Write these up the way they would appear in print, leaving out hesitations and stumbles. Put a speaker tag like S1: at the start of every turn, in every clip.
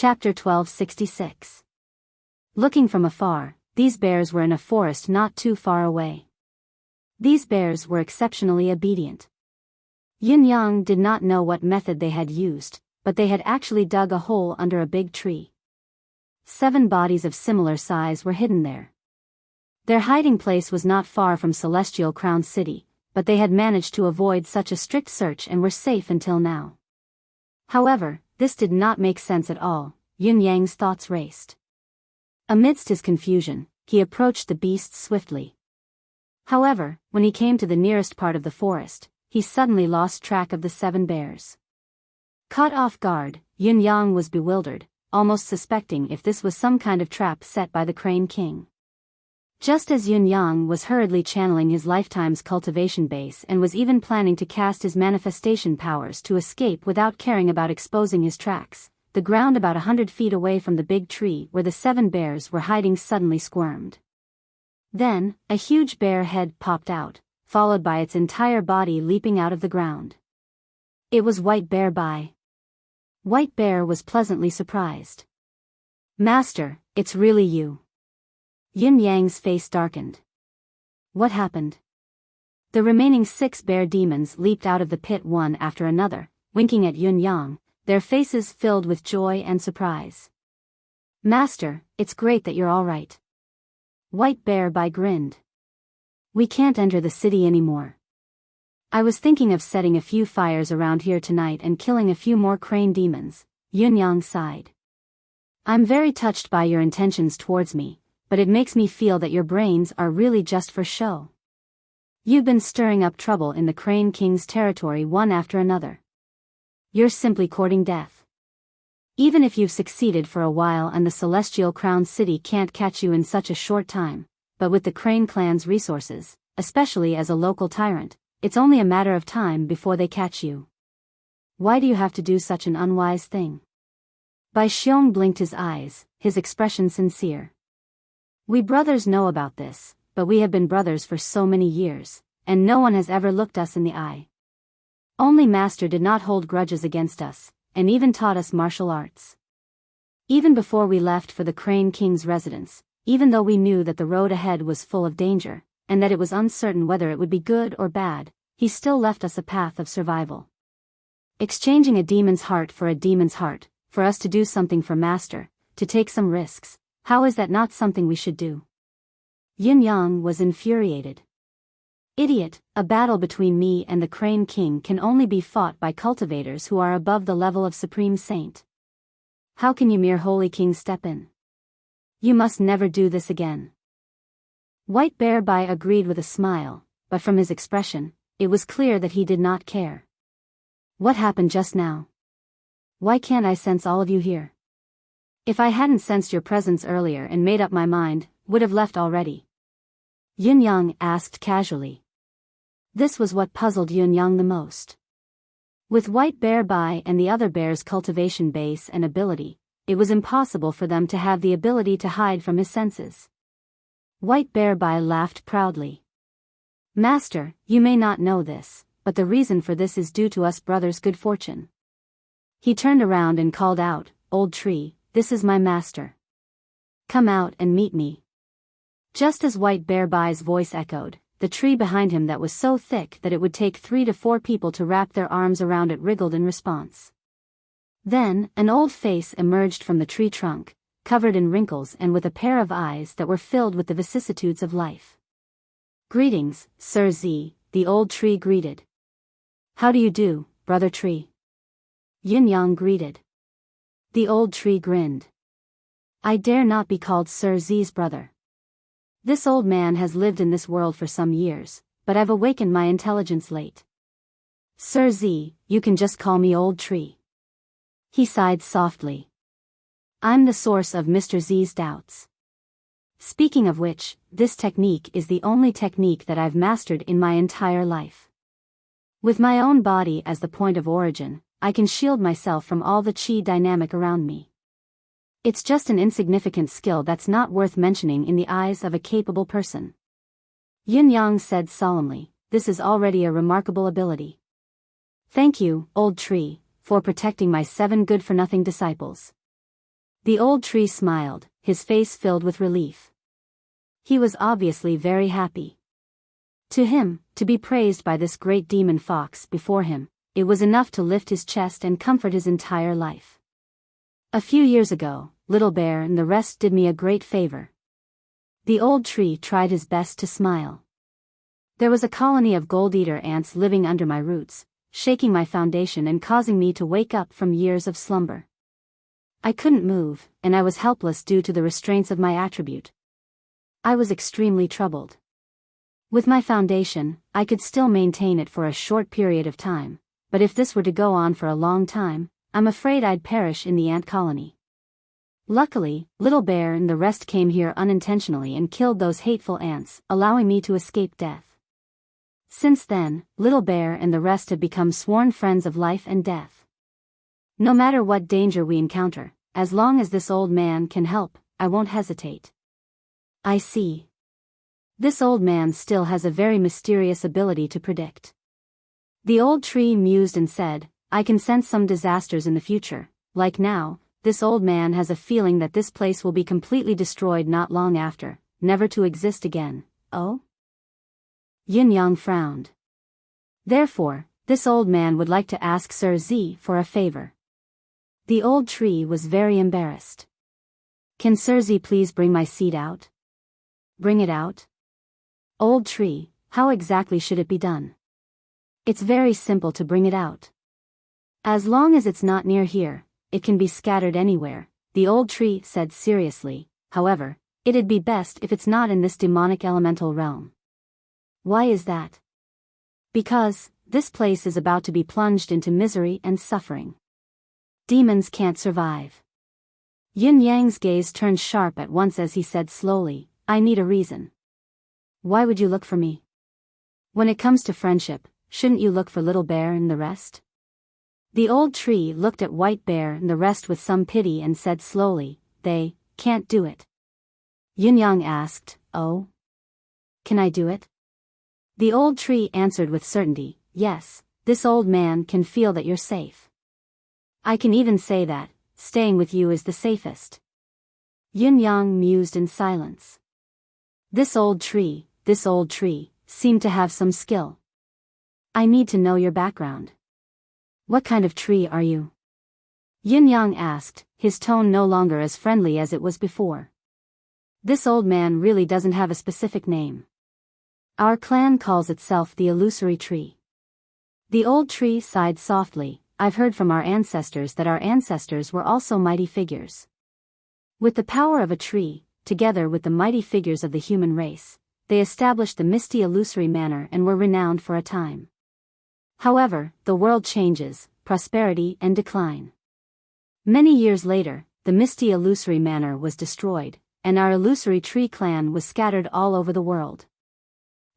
S1: Chapter 1266. Looking from afar, these bears were in a forest not too far away. These bears were exceptionally obedient. Yin-Yang did not know what method they had used, but they had actually dug a hole under a big tree. 7 bodies of similar size were hidden there. Their hiding place was not far from Celestial Crown City, but they had managed to avoid such a strict search and were safe until now. However, this did not make sense at all. Yin-Yang's thoughts raced. Amidst his confusion, he approached the beasts swiftly. However, when he came to the nearest part of the forest, he suddenly lost track of the 7 bears. Caught off guard, Yin-Yang was bewildered, almost suspecting if this was some kind of trap set by the Crane King. Just as Yin-Yang was hurriedly channeling his lifetime's cultivation base and was even planning to cast his manifestation powers to escape without caring about exposing his tracks, the ground about 100 feet away from the big tree where the 7 bears were hiding suddenly squirmed. Then, a huge bear head popped out, followed by its entire body leaping out of the ground. It was White Bear Bai. White Bear was pleasantly surprised. "Master, it's really you." Yin-Yang's face darkened. What happened? The remaining 6 bear demons leaped out of the pit one after another, winking at Yin-Yang, their faces filled with joy and surprise. "Master, it's great that you're all right." White Bear Bai grinned. "We can't enter the city anymore. I was thinking of setting a few fires around here tonight and killing a few more crane demons." Yin-Yang sighed. "I'm very touched by your intentions towards me, but it makes me feel that your brains are really just for show. You've been stirring up trouble in the Crane King's territory one after another. You're simply courting death. Even if you've succeeded for a while and the Celestial Crown City can't catch you in such a short time, but with the Crane clan's resources, especially as a local tyrant, it's only a matter of time before they catch you. Why do you have to do such an unwise thing?" Bai Xiong blinked his eyes, his expression sincere. "We brothers know about this, but we have been brothers for so many years, and no one has ever looked us in the eye. Only Master did not hold grudges against us, and even taught us martial arts. Even before we left for the Crane King's residence, even though we knew that the road ahead was full of danger, and that it was uncertain whether it would be good or bad, he still left us a path of survival. Exchanging a demon's heart for a demon's heart, for us to do something for Master, to take some risks, how is that not something we should do?" Yin-Yang was infuriated. "Idiot, a battle between me and the Crane King can only be fought by cultivators who are above the level of Supreme Saint. How can you mere Holy King step in? You must never do this again." White Bear Bai agreed with a smile, but from his expression, it was clear that he did not care. "What happened just now? Why can't I sense all of you here? If I hadn't sensed your presence earlier and made up my mind, would have left already." Yin-Yang asked casually. This was what puzzled Yin-Yang the most. With White Bear Bai and the other bears' cultivation base and ability, it was impossible for them to have the ability to hide from his senses. White Bear Bai laughed proudly. "Master, you may not know this, but the reason for this is due to us brothers' good fortune." He turned around and called out, "Old tree, this is my master. Come out and meet me." Just as White Bear Bai's voice echoed, the tree behind him that was so thick that it would take 3 to 4 people to wrap their arms around it wriggled in response. Then, an old face emerged from the tree trunk, covered in wrinkles and with a pair of eyes that were filled with the vicissitudes of life. "Greetings, Sir Z," the old tree greeted. "How do you do, brother tree?" Yin-Yang greeted. The old tree grinned. "I dare not be called Sir Z's brother. This old man has lived in this world for some years, but I've awakened my intelligence late. Sir Z, you can just call me Old Tree." He sighed softly. "I'm the source of Mr. Z's doubts. Speaking of which, this technique is the only technique that I've mastered in my entire life. With my own body as the point of origin, I can shield myself from all the chi dynamic around me. It's just an insignificant skill that's not worth mentioning in the eyes of a capable person." Yin-Yang said solemnly, "This is already a remarkable ability. Thank you, Old Tree, for protecting my 7 good-for-nothing disciples." The old tree smiled, his face filled with relief. He was obviously very happy. To him, to be praised by this great demon fox before him, it was enough to lift his chest and comfort his entire life. A few years ago, Little Bear and the rest did me a great favor. The old tree tried his best to smile. There was a colony of gold-eater ants living under my roots, shaking my foundation and causing me to wake up from years of slumber. I couldn't move, and I was helpless due to the restraints of my attribute. I was extremely troubled. With my foundation, I could still maintain it for a short period of time, but if this were to go on for a long time, I'm afraid I'd perish in the ant colony. Luckily, Little Bear and the rest came here unintentionally and killed those hateful ants, allowing me to escape death. Since then, Little Bear and the rest have become sworn friends of life and death. No matter what danger we encounter, as long as this old man can help, I won't hesitate. I see. This old man still has a very mysterious ability to predict. The old tree mused and said, I can sense some disasters in the future. Like now, this old man has a feeling that this place will be completely destroyed not long after, never to exist again. Oh? Yin Yang frowned. Therefore, this old man would like to ask Sir Z for a favor. The old tree was very embarrassed. Can Sir Z please bring my seed out? Bring it out? Old tree, how exactly should it be done? It's very simple to bring it out. As long as it's not near here, it can be scattered anywhere, the old tree said seriously. However, it'd be best if it's not in this demonic elemental realm. Why is that? Because, this place is about to be plunged into misery and suffering. Demons can't survive. Yin Yang's gaze turned sharp at once as he said slowly, I need a reason. Why would you look for me? When it comes to friendship, shouldn't you look for Little Bear and the rest? The old tree looked at White Bear and the rest with some pity and said slowly, they can't do it. Yin Yang asked, oh? Can I do it? The old tree answered with certainty, yes, this old man can feel that you're safe. I can even say that, staying with you is the safest. Yin Yang mused in silence. This old tree, seemed to have some skill. I need to know your background. What kind of tree are you? Yin Yang asked, his tone no longer as friendly as it was before. This old man really doesn't have a specific name. Our clan calls itself the Illusory Tree. The old tree sighed softly, I've heard from our ancestors that our ancestors were also mighty figures. With the power of a tree, together with the mighty figures of the human race, they established the misty illusory manor and were renowned for a time. However, the world changes, prosperity and decline. Many years later, the misty illusory manor was destroyed, and our Illusory Tree clan was scattered all over the world.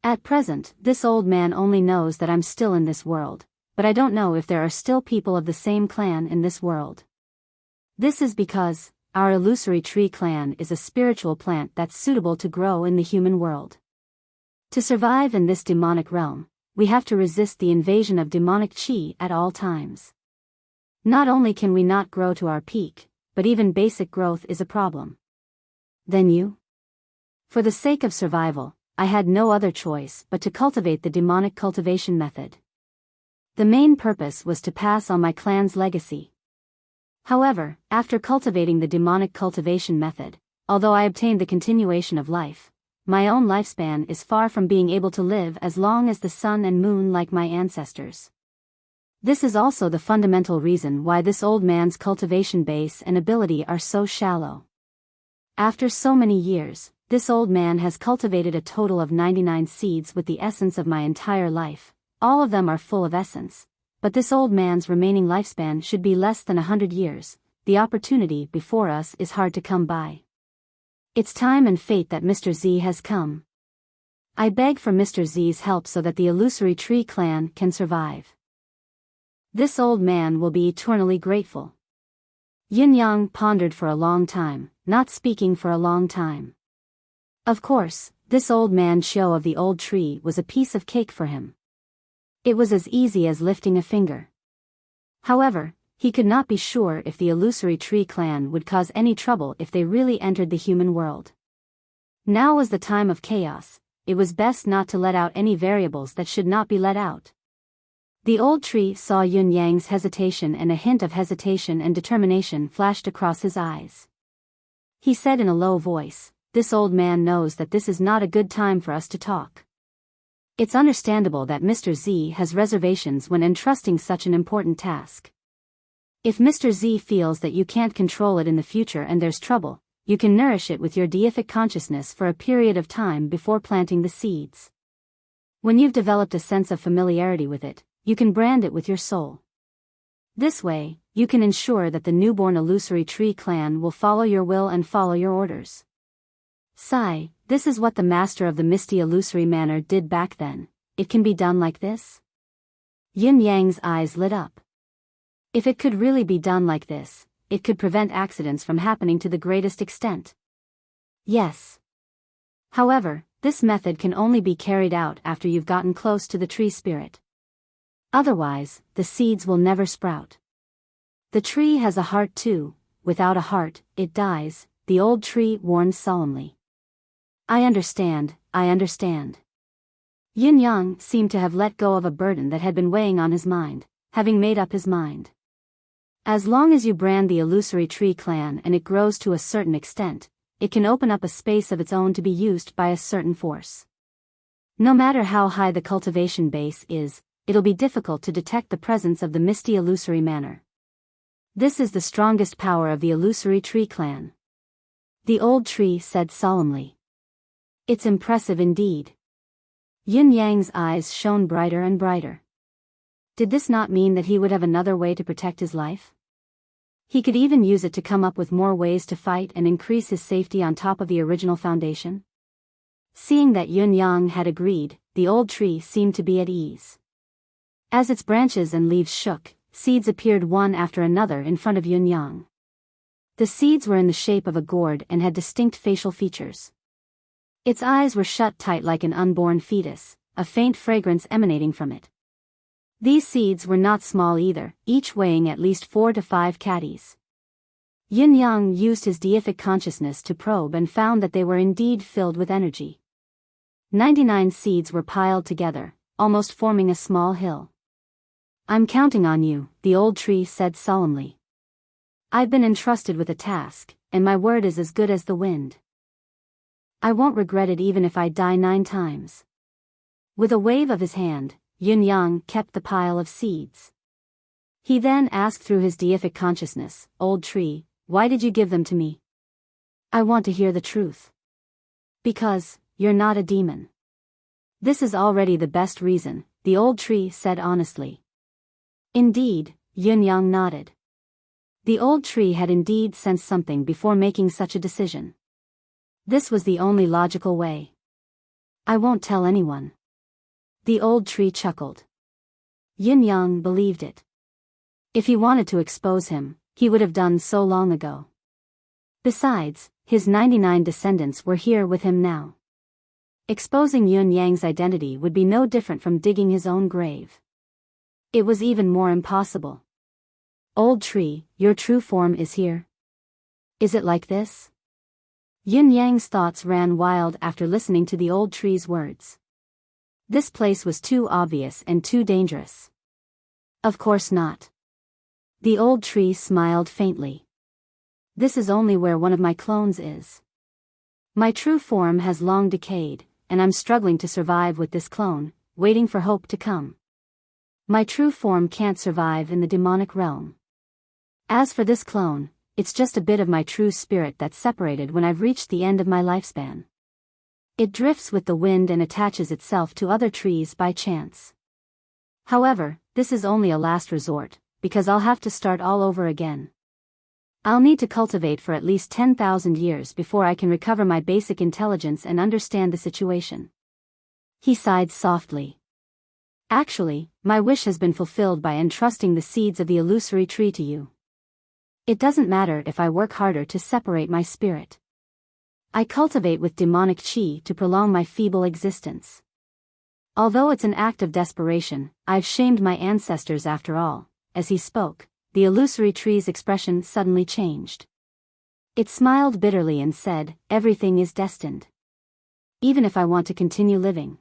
S1: At present, this old man only knows that I'm still in this world, but I don't know if there are still people of the same clan in this world. This is because, our Illusory Tree clan is a spiritual plant that's suitable to grow in the human world. To survive in this demonic realm, we have to resist the invasion of demonic chi at all times. Not only can we not grow to our peak, but even basic growth is a problem. Then you? For the sake of survival, I had no other choice but to cultivate the demonic cultivation method. The main purpose was to pass on my clan's legacy. However, after cultivating the demonic cultivation method, although I obtained the continuation of life, my own lifespan is far from being able to live as long as the sun and moon like my ancestors. This is also the fundamental reason why this old man's cultivation base and ability are so shallow. After so many years, this old man has cultivated a total of 99 seeds with the essence of my entire life. All of them are full of essence, but this old man's remaining lifespan should be less than 100 years. The opportunity before us is hard to come by. It's time and fate that Mr. Z has come. I beg for Mr. Z's help so that the Illusory Tree clan can survive. This old man will be eternally grateful. Yin Yang pondered for a long time, not speaking for a long time. Of course, this old man's show of the old tree was a piece of cake for him. It was as easy as lifting a finger. However, He could not be sure if the illusory tree clan would cause any trouble if they really entered the human world. Now was the time of chaos. It was best not to let out any variables that should not be let out. The old tree saw Yun Yang's hesitation, and a hint of hesitation and determination flashed across his eyes. He said in a low voice, "This old man knows that this is not a good time for us to talk. It's understandable that Mr. Z has reservations when entrusting such an important task. If Mr. Z feels that you can't control it in the future and there's trouble, you can nourish it with your deific consciousness for a period of time before planting the seeds. When you've developed a sense of familiarity with it, you can brand it with your soul. This way, you can ensure that the newborn illusory tree clan will follow your will and follow your orders." Sigh, this is what the master of the misty illusory manor did back then. It can be done like this? Yin Yang's eyes lit up. If it could really be done like this, it could prevent accidents from happening to the greatest extent. Yes. However, this method can only be carried out after you've gotten close to the tree spirit. Otherwise, the seeds will never sprout. The tree has a heart too. Without a heart, it dies, the old tree warned solemnly. I understand. Yin Yang seemed to have let go of a burden that had been weighing on his mind, having made up his mind. As long as you brand the illusory tree clan and it grows to a certain extent, it can open up a space of its own to be used by a certain force. No matter how high the cultivation base is, it'll be difficult to detect the presence of the misty illusory manor. This is the strongest power of the illusory tree clan. The old tree said solemnly. It's impressive indeed. Yin Yang's eyes shone brighter and brighter. Did this not mean that he would have another way to protect his life? He could even use it to come up with more ways to fight and increase his safety on top of the original foundation? Seeing that Yun Yang had agreed, the old tree seemed to be at ease. As its branches and leaves shook, seeds appeared one after another in front of Yun Yang. The seeds were in the shape of a gourd and had distinct facial features. Its eyes were shut tight like an unborn fetus, a faint fragrance emanating from it. These seeds were not small either, each weighing at least 4 to 5 caddies. Yin Yang used his deific consciousness to probe and found that they were indeed filled with energy. 99 seeds were piled together, almost forming a small hill. I'm counting on you, the old tree said solemnly. I've been entrusted with a task, and my word is as good as the wind. I won't regret it even if I die 9 times. With a wave of his hand, Yun Yang kept the pile of seeds. He then asked through his deific consciousness, Old tree, why did you give them to me? I want to hear the truth. Because, you're not a demon. This is already the best reason, the old tree said honestly. Indeed, Yun Yang nodded. The old tree had indeed sensed something before making such a decision. This was the only logical way. I won't tell anyone. The old tree chuckled. Yin Yang believed it. If he wanted to expose him, he would have done so long ago. Besides, his 99 descendants were here with him now. Exposing Yun Yang's identity would be no different from digging his own grave. It was even more impossible. Old tree, your true form is here. Is it like this? Yin Yang's thoughts ran wild after listening to the old tree's words. This place was too obvious and too dangerous. Of course not. The old tree smiled faintly. This is only where one of my clones is. My true form has long decayed, and I'm struggling to survive with this clone, waiting for hope to come. My true form can't survive in the demonic realm. As for this clone, it's just a bit of my true spirit that's separated when I've reached the end of my lifespan. It drifts with the wind and attaches itself to other trees by chance. However, this is only a last resort, because I'll have to start all over again. I'll need to cultivate for at least 10,000 years before I can recover my basic intelligence and understand the situation. He sighed softly. Actually, my wish has been fulfilled by entrusting the seeds of the illusory tree to you. It doesn't matter if I work harder to separate my spirit. I cultivate with demonic chi to prolong my feeble existence. Although it's an act of desperation, I've shamed my ancestors after all. As he spoke, the illusory tree's expression suddenly changed. It smiled bitterly and said, "Everything is destined. Even if I want to continue living,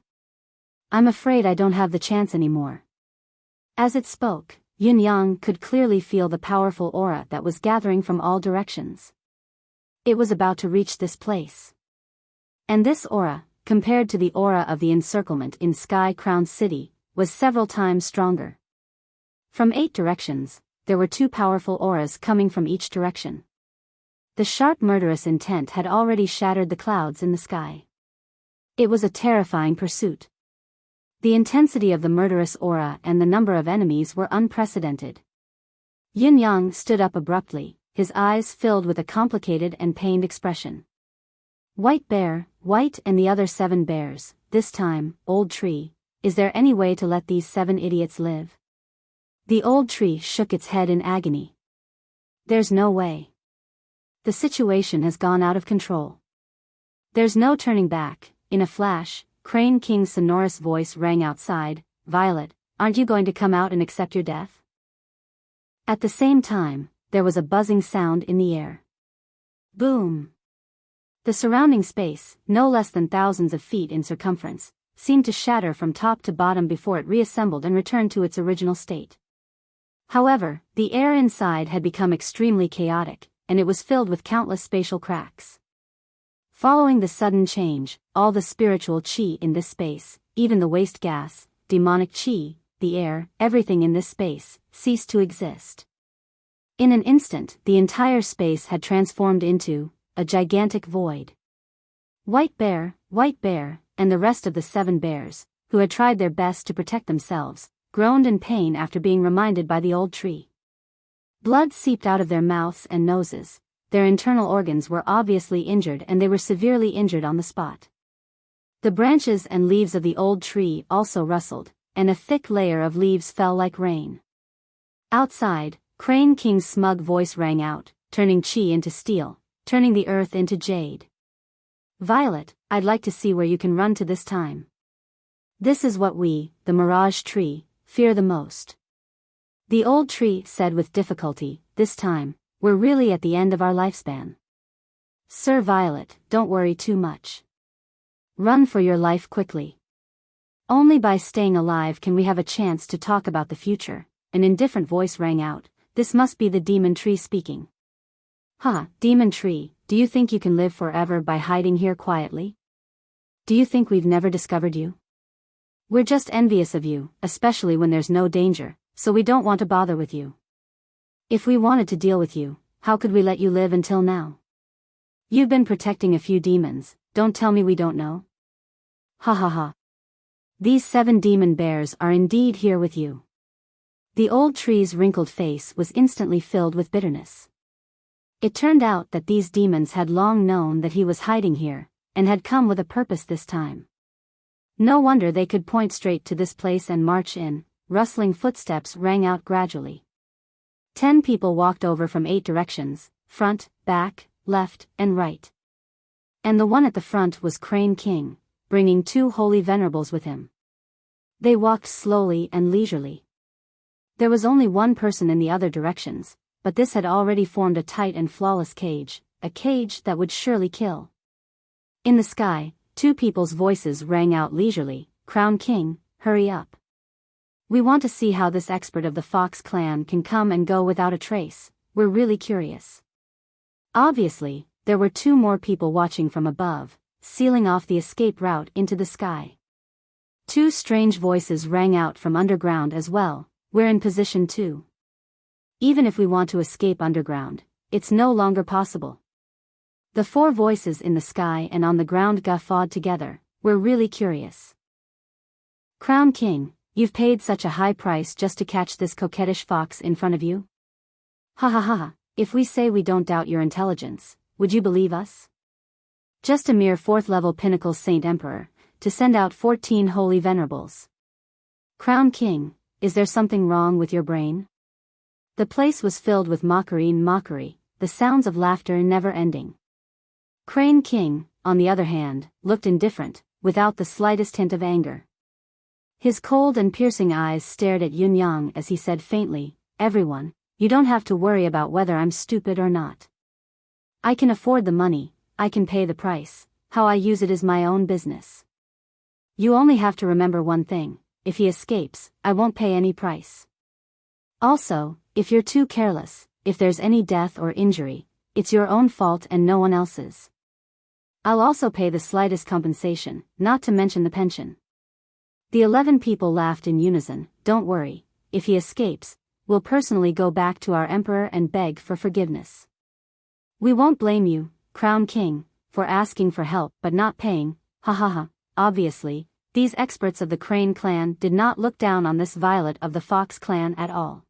S1: I'm afraid I don't have the chance anymore." As it spoke, Yin-Yang could clearly feel the powerful aura that was gathering from all directions. It was about to reach this place. And this aura, compared to the aura of the encirclement in Sky-Crowned City, was several times stronger. From 8 directions, there were 2 powerful auras coming from each direction. The sharp murderous intent had already shattered the clouds in the sky. It was a terrifying pursuit. The intensity of the murderous aura and the number of enemies were unprecedented. Yin-Yang stood up abruptly, his eyes filled with a complicated and pained expression. "White Bear, White and the other 7 bears, this time, old tree, is there any way to let these 7 idiots live?" The old tree shook its head in agony. "There's no way. The situation has gone out of control. There's no turning back." In a flash, Crane King's sonorous voice rang outside, "Violet, aren't you going to come out and accept your death?" At the same time, there was a buzzing sound in the air. Boom! The surrounding space, no less than thousands of feet in circumference, seemed to shatter from top to bottom before it reassembled and returned to its original state. However, the air inside had become extremely chaotic, and it was filled with countless spatial cracks. Following the sudden change, all the spiritual chi in this space, even the waste gas, demonic chi, the air, everything in this space, ceased to exist. In an instant, the entire space had transformed into a gigantic void. White Bear, and the rest of the 7 bears, who had tried their best to protect themselves, groaned in pain after being reminded by the old tree. Blood seeped out of their mouths and noses. Their internal organs were obviously injured and they were severely injured on the spot. The branches and leaves of the old tree also rustled, and a thick layer of leaves fell like rain. Outside, Crane King's smug voice rang out, turning chi into steel, turning the earth into jade. "Violet, I'd like to see where you can run to this time. This is what we, the Mirage Tree, fear the most." The old tree said with difficulty, "This time, we're really at the end of our lifespan. Sir Violet, don't worry too much. Run for your life quickly. Only by staying alive can we have a chance to talk about the future." An indifferent voice rang out. This must be the demon tree speaking. "Ha, demon tree, do you think you can live forever by hiding here quietly? Do you think we've never discovered you? We're just envious of you, especially when there's no danger, so we don't want to bother with you. If we wanted to deal with you, how could we let you live until now? You've been protecting a few demons, don't tell me we don't know. Ha ha ha. These 7 demon bears are indeed here with you." The old tree's wrinkled face was instantly filled with bitterness. It turned out that these demons had long known that he was hiding here, and had come with a purpose this time. No wonder they could point straight to this place and march in. Rustling footsteps rang out gradually. 10 people walked over from 8 directions, front, back, left, and right. And the one at the front was Crane King, bringing 2 holy venerables with him. They walked slowly and leisurely. There was only one person in the other directions, but this had already formed a tight and flawless cage, a cage that would surely kill. In the sky, 2 people's voices rang out leisurely, "Crown King, hurry up. We want to see how this expert of the Fox clan can come and go without a trace, we're really curious." Obviously, there were 2 more people watching from above, sealing off the escape route into the sky. 2 strange voices rang out from underground as well, "We're in position too. Even if we want to escape underground, it's no longer possible." The 4 voices in the sky and on the ground guffawed together, "We're really curious. Crown King, you've paid such a high price just to catch this coquettish fox in front of you? Ha ha ha, if we say we don't doubt your intelligence, would you believe us? Just a mere 4th-level pinnacle Saint Emperor, to send out 14 holy venerables. Crown King, is there something wrong with your brain?" The place was filled with mockery and mockery, the sounds of laughter never ending. Crane King, on the other hand, looked indifferent, without the slightest hint of anger. His cold and piercing eyes stared at Yin-Yang as he said faintly, "Everyone, You don't have to worry about whether I'm stupid or not. I can afford the money, I can pay the price, how I use it is my own business. You only have to remember one thing, if he escapes, I won't pay any price. Also, if you're too careless, if there's any death or injury, it's your own fault and no one else's. I'll also pay the slightest compensation, not to mention the pension. The 11 people laughed in unison. Don't worry, if he escapes, we'll personally go back to our emperor and beg for forgiveness. We won't blame you, Crown King, for asking for help but not paying, ha ha ha. Obviously, these experts of the Crane clan did not look down on this Violet of the Fox clan at all.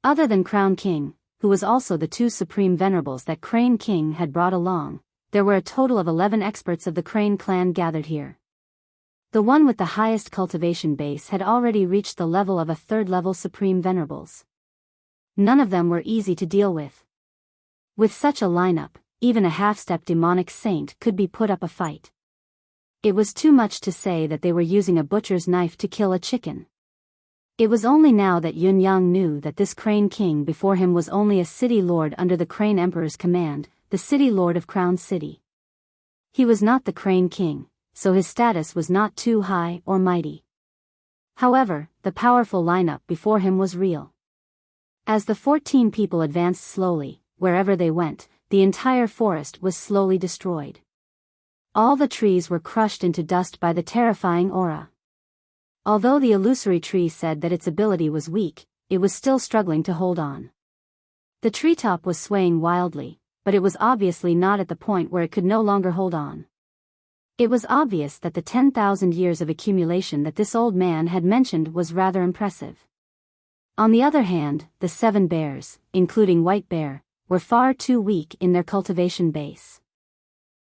S1: Other than Crown King, who was also the 2 supreme venerables that Crane King had brought along, there were a total of 11 experts of the Crane clan gathered here. The one with the highest cultivation base had already reached the level of a 3rd level supreme venerables. None of them were easy to deal with. With such a lineup, even a half-step demonic saint could be put up a fight. It was too much to say that they were using a butcher's knife to kill a chicken. It was only now that Yun Yang knew that this Crane King before him was only a city lord under the Crane Emperor's command, the city lord of Crown City. He was not the Crane King, so his status was not too high or mighty. However, the powerful lineup before him was real. As the 14 people advanced slowly, wherever they went, the entire forest was slowly destroyed. All the trees were crushed into dust by the terrifying aura. Although the illusory tree said that its ability was weak, it was still struggling to hold on. The treetop was swaying wildly, but it was obviously not at the point where it could no longer hold on. It was obvious that the 10,000 years of accumulation that this old man had mentioned was rather impressive. On the other hand, the 7 bears, including White Bear, were far too weak in their cultivation base.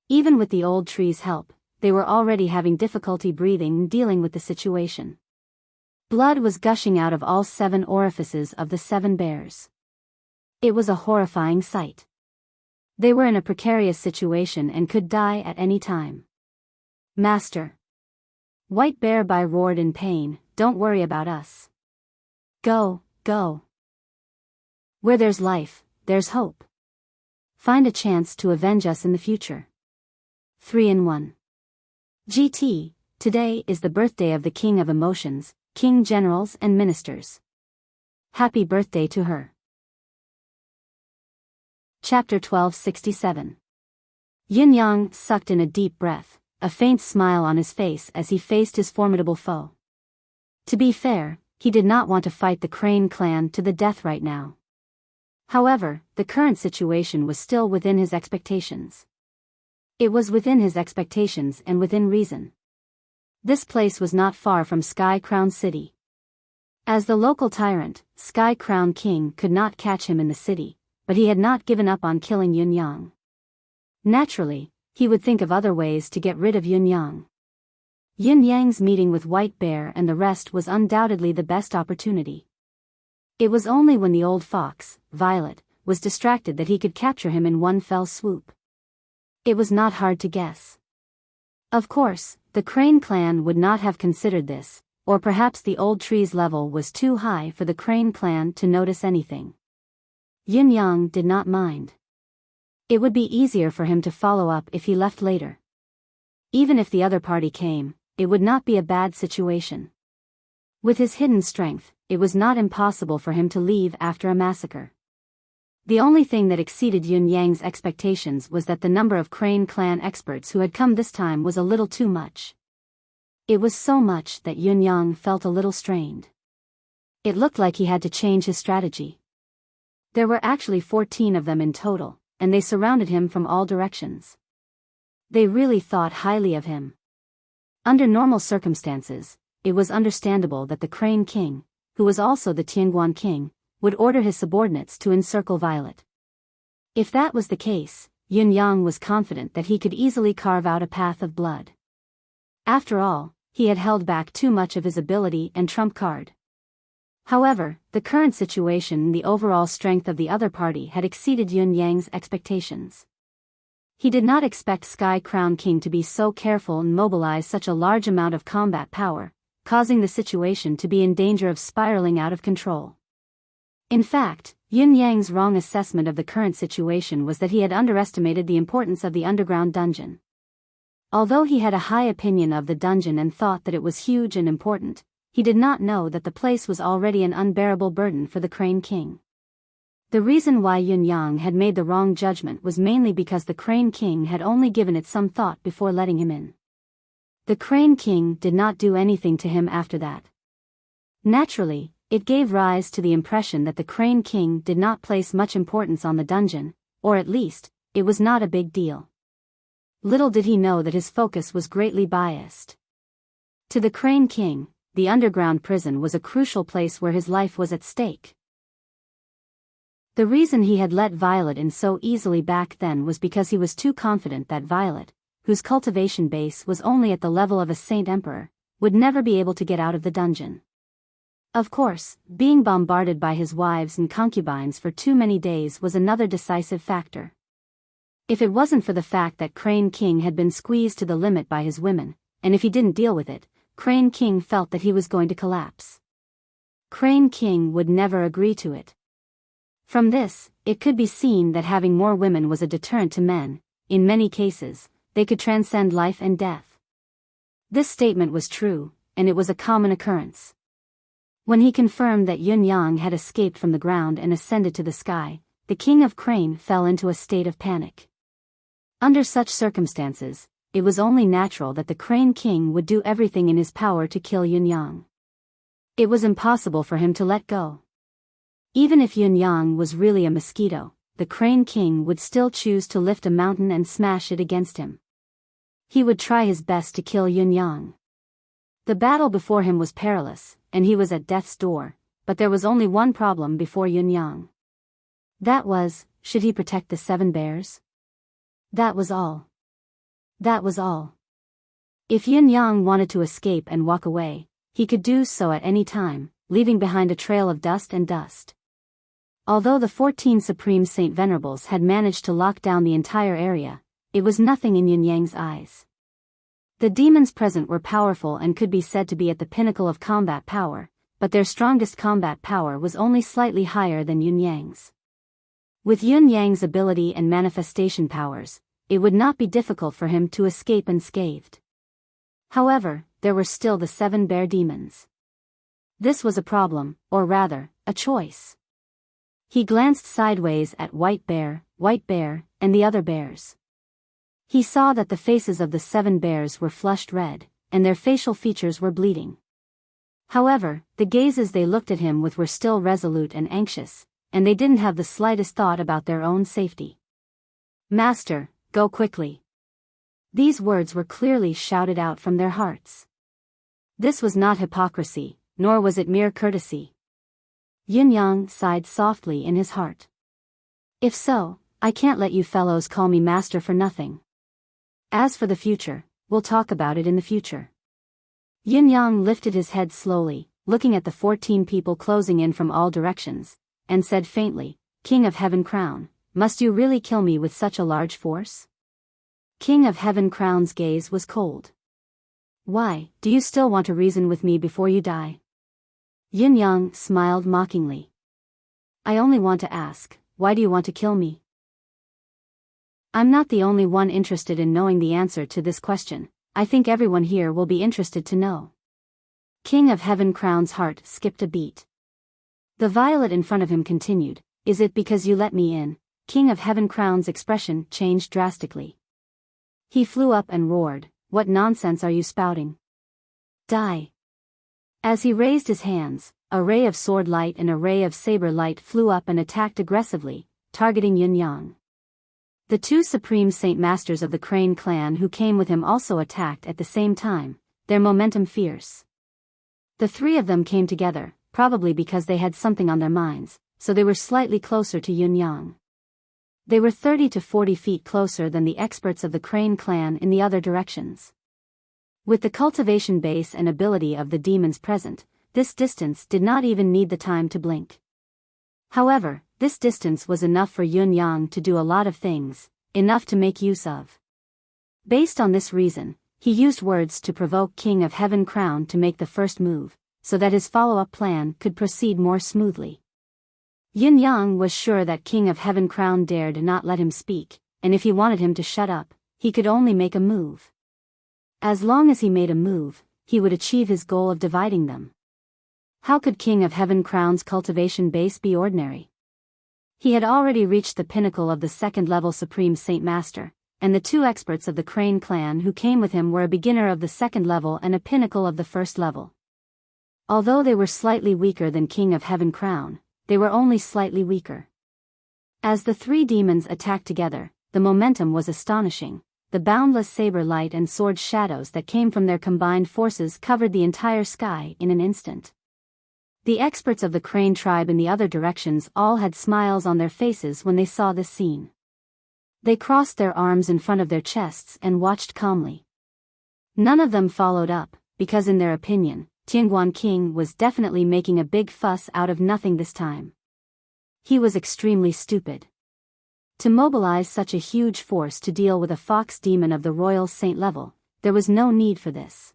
S1: Even with the old tree's help, they were already having difficulty breathing and dealing with the situation. Blood was gushing out of all 7 orifices of the 7 bears. It was a horrifying sight. They were in a precarious situation and could die at any time. Master. White Bear roared in pain, don't worry about us. Go, go. Where there's life, there's hope. Find a chance to avenge us in the future. 3-in-1. GT, today is the birthday of the King of Emotions, King Generals and Ministers. Happy birthday to her. Chapter 1267. Yin Yang sucked in a deep breath, a faint smile on his face as he faced his formidable foe. To be fair, he did not want to fight the Crane clan to the death right now. However, the current situation was still within his expectations. It was within his expectations and within reason. This place was not far from Sky Crown City. As the local tyrant, Sky Crown King could not catch him in the city, but he had not given up on killing Yun Yang. Naturally, he would think of other ways to get rid of Yun Yang. Yun Yang's meeting with White Bear and the rest was undoubtedly the best opportunity. It was only when the old fox, Violet, was distracted that he could capture him in one fell swoop. It was not hard to guess. Of course, the Crane clan would not have considered this, or perhaps the old tree's level was too high for the Crane clan to notice anything. Yin Yang did not mind. It would be easier for him to follow up if he left later. Even if the other party came, it would not be a bad situation. With his hidden strength, it was not impossible for him to leave after a massacre. The only thing that exceeded Yun Yang's expectations was that the number of Crane clan experts who had come this time was a little too much. It was so much that Yun Yang felt a little strained. It looked like he had to change his strategy. There were actually 14 of them in total, and they surrounded him from all directions. They really thought highly of him. Under normal circumstances, it was understandable that the Crane King, who was also the Tianguan King, would order his subordinates to encircle Violet. If that was the case, Yun Yang was confident that he could easily carve out a path of blood. After all, he had held back too much of his ability and trump card. However, the current situation and the overall strength of the other party had exceeded Yun Yang's expectations. He did not expect Sky Crown King to be so careful and mobilize such a large amount of combat power, causing the situation to be in danger of spiraling out of control. In fact, Yun Yang's wrong assessment of the current situation was that he had underestimated the importance of the underground dungeon. Although he had a high opinion of the dungeon and thought that it was huge and important, he did not know that the place was already an unbearable burden for the Crane King. The reason why Yun Yang had made the wrong judgment was mainly because the Crane King had only given it some thought before letting him in. The Crane King did not do anything to him after that. Naturally, it gave rise to the impression that the Crane King did not place much importance on the dungeon, or at least, it was not a big deal. Little did he know that his focus was greatly biased. To the Crane King, the underground prison was a crucial place where his life was at stake. The reason he had let Violet in so easily back then was because he was too confident that Violet, whose cultivation base was only at the level of a Saint Emperor, would never be able to get out of the dungeon. Of course, being bombarded by his wives and concubines for too many days was another decisive factor. If it wasn't for the fact that Crane King had been squeezed to the limit by his women, and if he didn't deal with it, Crane King felt that he was going to collapse. Crane King would never agree to it. From this, it could be seen that having more women was a deterrent to men. In many cases, they could transcend life and death. This statement was true, and it was a common occurrence. When he confirmed that Yun Yang had escaped from the ground and ascended to the sky, the King of Crane fell into a state of panic. Under such circumstances, it was only natural that the Crane King would do everything in his power to kill Yun Yang. It was impossible for him to let go. Even if Yun Yang was really a mosquito, the Crane King would still choose to lift a mountain and smash it against him. He would try his best to kill Yun Yang. The battle before him was perilous, and he was at death's door, but there was only one problem before Yun Yang. That was, should he protect the 7 bears? That was all. That was all. If Yun Yang wanted to escape and walk away, he could do so at any time, leaving behind a trail of dust and dust. Although the 14 Supreme Saint Venerables had managed to lock down the entire area, it was nothing in Yun Yang's eyes. The demons present were powerful and could be said to be at the pinnacle of combat power, but their strongest combat power was only slightly higher than Yun Yang's. With Yun Yang's ability and manifestation powers, it would not be difficult for him to escape unscathed. However, there were still the 7 bear demons. This was a problem, or rather, a choice. He glanced sideways at White Bear, and the other bears. He saw that the faces of the 7 bears were flushed red, and their facial features were bleeding. However, the gazes they looked at him with were still resolute and anxious, and they didn't have the slightest thought about their own safety. "Master, go quickly." These words were clearly shouted out from their hearts. This was not hypocrisy, nor was it mere courtesy. Yun Yang sighed softly in his heart. "If so, I can't let you fellows call me master for nothing. As for the future, we'll talk about it in the future." Yun Yang lifted his head slowly, looking at the 14 people closing in from all directions, and said faintly, "King of Heaven Crown, must you really kill me with such a large force?" King of Heaven Crown's gaze was cold. "Why, do you still want to reason with me before you die?" Yun Yang smiled mockingly. "I only want to ask, why do you want to kill me?" I'm not the only one interested in knowing the answer to this question. I think everyone here will be interested to know. King of Heaven Crown's heart skipped a beat. The violet in front of him continued, "Is it because you let me in?" King of Heaven Crown's expression changed drastically. He flew up and roared, "What nonsense are you spouting? Die!" As he raised his hands, a ray of sword light and a ray of saber light flew up and attacked aggressively, targeting Yun Yang. The 2 Supreme Saint Masters of the Crane clan who came with him also attacked at the same time, their momentum fierce. The 3 of them came together, probably because they had something on their minds, so they were slightly closer to Yun Yang. They were 30 to 40 feet closer than the experts of the Crane clan in the other directions. With the cultivation base and ability of the demons present, this distance did not even need the time to blink. However, this distance was enough for Yun Yang to do a lot of things, enough to make use of. Based on this reason, he used words to provoke King of Heaven Crown to make the first move, so that his follow-up plan could proceed more smoothly. Yin Yang was sure that King of Heaven Crown dared not let him speak, and if he wanted him to shut up, he could only make a move. As long as he made a move, he would achieve his goal of dividing them. How could King of Heaven Crown's cultivation base be ordinary? He had already reached the pinnacle of the second-level Supreme Saint Master, and the two experts of the Crane clan who came with him were a beginner of the second level and a pinnacle of the first level. Although they were slightly weaker than King of Heaven Crown, they were only slightly weaker. As the three demons attacked together, the momentum was astonishing. The boundless saber light and sword shadows that came from their combined forces covered the entire sky in an instant. The experts of the Crane tribe in the other directions all had smiles on their faces when they saw this scene. They crossed their arms in front of their chests and watched calmly. None of them followed up, because in their opinion, Tianguan King was definitely making a big fuss out of nothing this time. He was extremely stupid. To mobilize such a huge force to deal with a fox demon of the royal saint level, there was no need for this.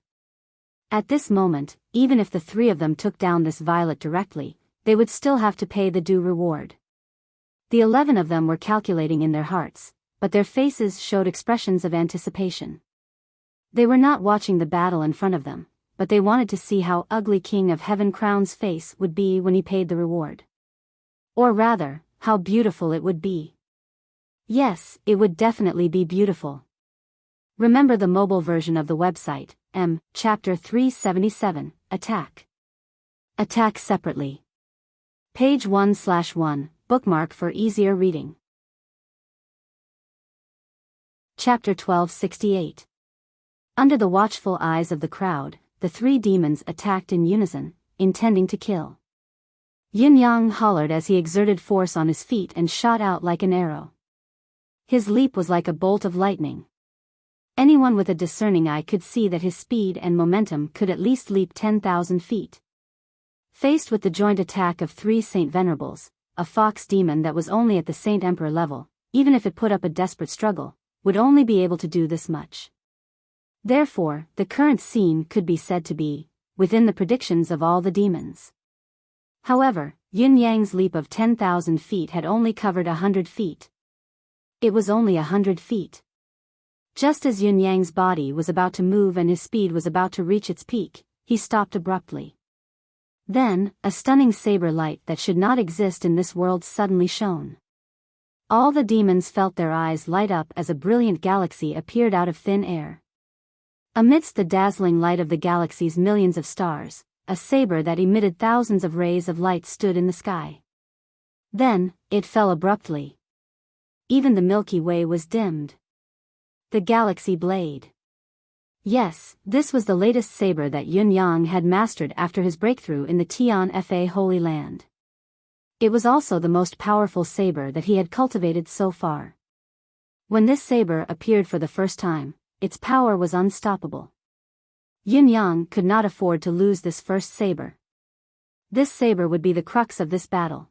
S1: At this moment, even if the three of them took down this violet directly, they would still have to pay the due reward. The 11 of them were calculating in their hearts, but their faces showed expressions of anticipation. They were not watching the battle in front of them, but they wanted to see how ugly King of Heaven Crown's face would be when he paid the reward. Or rather, how beautiful it would be. Yes, it would definitely be beautiful. Remember the mobile version of the website, Chapter 377, Attack. Attack separately. Page 1/1, bookmark for easier reading. Chapter 1268. Under the watchful eyes of the crowd, the three demons attacked in unison, intending to kill. Yin Yang hollered as he exerted force on his feet and shot out like an arrow. His leap was like a bolt of lightning. Anyone with a discerning eye could see that his speed and momentum could at least leap 10,000 feet. Faced with the joint attack of three Saint Venerables, a fox demon that was only at the Saint Emperor level, even if it put up a desperate struggle, would only be able to do this much. Therefore, the current scene could be said to be within the predictions of all the demons. However, Yin Yang's leap of 10,000 feet had only covered 100 feet. It was only 100 feet. Just as Yin Yang's body was about to move and his speed was about to reach its peak, he stopped abruptly. Then, a stunning saber light that should not exist in this world suddenly shone. All the demons felt their eyes light up as a brilliant galaxy appeared out of thin air. Amidst the dazzling light of the galaxy's millions of stars, a saber that emitted thousands of rays of light stood in the sky. Then, it fell abruptly. Even the Milky Way was dimmed. The galaxy blade. Yes, this was the latest saber that Yin Yang had mastered after his breakthrough in the Tian Fa Holy Land. It was also the most powerful saber that he had cultivated so far. When this saber appeared for the first time, its power was unstoppable. Yin Yang could not afford to lose this first saber. This saber would be the crux of this battle.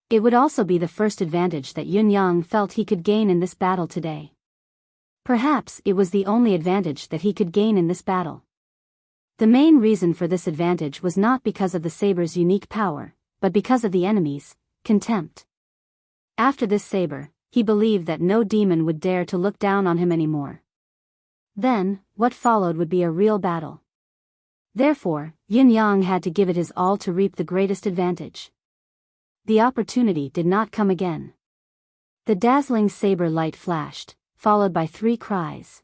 S1: It would also be the first advantage that Yin Yang felt he could gain in this battle today. Perhaps it was the only advantage that he could gain in this battle. The main reason for this advantage was not because of the saber's unique power, but because of the enemy's contempt. After this saber, he believed that no demon would dare to look down on him anymore. Then, what followed would be a real battle. Therefore, Yin Yang had to give it his all to reap the greatest advantage. The opportunity did not come again. The dazzling saber light flashed, followed by three cries.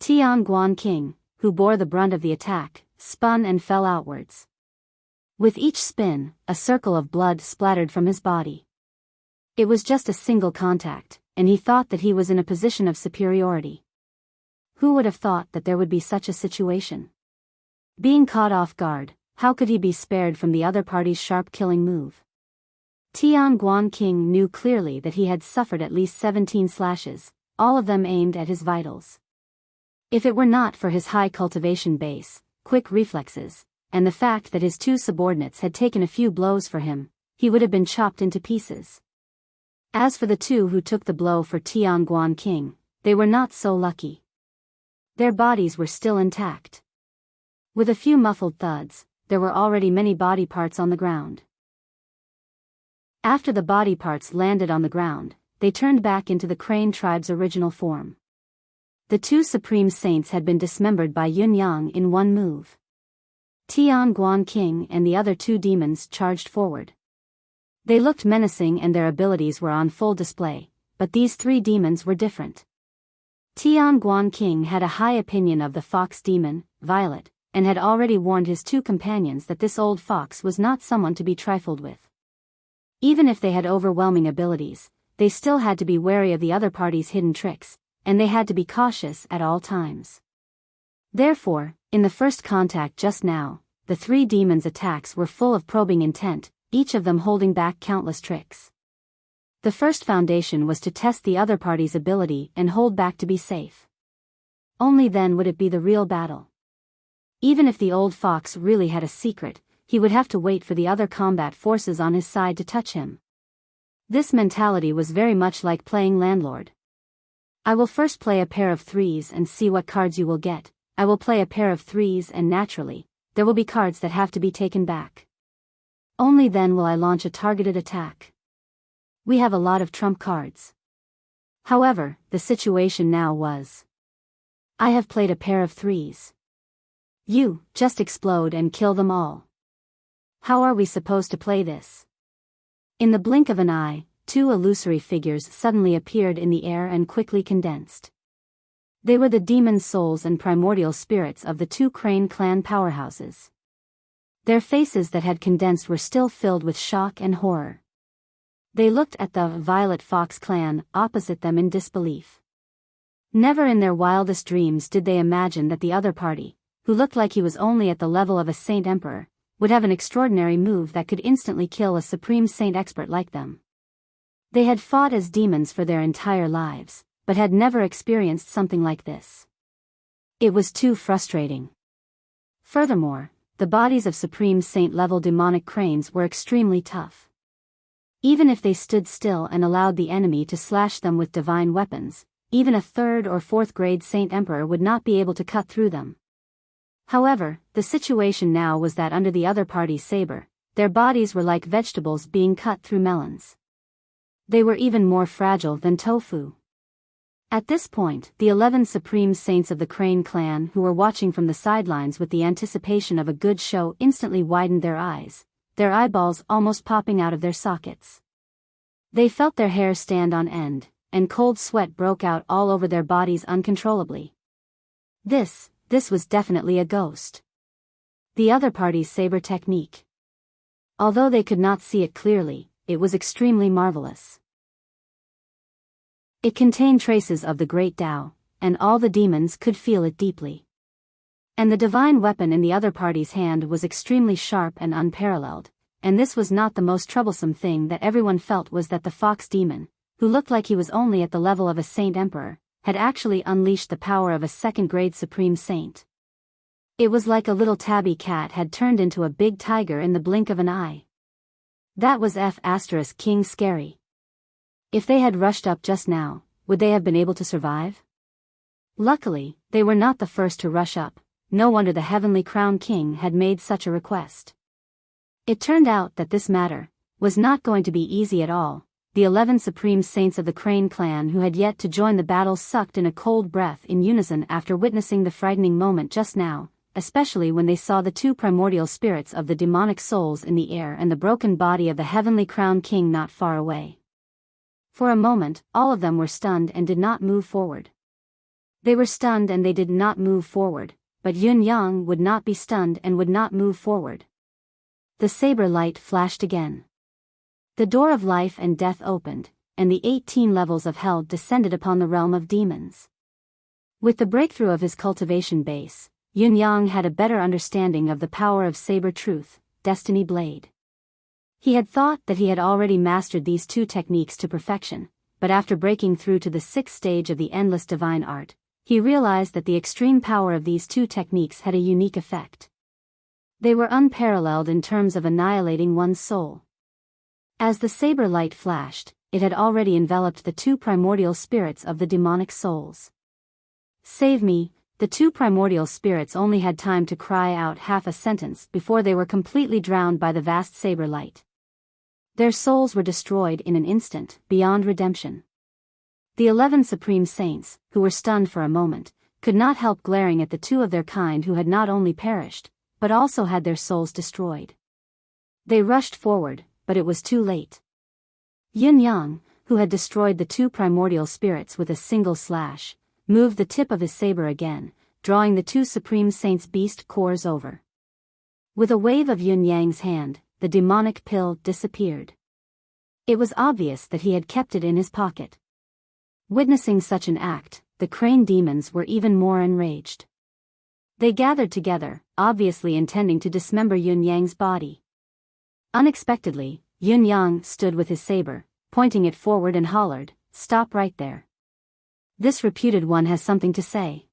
S1: Tianguan King, who bore the brunt of the attack, spun and fell outwards. With each spin, a circle of blood splattered from his body. It was just a single contact, and he thought that he was in a position of superiority. Who would have thought that there would be such a situation? Being caught off guard, how could he be spared from the other party's sharp killing move? Tianguan King knew clearly that he had suffered at least 17 slashes, all of them aimed at his vitals. If it were not for his high cultivation base, quick reflexes, and the fact that his two subordinates had taken a few blows for him, he would have been chopped into pieces. As for the two who took the blow for Tianguan King, they were not so lucky. Their bodies were still intact. With a few muffled thuds, there were already many body parts on the ground. After the body parts landed on the ground, they turned back into the Crane tribe's original form. The two supreme saints had been dismembered by Yun Yang in one move. Tian Guan King and the other two demons charged forward. They looked menacing and their abilities were on full display, but these three demons were different. Tian Guan King had a high opinion of the fox demon, Violet, and had already warned his two companions that this old fox was not someone to be trifled with. Even if they had overwhelming abilities, they still had to be wary of the other party's hidden tricks, and they had to be cautious at all times. Therefore, in the first contact just now, the three demons' attacks were full of probing intent, each of them holding back countless tricks. The first foundation was to test the other party's ability and hold back to be safe. Only then would it be the real battle. Even if the old fox really had a secret, he would have to wait for the other combat forces on his side to touch him. This mentality was very much like playing landlord. I will first play a pair of threes and see what cards you will get. I will play a pair of threes and naturally, there will be cards that have to be taken back. Only then will I launch a targeted attack. We have a lot of trump cards. However, the situation now was, I have played a pair of threes. You just explode and kill them all. How are we supposed to play this? In the blink of an eye, two illusory figures suddenly appeared in the air and quickly condensed. They were the demon souls and primordial spirits of the two Crane clan powerhouses. Their faces that had condensed were still filled with shock and horror. They looked at the Violet Fox clan opposite them in disbelief. Never in their wildest dreams did they imagine that the other party, who looked like he was only at the level of a Saint Emperor, would have an extraordinary move that could instantly kill a supreme saint expert like them. They had fought as demons for their entire lives, but had never experienced something like this. It was too frustrating. Furthermore, the bodies of supreme saint-level demonic cranes were extremely tough. Even if they stood still and allowed the enemy to slash them with divine weapons, even a third or fourth grade saint emperor would not be able to cut through them. However, the situation now was that under the other party's saber, their bodies were like vegetables being cut through melons. They were even more fragile than tofu. At this point, the 11 supreme saints of the Crane clan who were watching from the sidelines with the anticipation of a good show instantly widened their eyes, their eyeballs almost popping out of their sockets. They felt their hair stand on end, and cold sweat broke out all over their bodies uncontrollably. This was definitely a ghost. The other party's saber technique. Although they could not see it clearly, it was extremely marvelous. It contained traces of the great Tao, and all the demons could feel it deeply. And the divine weapon in the other party's hand was extremely sharp and unparalleled, and this was not the most troublesome thing that everyone felt was that the fox demon, who looked like he was only at the level of a saint emperor, had actually unleashed the power of a second-grade supreme saint. It was like a little tabby cat had turned into a big tiger in the blink of an eye. That was King scary. If they had rushed up just now, would they have been able to survive? Luckily, they were not the first to rush up. No wonder the Heavenly Crown King had made such a request. It turned out that this matter was not going to be easy at all. The 11 supreme saints of the Crane clan who had yet to join the battle sucked in a cold breath in unison after witnessing the frightening moment just now, especially when they saw the two primordial spirits of the demonic souls in the air and the broken body of the Heavenly Crown King not far away. For a moment, all of them were stunned and did not move forward. They were stunned and they did not move forward, but Yun Yang would not be stunned and would not move forward. The saber light flashed again. The door of life and death opened, and the 18 levels of hell descended upon the realm of demons. With the breakthrough of his cultivation base, Yun Yang had a better understanding of the power of saber truth, destiny blade. He had thought that he had already mastered these two techniques to perfection, but after breaking through to the 6th stage of the endless divine art, he realized that the extreme power of these two techniques had a unique effect. They were unparalleled in terms of annihilating one's soul. As the saber light flashed, it had already enveloped the two primordial spirits of the demonic souls. Save me, the two primordial spirits only had time to cry out half a sentence before they were completely drowned by the vast saber light. Their souls were destroyed in an instant, beyond redemption. The 11 Supreme Saints, who were stunned for a moment, could not help glaring at the two of their kind who had not only perished, but also had their souls destroyed. They rushed forward, but it was too late. Yin Yang, who had destroyed the two primordial spirits with a single slash, moved the tip of his saber again, drawing the two Supreme Saints' beast cores over. With a wave of Yin Yang's hand, the demonic pill disappeared. It was obvious that he had kept it in his pocket. Witnessing such an act, the crane demons were even more enraged. They gathered together, obviously intending to dismember Yin Yang's body. Unexpectedly, Yin Yang stood with his saber, pointing it forward and hollered, "Stop right there. This reputed one has something to say.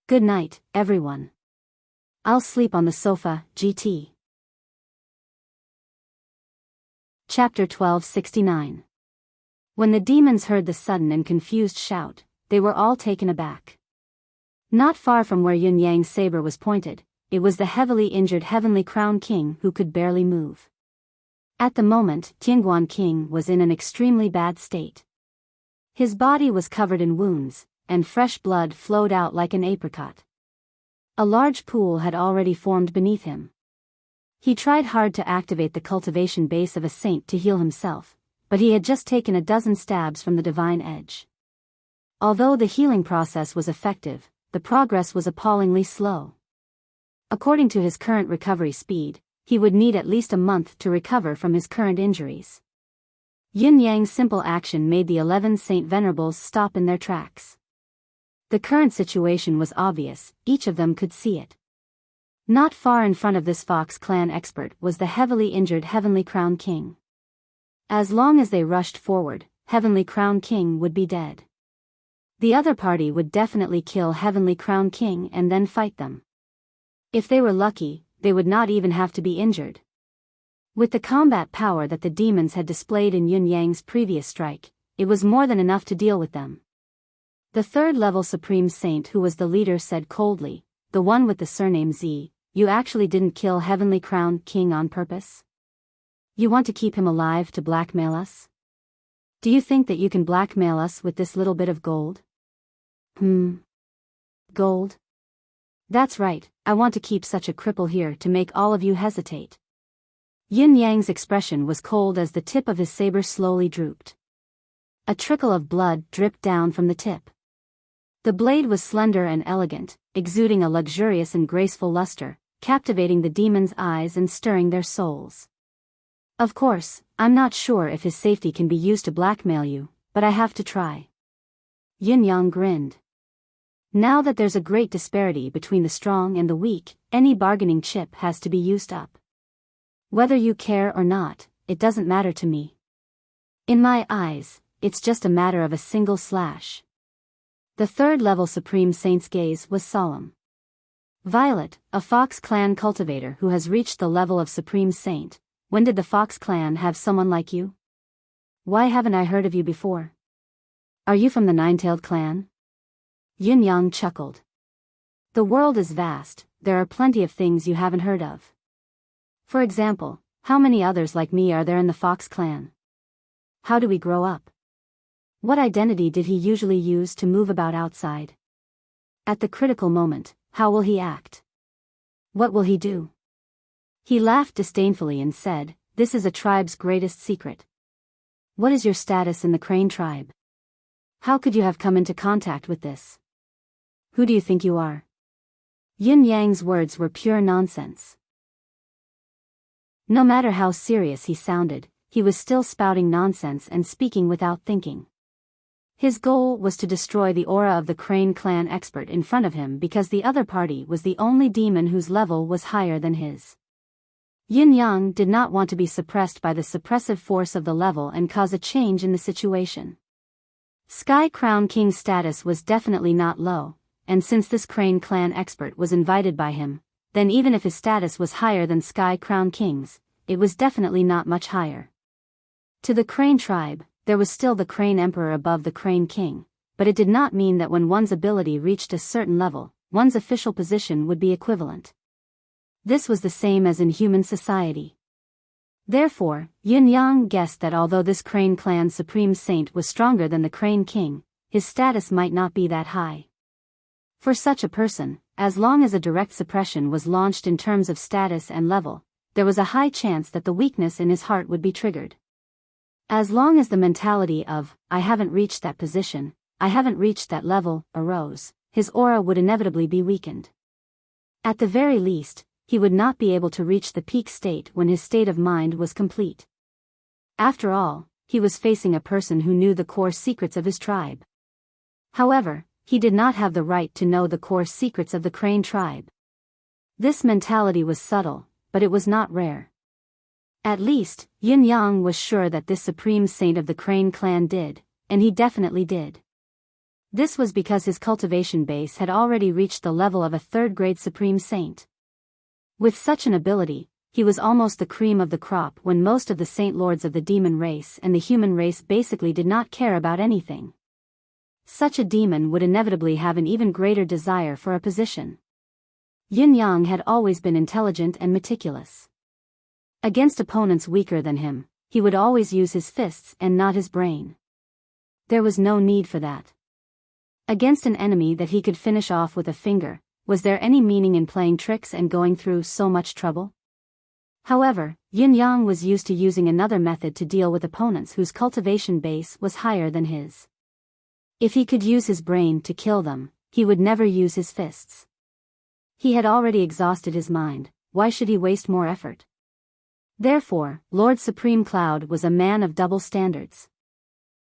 S1: Good night, everyone. I'll sleep on the sofa, GT." Chapter 1269. When the demons heard the sudden and confused shout, they were all taken aback. Not far from where Yin Yang's saber was pointed, it was the heavily injured Heavenly Crown King who could barely move. At the moment, Tianguan King was in an extremely bad state. His body was covered in wounds, and fresh blood flowed out like an apricot. A large pool had already formed beneath him. He tried hard to activate the cultivation base of a saint to heal himself, but he had just taken a dozen stabs from the divine edge. Although the healing process was effective, the progress was appallingly slow. According to his current recovery speed, he would need at least a month to recover from his current injuries. Yin Yang's simple action made the 11 Saint Venerables stop in their tracks. The current situation was obvious, each of them could see it. Not far in front of this Fox clan expert was the heavily injured Heavenly Crown King. As long as they rushed forward, Heavenly Crown King would be dead. The other party would definitely kill Heavenly Crown King and then fight them. If they were lucky, they would not even have to be injured. With the combat power that the demons had displayed in Yin Yang's previous strike, it was more than enough to deal with them. The third-level Supreme Saint who was the leader said coldly, the one with the surname Z, "You actually didn't kill Heavenly Crown King on purpose? You want to keep him alive to blackmail us? Do you think that you can blackmail us with this little bit of gold?" Gold? That's right, I want to keep such a cripple here to make all of you hesitate. Yin Yang's expression was cold as the tip of his saber slowly drooped. A trickle of blood dripped down from the tip. The blade was slender and elegant, exuding a luxurious and graceful luster, captivating the demons' eyes and stirring their souls. Of course, I'm not sure if his safety can be used to blackmail you, but I have to try. Yin Yang grinned. Now that there's a great disparity between the strong and the weak, any bargaining chip has to be used up. Whether you care or not, it doesn't matter to me. In my eyes, it's just a matter of a single slash. The third-level Supreme Saint's gaze was solemn. Violet, a Fox clan cultivator who has reached the level of Supreme Saint, when did the Fox clan have someone like you? Why haven't I heard of you before? Are you from the Nine-Tailed clan? Yin Yang chuckled. The world is vast, there are plenty of things you haven't heard of. For example, how many others like me are there in the Fox clan? How do we grow up? What identity did he usually use to move about outside? At the critical moment, how will he act? What will he do? He laughed disdainfully and said, "This is a tribe's greatest secret. What is your status in the Crane tribe? How could you have come into contact with this? Who do you think you are?" Yin Yang's words were pure nonsense. No matter how serious he sounded, he was still spouting nonsense and speaking without thinking. His goal was to destroy the aura of the Crane clan expert in front of him because the other party was the only demon whose level was higher than his. Yin Yang did not want to be suppressed by the suppressive force of the level and cause a change in the situation. Sky Crown King's status was definitely not low, and since this Crane clan expert was invited by him, then even if his status was higher than Sky Crown King's, it was definitely not much higher. To the Crane tribe, there was still the Crane Emperor above the Crane King, but it did not mean that when one's ability reached a certain level, one's official position would be equivalent. This was the same as in human society. Therefore, Yun Yang guessed that although this Crane clan's supreme saint was stronger than the Crane King, his status might not be that high. For such a person, as long as a direct suppression was launched in terms of status and level, there was a high chance that the weakness in his heart would be triggered. As long as the mentality of, I haven't reached that position, I haven't reached that level, arose, his aura would inevitably be weakened. At the very least, he would not be able to reach the peak state when his state of mind was complete. After all, he was facing a person who knew the core secrets of his tribe. However, he did not have the right to know the core secrets of the Crane tribe. This mentality was subtle, but it was not rare. At least, Yun Yang was sure that this supreme saint of the Crane clan did, and he definitely did. This was because his cultivation base had already reached the level of a third-grade supreme saint. With such an ability, he was almost the cream of the crop when most of the saint lords of the demon race and the human race basically did not care about anything. Such a demon would inevitably have an even greater desire for a position. Yun Yang had always been intelligent and meticulous. Against opponents weaker than him, he would always use his fists and not his brain. There was no need for that. Against an enemy that he could finish off with a finger, was there any meaning in playing tricks and going through so much trouble? However, Yun Yang was used to using another method to deal with opponents whose cultivation base was higher than his. If he could use his brain to kill them, he would never use his fists. He had already exhausted his mind, why should he waste more effort? Therefore, Lord Supreme Cloud was a man of double standards.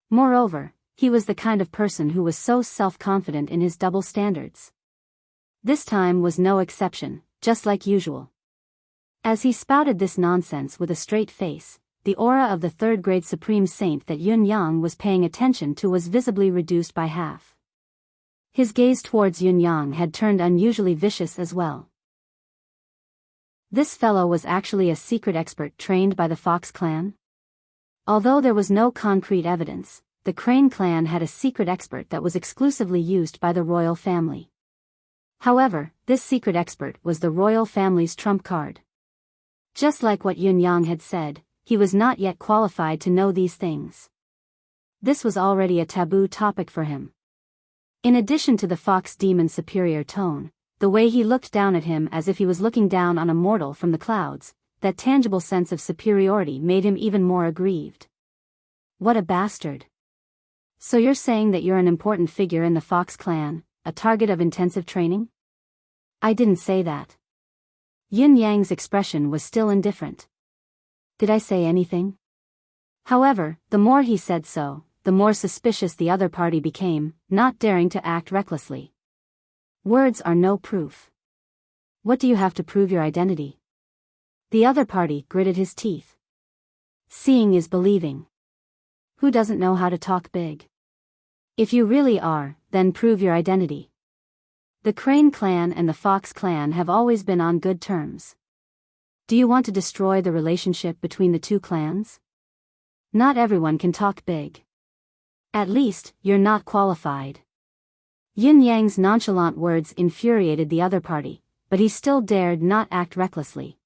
S1: Moreover, he was the kind of person who was so self-confident in his double standards. This time was no exception, just like usual. As he spouted this nonsense with a straight face, the aura of the third-grade supreme saint that Yun Yang was paying attention to was visibly reduced by half. His gaze towards Yun Yang had turned unusually vicious as well. This fellow was actually a secret expert trained by the Fox clan? Although there was no concrete evidence, the Crane clan had a secret expert that was exclusively used by the royal family. However, this secret expert was the royal family's trump card. Just like what Yun Yang had said, he was not yet qualified to know these things. This was already a taboo topic for him. In addition to the fox demon's superior tone, the way he looked down at him as if he was looking down on a mortal from the clouds, that tangible sense of superiority made him even more aggrieved. What a bastard. So you're saying that you're an important figure in the Fox clan, a target of intensive training? I didn't say that. Yun Yang's expression was still indifferent. Did I say anything? However, the more he said so, the more suspicious the other party became, not daring to act recklessly. Words are no proof. What do you have to prove your identity? The other party gritted his teeth. Seeing is believing. Who doesn't know how to talk big? If you really are, then prove your identity. The Crane clan and the Fox clan have always been on good terms. Do you want to destroy the relationship between the two clans? Not everyone can talk big. At least, you're not qualified. Yun Yang's nonchalant words infuriated the other party, but he still dared not act recklessly.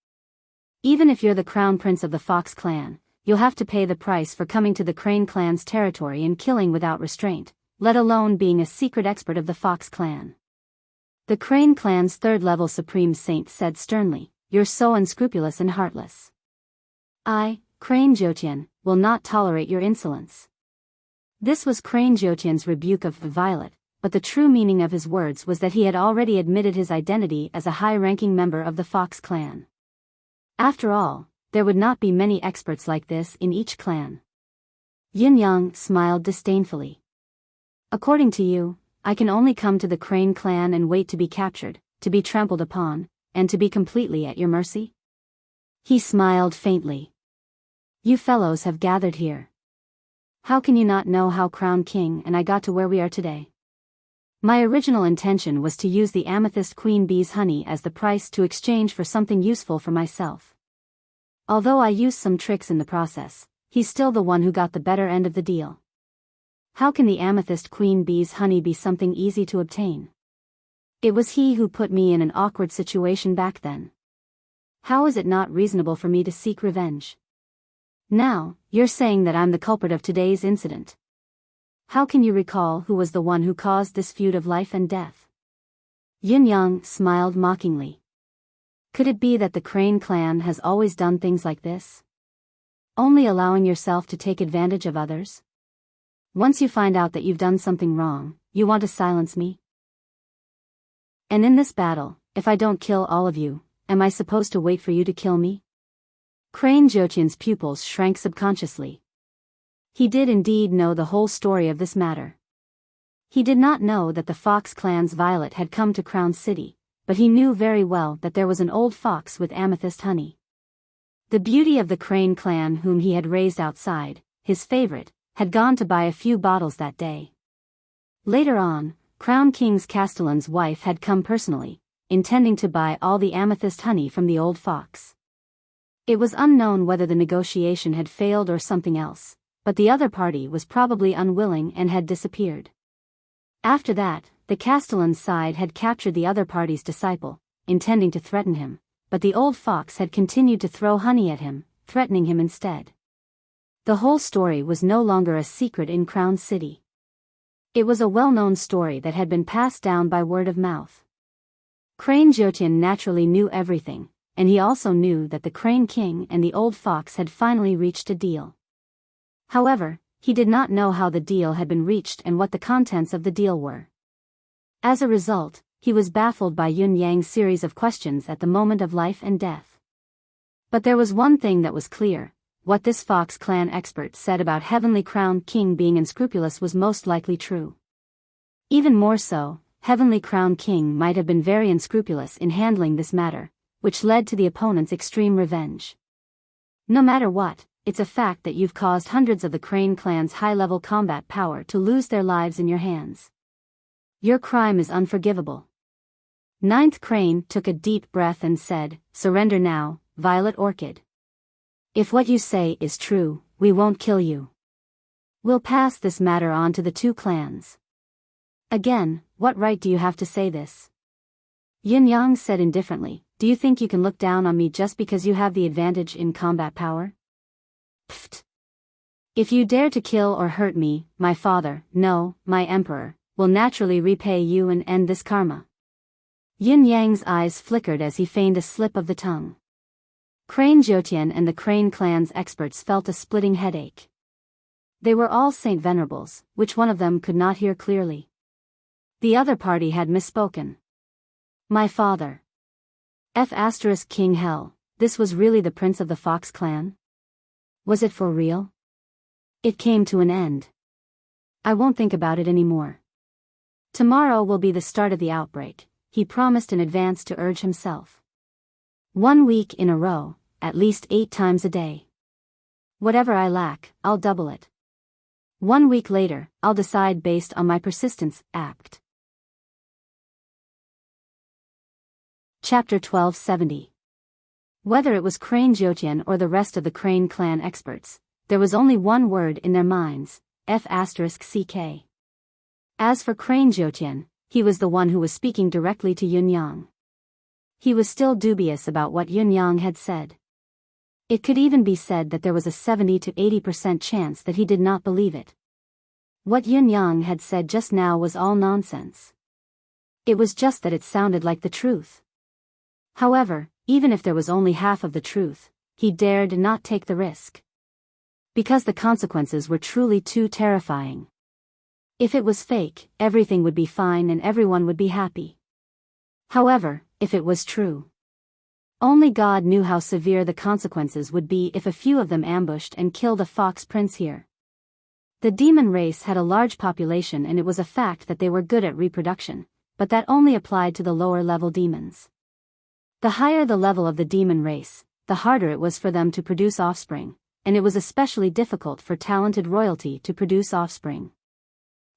S1: Even if you're the crown prince of the Fox clan, you'll have to pay the price for coming to the Crane clan's territory and killing without restraint, let alone being a secret expert of the Fox clan. The Crane clan's third-level supreme saint said sternly, "You're so unscrupulous and heartless. I, Crane Jotian, will not tolerate your insolence." This was Crane Jotian's rebuke of Violet, but the true meaning of his words was that he had already admitted his identity as a high-ranking member of the Fox clan. After all, there would not be many experts like this in each clan. Yun Yang smiled disdainfully. According to you, I can only come to the Crane clan and wait to be captured, to be trampled upon, and to be completely at your mercy? He smiled faintly. You fellows have gathered here. How can you not know how Crown King and I got to where we are today? My original intention was to use the amethyst queen bee's honey as the price to exchange for something useful for myself. Although I used some tricks in the process, he's still the one who got the better end of the deal. How can the amethyst queen bee's honey be something easy to obtain? It was he who put me in an awkward situation back then. How is it not reasonable for me to seek revenge? Now, you're saying that I'm the culprit of today's incident. How can you recall who was the one who caused this feud of life and death? Yin Yang smiled mockingly. Could it be that the Crane clan has always done things like this? Only allowing yourself to take advantage of others? Once you find out that you've done something wrong, you want to silence me? And in this battle, if I don't kill all of you, am I supposed to wait for you to kill me? Crane Jotian's pupils shrank subconsciously. He did indeed know the whole story of this matter. He did not know that the Fox clan's Violet had come to Crown City, but he knew very well that there was an old fox with amethyst honey. The beauty of the Crane clan whom he had raised outside, his favorite, had gone to buy a few bottles that day. Later on, Crown King's Castellan's wife had come personally, intending to buy all the amethyst honey from the old fox. It was unknown whether the negotiation had failed or something else, but the other party was probably unwilling and had disappeared. After that, the Castellan's side had captured the other party's disciple, intending to threaten him, but the old fox had continued to throw honey at him, threatening him instead. The whole story was no longer a secret in Crown City. It was a well-known story that had been passed down by word of mouth. Crane Jotian naturally knew everything, and he also knew that the Crane King and the old fox had finally reached a deal. However, he did not know how the deal had been reached and what the contents of the deal were. As a result, he was baffled by Yun Yang's series of questions at the moment of life and death. But there was one thing that was clear: what this Fox clan expert said about Heavenly Crown King being unscrupulous was most likely true. Even more so, Heavenly Crown King might have been very unscrupulous in handling this matter, which led to the opponent's extreme revenge. No matter what, it's a fact that you've caused hundreds of the Crane clan's high-level combat power to lose their lives in your hands. Your crime is unforgivable. Ninth Crane took a deep breath and said, "Surrender now, Violet Orchid. If what you say is true, we won't kill you. We'll pass this matter on to the two clans." Again, what right do you have to say this? Yin Yang said indifferently, "Do you think you can look down on me just because you have the advantage in combat power? Pfft. If you dare to kill or hurt me, my father, no, my emperor, will naturally repay you and end this karma." Yin Yang's eyes flickered as he feigned a slip of the tongue. Crane Jotian and the Crane clan's experts felt a splitting headache. They were all Saint Venerables, which one of them could not hear clearly. The other party had misspoken. My father. King Hell, this was really the prince of the Fox clan? Was it for real? It came to an end. I won't think about it anymore. Tomorrow will be the start of the outbreak, he promised in advance to urge himself. 1 week in a row, at least 8 times a day. Whatever I lack, I'll double it. 1 week later, I'll decide based on my persistence. Apt. Chapter 1270. Whether it was Crane Jotian or the rest of the Crane clan experts, there was only one word in their minds: F***ck. As for Crane Jotian, he was the one who was speaking directly to Yun Yang. He was still dubious about what Yun Yang had said. It could even be said that there was a 70 to 80% chance that he did not believe it. What Yun Yang had said just now was all nonsense. It was just that it sounded like the truth. However, even if there was only half of the truth, he dared not take the risk. Because the consequences were truly too terrifying. If it was fake, everything would be fine and everyone would be happy. However, if it was true, only God knew how severe the consequences would be if a few of them ambushed and killed a fox prince here. The demon race had a large population and it was a fact that they were good at reproduction, but that only applied to the lower-level demons. The higher the level of the demon race, the harder it was for them to produce offspring, and it was especially difficult for talented royalty to produce offspring.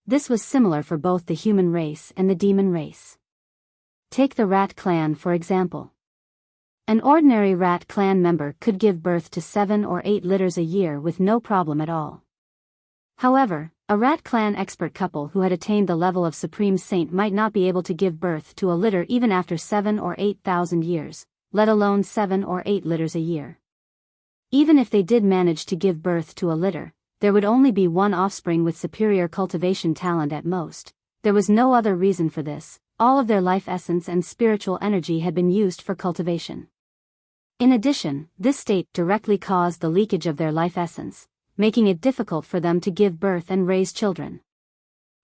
S1: This was similar for both the human race and the demon race. Take the rat clan for example. An ordinary rat clan member could give birth to 7 or 8 litters a year with no problem at all. However, a rat clan expert couple who had attained the level of Supreme Saint might not be able to give birth to a litter even after 7 or 8,000 years, let alone 7 or 8 litters a year. Even if they did manage to give birth to a litter, there would only be one offspring with superior cultivation talent at most. There was no other reason for this. All of their life essence and spiritual energy had been used for cultivation. In addition, this state directly caused the leakage of their life essence, making it difficult for them to give birth and raise children.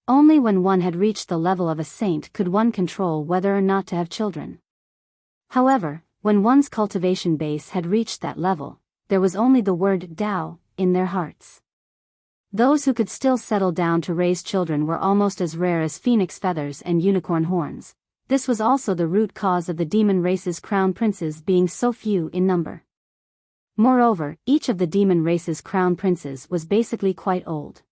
S1: Only when one had reached the level of a saint could one control whether or not to have children. However, when one's cultivation base had reached that level, there was only the word Tao in their hearts. Those who could still settle down to raise children were almost as rare as phoenix feathers and unicorn horns. This was also the root cause of the demon race's crown princes being so few in number. Moreover, each of the demon race's crown princes was basically quite old.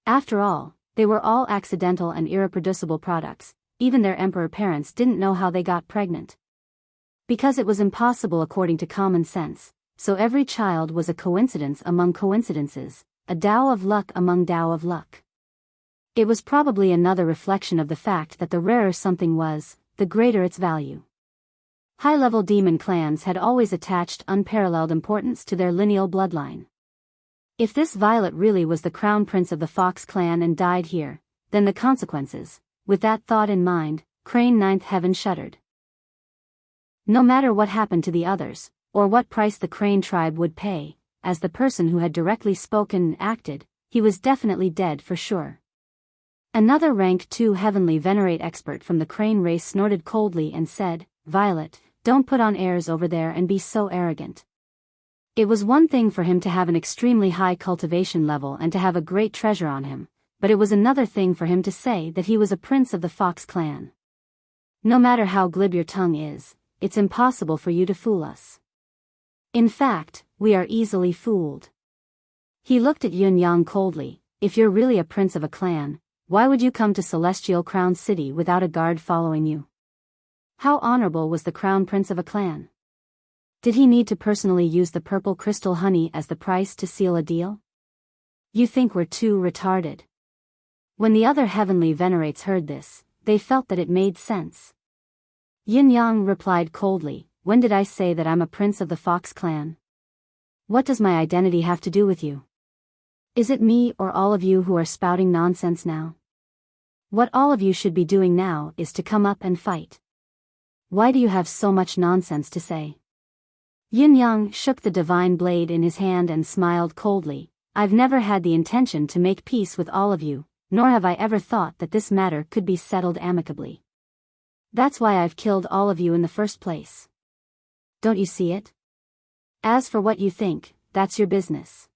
S1: After all, they were all accidental and irreproducible products. Even their emperor parents didn't know how they got pregnant. Because it was impossible according to common sense, so every child was a coincidence among coincidences, a Tao of luck among Tao of luck. It was probably another reflection of the fact that the rarer something was, the greater its value. High-level demon clans had always attached unparalleled importance to their lineal bloodline. If this Violet really was the crown prince of the Fox clan and died here, then the consequences. With that thought in mind, Crane Ninth Heaven shuddered. No matter what happened to the others, or what price the Crane tribe would pay, as the person who had directly spoken and acted, he was definitely dead for sure. Another rank 2 heavenly venerate expert from the Crane race snorted coldly and said, "Violet, don't put on airs over there and be so arrogant." It was one thing for him to have an extremely high cultivation level and to have a great treasure on him, but it was another thing for him to say that he was a prince of the Fox clan. No matter how glib your tongue is, it's impossible for you to fool us. In fact, we are easily fooled. He looked at Yun Yang coldly. If you're really a prince of a clan, why would you come to Celestial Crown City without a guard following you? How honorable was the crown prince of a clan? Did he need to personally use the purple crystal honey as the price to seal a deal? You think we're too retarded. When the other heavenly venerates heard this, they felt that it made sense. Yin Yang replied coldly, "When did I say that I'm a prince of the Fox clan? What does my identity have to do with you? Is it me or all of you who are spouting nonsense now? What all of you should be doing now is to come up and fight. Why do you have so much nonsense to say?" Yin Yang shook the divine blade in his hand and smiled coldly. "I've never had the intention to make peace with all of you, nor have I ever thought that this matter could be settled amicably. That's why I've killed all of you in the first place. Don't you see it? As for what you think, that's your business.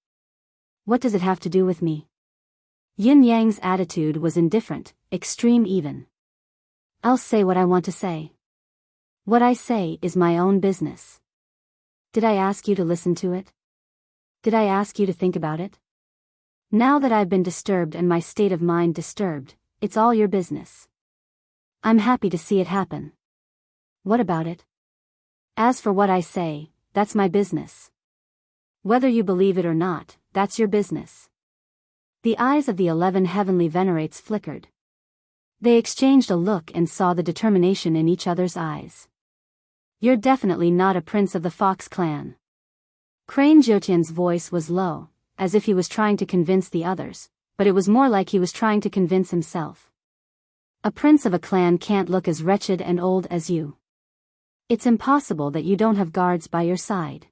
S1: What does it have to do with me?" Yin Yang's attitude was indifferent, extreme even. "I'll say what I want to say. What I say is my own business. Did I ask you to listen to it? Did I ask you to think about it? Now that I've been disturbed and my state of mind disturbed, it's all your business. I'm happy to see it happen. What about it? As for what I say, that's my business. Whether you believe it or not, that's your business." The eyes of the 11 heavenly venerates flickered. They exchanged a look and saw the determination in each other's eyes. "You're definitely not a prince of the Fox clan." Crane Jotian's voice was low, as if he was trying to convince the others, but it was more like he was trying to convince himself. "A prince of a clan can't look as wretched and old as you. It's impossible that you don't have guards by your side.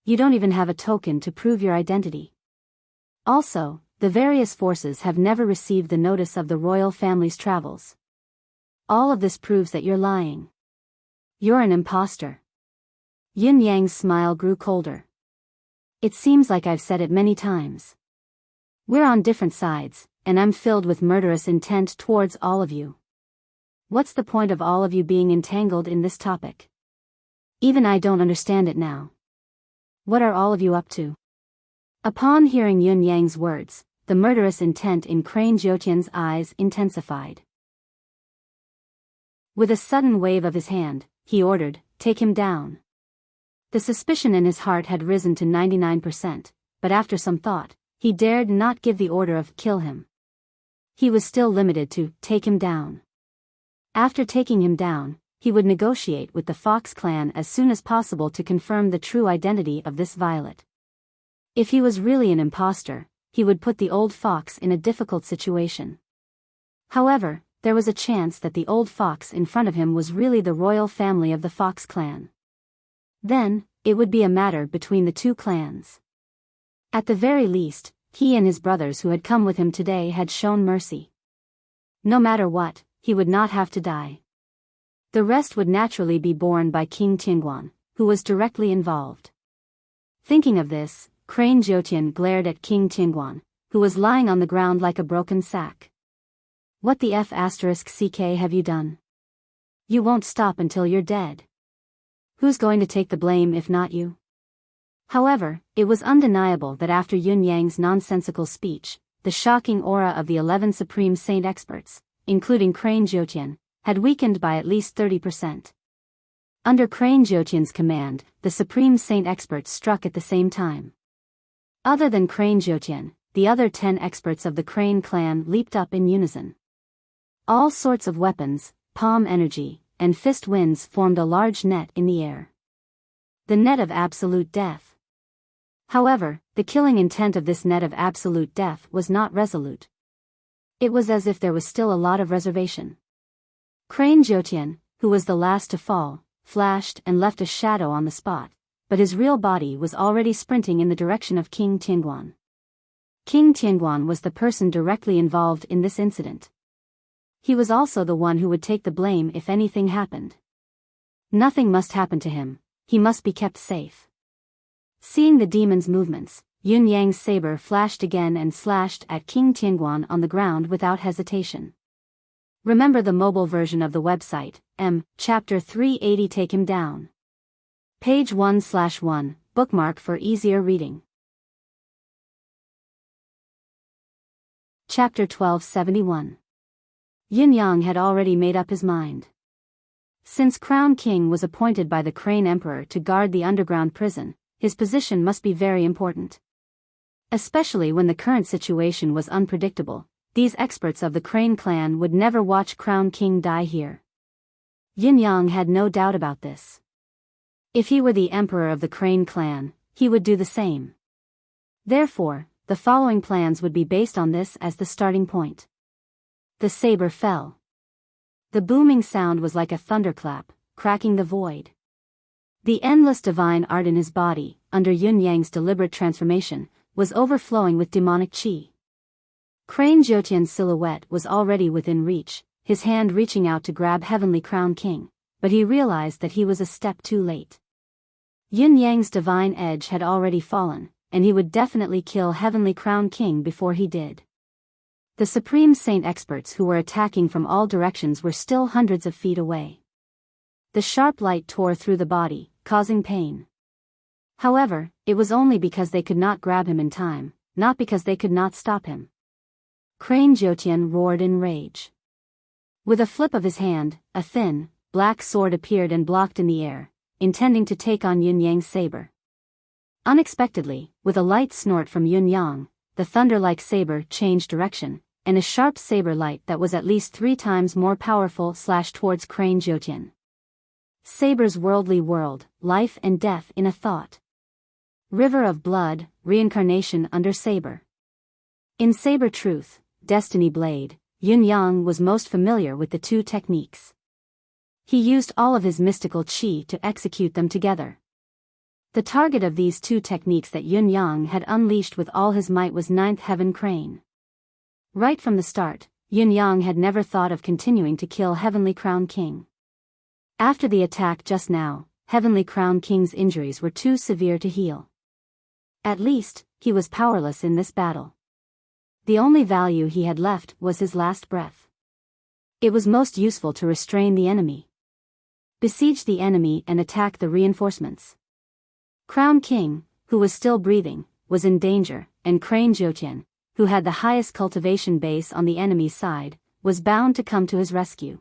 S1: You don't even have a token to prove your identity. Also, the various forces have never received the notice of the royal family's travels. All of this proves that you're lying. You're an imposter." Yin Yang's smile grew colder. "It seems like I've said it many times. We're on different sides, and I'm filled with murderous intent towards all of you. What's the point of all of you being entangled in this topic? Even I don't understand it now. What are all of you up to?" Upon hearing Yun Yang's words, the murderous intent in Crane Jotian's eyes intensified. With a sudden wave of his hand, he ordered, "Take him down." The suspicion in his heart had risen to 99%, but after some thought, he dared not give the order of "kill him." He was still limited to "take him down." After taking him down, he would negotiate with the Fox clan as soon as possible to confirm the true identity of this violet. If he was really an imposter, he would put the old fox in a difficult situation. However, there was a chance that the old fox in front of him was really the royal family of the Fox clan. Then, it would be a matter between the two clans. At the very least, he and his brothers who had come with him today had shown mercy. No matter what, he would not have to die. The rest would naturally be borne by King Tianguan, who was directly involved. Thinking of this, Crane Jotian glared at King Tianguan, who was lying on the ground like a broken sack. What the F***ck have you done? You won't stop until you're dead. Who's going to take the blame if not you? However, it was undeniable that after Yun Yang's nonsensical speech, the shocking aura of the 11 Supreme Saint experts, including Crane Jotian, had weakened by at least 30%. Under Crane Jotian's command, the Supreme Saint experts struck at the same time. Other than Crane Jotian, the other 10 experts of the Crane clan leaped up in unison. All sorts of weapons, palm energy, and fist winds formed a large net in the air. The net of absolute death. However, the killing intent of this net of absolute death was not resolute. It was as if there was still a lot of reservation. Crane Jotian, who was the last to fall, flashed and left a shadow on the spot, but his real body was already sprinting in the direction of King Tianguan. King Tianguan was the person directly involved in this incident. He was also the one who would take the blame if anything happened. Nothing must happen to him, he must be kept safe. Seeing the demon's movements, Yun Yang's saber flashed again and slashed at King Tianguan on the ground without hesitation. Remember the mobile version of the website, Chapter 380 Take Him Down. Page 1/1, bookmark for easier reading. Chapter 1271. Yin Yang had already made up his mind. Since Crown King was appointed by the Crane Emperor to guard the underground prison, his position must be very important. Especially when the current situation was unpredictable, these experts of the Crane clan would never watch Crown King die here. Yin Yang had no doubt about this. If he were the emperor of the Crane clan, he would do the same. Therefore, the following plans would be based on this as the starting point. The saber fell. The booming sound was like a thunderclap, cracking the void. The endless divine art in his body, under Yun Yang's deliberate transformation, was overflowing with demonic qi. Crane Jotian's silhouette was already within reach, his hand reaching out to grab Heavenly Crown King, but he realized that he was a step too late. Yun Yang's divine edge had already fallen, and he would definitely kill Heavenly Crown King before he did. The Supreme Saint experts who were attacking from all directions were still hundreds of feet away. The sharp light tore through the body, causing pain. However, it was only because they could not grab him in time, not because they could not stop him. Crane Jotian roared in rage. With a flip of his hand, a thin, black sword appeared and blocked in the air, intending to take on Yun Yang's saber. Unexpectedly, with a light snort from Yun Yang, the thunder-like saber changed direction, and a sharp saber light that was at least 3 times more powerful slashed towards Crane Jotian. Saber's worldly world, life and death in a thought. River of blood, reincarnation under saber. In saber truth, destiny blade, Yun Yang was most familiar with the two techniques. He used all of his mystical qi to execute them together. The target of these two techniques that Yun Yang had unleashed with all his might was Ninth Heaven Crane. Right from the start, Yun Yang had never thought of continuing to kill Heavenly Crown King. After the attack just now, Heavenly Crown King's injuries were too severe to heal. At least, he was powerless in this battle. The only value he had left was his last breath. It was most useful to restrain the enemy. Besiege the enemy and attack the reinforcements. Crown King, who was still breathing, was in danger, and Crane Jotian, who had the highest cultivation base on the enemy's side, was bound to come to his rescue.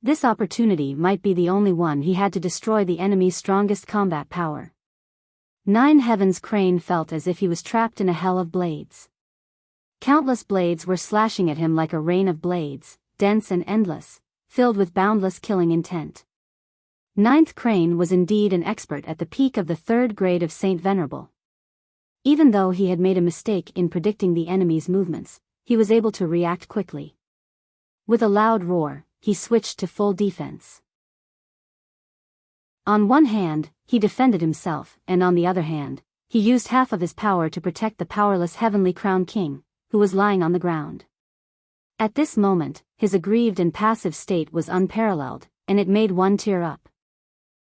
S1: This opportunity might be the only one he had to destroy the enemy's strongest combat power. Nine Heavens Crane felt as if he was trapped in a hell of blades. Countless blades were slashing at him like a rain of blades, dense and endless, filled with boundless killing intent. Ninth Crane was indeed an expert at the peak of the third grade of Saint Venerable. Even though he had made a mistake in predicting the enemy's movements, he was able to react quickly. With a loud roar, he switched to full defense. On one hand, he defended himself, and on the other hand, he used half of his power to protect the powerless Heavenly Crown King, who was lying on the ground. At this moment, his aggrieved and passive state was unparalleled, and it made one tear up.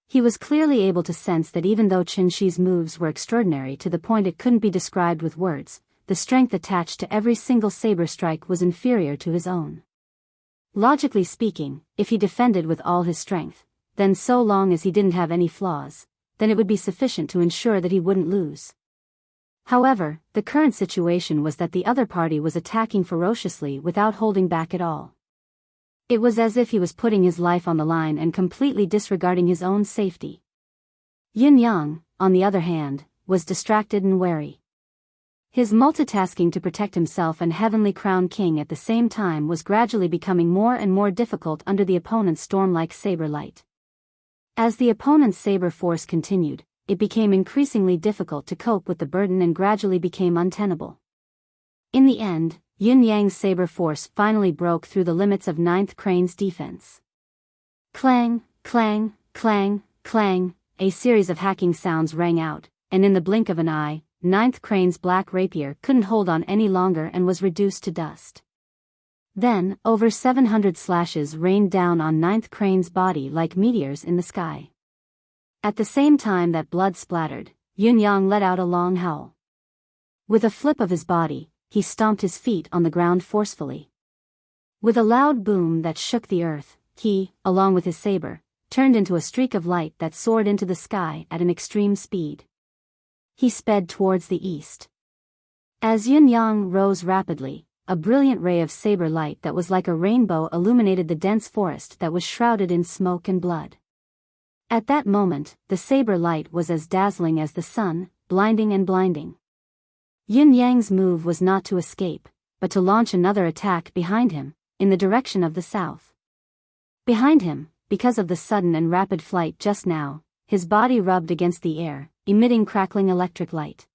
S1: He was clearly able to sense that even though Qinshi's moves were extraordinary to the point it couldn't be described with words, the strength attached to every single saber strike was inferior to his own. Logically speaking, if he defended with all his strength, then so long as he didn't have any flaws, then it would be sufficient to ensure that he wouldn't lose. However, the current situation was that the other party was attacking ferociously without holding back at all. It was as if he was putting his life on the line and completely disregarding his own safety. Yin Yang, on the other hand, was distracted and wary. His multitasking to protect himself and Heavenly Crown King at the same time was gradually becoming more and more difficult under the opponent's storm-like saber light. As the opponent's saber force continued, it became increasingly difficult to cope with the burden and gradually became untenable. In the end, Yin Yang's saber force finally broke through the limits of Ninth Crane's defense. Clang, clang, clang, clang, a series of hacking sounds rang out, and in the blink of an eye, Ninth Crane's black rapier couldn't hold on any longer and was reduced to dust. Then, over 700 slashes rained down on Ninth Crane's body like meteors in the sky. At the same time that blood splattered, Yin Yang let out a long howl. With a flip of his body, he stomped his feet on the ground forcefully. With a loud boom that shook the earth, he, along with his saber, turned into a streak of light that soared into the sky at an extreme speed. He sped towards the east. As Yin Yang rose rapidly, a brilliant ray of saber light that was like a rainbow illuminated the dense forest that was shrouded in smoke and blood. At that moment, the saber light was as dazzling as the sun, blinding and blinding. Yin Yang's move was not to escape, but to launch another attack behind him, in the direction of the south. Behind him, because of the sudden and rapid flight just now, his body rubbed against the air, emitting crackling electric light.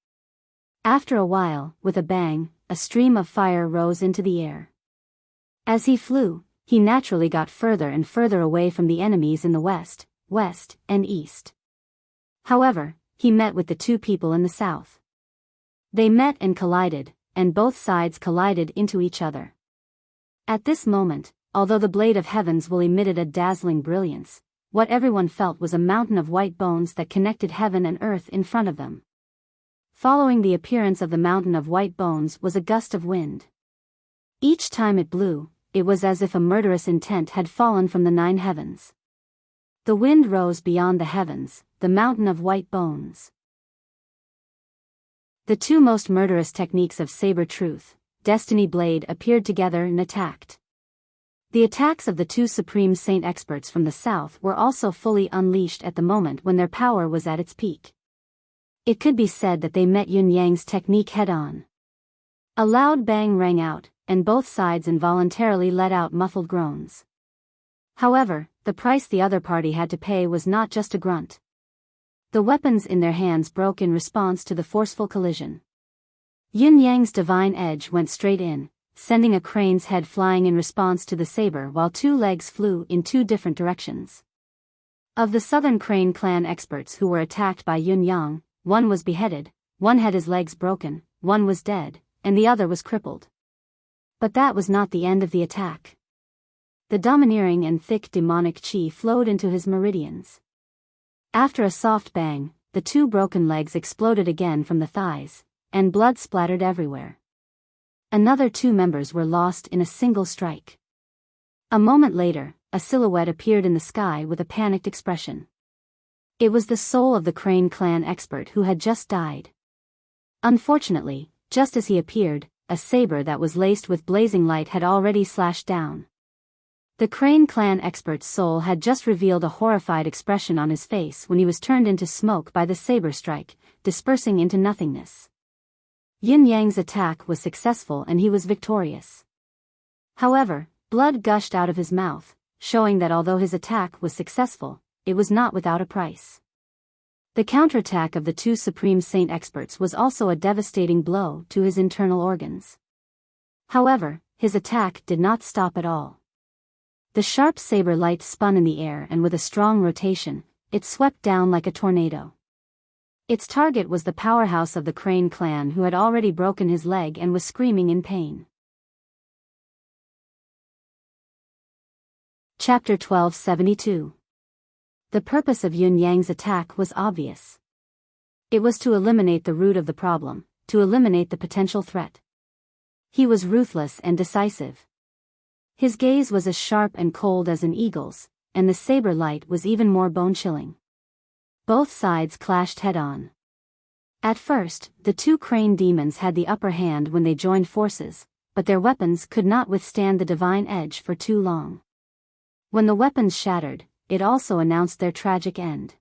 S1: After a while, with a bang, a stream of fire rose into the air. As he flew, he naturally got further and further away from the enemies in the west, and east. However, he met with the two people in the south. They met and collided, and both sides collided into each other. At this moment, although the blade of heavens will emitted a dazzling brilliance, what everyone felt was a mountain of white bones that connected heaven and earth in front of them. Following the appearance of the mountain of white bones was a gust of wind. Each time it blew, it was as if a murderous intent had fallen from the 9 heavens. The wind rose beyond the heavens, the mountain of white bones. The two most murderous techniques of saber truth, Destiny Blade, appeared together and attacked. The attacks of the two supreme saint experts from the south were also fully unleashed at the moment when their power was at its peak. It could be said that they met Yin Yang's technique head-on. A loud bang rang out, and both sides involuntarily let out muffled groans. However, the price the other party had to pay was not just a grunt. The weapons in their hands broke in response to the forceful collision. Yin Yang's divine edge went straight in, sending a crane's head flying in response to the saber while 2 legs flew in 2 different directions. Of the Southern Crane clan experts who were attacked by Yin Yang, one was beheaded, one had his legs broken, one was dead, and the other was crippled. But that was not the end of the attack. The domineering and thick demonic chi flowed into his meridians. After a soft bang, the 2 broken legs exploded again from the thighs, and blood splattered everywhere. Another 2 members were lost in a single strike. A moment later, a silhouette appeared in the sky with a panicked expression. It was the soul of the Crane clan expert who had just died. Unfortunately, just as he appeared, a saber that was laced with blazing light had already slashed down. The Crane clan expert's soul had just revealed a horrified expression on his face when he was turned into smoke by the saber strike, dispersing into nothingness. Yin Yang's attack was successful and he was victorious. However, blood gushed out of his mouth, showing that although his attack was successful, it was not without a price. The counterattack of the two Supreme Saint experts was also a devastating blow to his internal organs. However, his attack did not stop at all. The sharp saber light spun in the air, and with a strong rotation, it swept down like a tornado. Its target was the powerhouse of the Crane clan, who had already broken his leg and was screaming in pain. Chapter 1272. The purpose of Yun Yang's attack was obvious. It was to eliminate the root of the problem, to eliminate the potential threat. He was ruthless and decisive. His gaze was as sharp and cold as an eagle's, and the saber light was even more bone-chilling. Both sides clashed head-on. At first, the two Crane demons had the upper hand when they joined forces, but their weapons could not withstand the divine edge for too long. When the weapons shattered, it also announced their tragic end.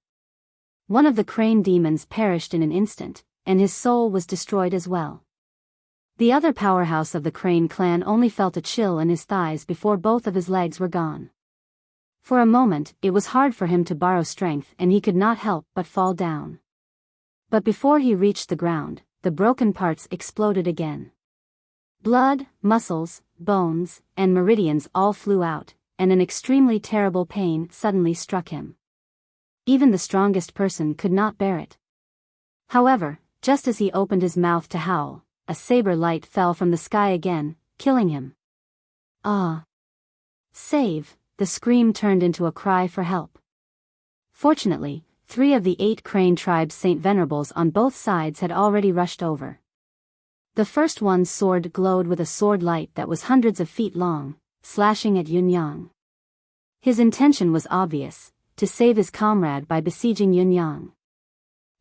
S1: One of the Crane demons perished in an instant, and his soul was destroyed as well. The other powerhouse of the Crane clan only felt a chill in his thighs before both of his legs were gone. For a moment, it was hard for him to borrow strength, and he could not help but fall down. But before he reached the ground, the broken parts exploded again. Blood, muscles, bones, and meridians all flew out, and an extremely terrible pain suddenly struck him. Even the strongest person could not bear it. However, just as he opened his mouth to howl, a saber light fell from the sky again, killing him. Ah! Save! The scream turned into a cry for help. Fortunately, 3 of the 8 Crane tribe's Saint Venerables on both sides had already rushed over. The first one's sword glowed with a sword light that was hundreds of feet long, slashing at Yun Yang. His intention was obvious, to save his comrade by besieging Yun Yang.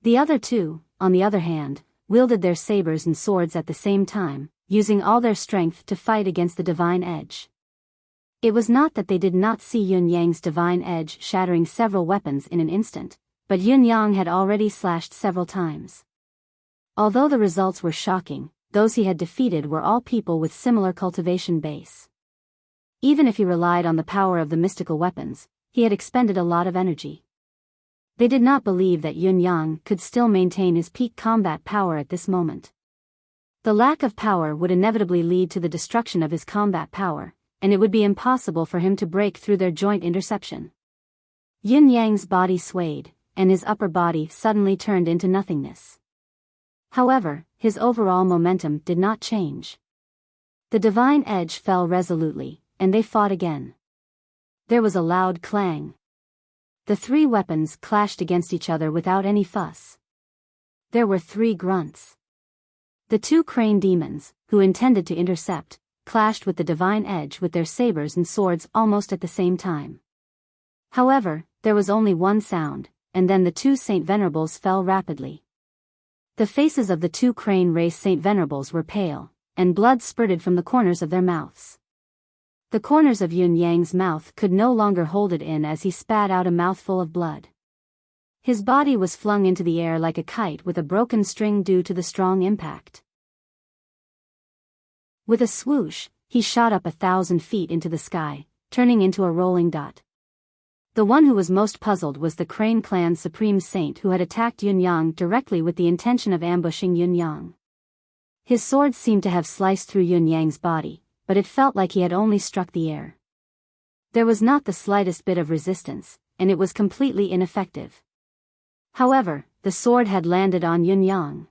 S1: The other 2, on the other hand, wielded their sabers and swords at the same time, using all their strength to fight against the divine edge. It was not that they did not see Yun Yang's divine edge shattering several weapons in an instant, but Yun Yang had already slashed several times. Although the results were shocking, those he had defeated were all people with similar cultivation base. Even if he relied on the power of the mystical weapons, he had expended a lot of energy. They did not believe that Yun Yang could still maintain his peak combat power at this moment. The lack of power would inevitably lead to the destruction of his combat power, and it would be impossible for him to break through their joint interception. Yun Yang's body swayed, and his upper body suddenly turned into nothingness. However, his overall momentum did not change. The divine edge fell resolutely, and they fought again. There was a loud clang. The 3 weapons clashed against each other without any fuss. There were 3 grunts. The 2 Crane demons, who intended to intercept, clashed with the divine edge with their sabers and swords almost at the same time. However, there was only one sound, and then the 2 Saint Venerables fell rapidly. The faces of the 2 Crane race Saint Venerables were pale, and blood spurted from the corners of their mouths. The corners of Yun Yang's mouth could no longer hold it in as he spat out a mouthful of blood. His body was flung into the air like a kite with a broken string due to the strong impact. With a swoosh, he shot up 1,000 feet into the sky, turning into a rolling dot. The one who was most puzzled was the Crane clan's Supreme Saint, who had attacked Yun Yang directly with the intention of ambushing Yun Yang. His sword seemed to have sliced through Yun Yang's body, but it felt like he had only struck the air. There was not the slightest bit of resistance, and it was completely ineffective. However, the sword had landed on Yun Yang.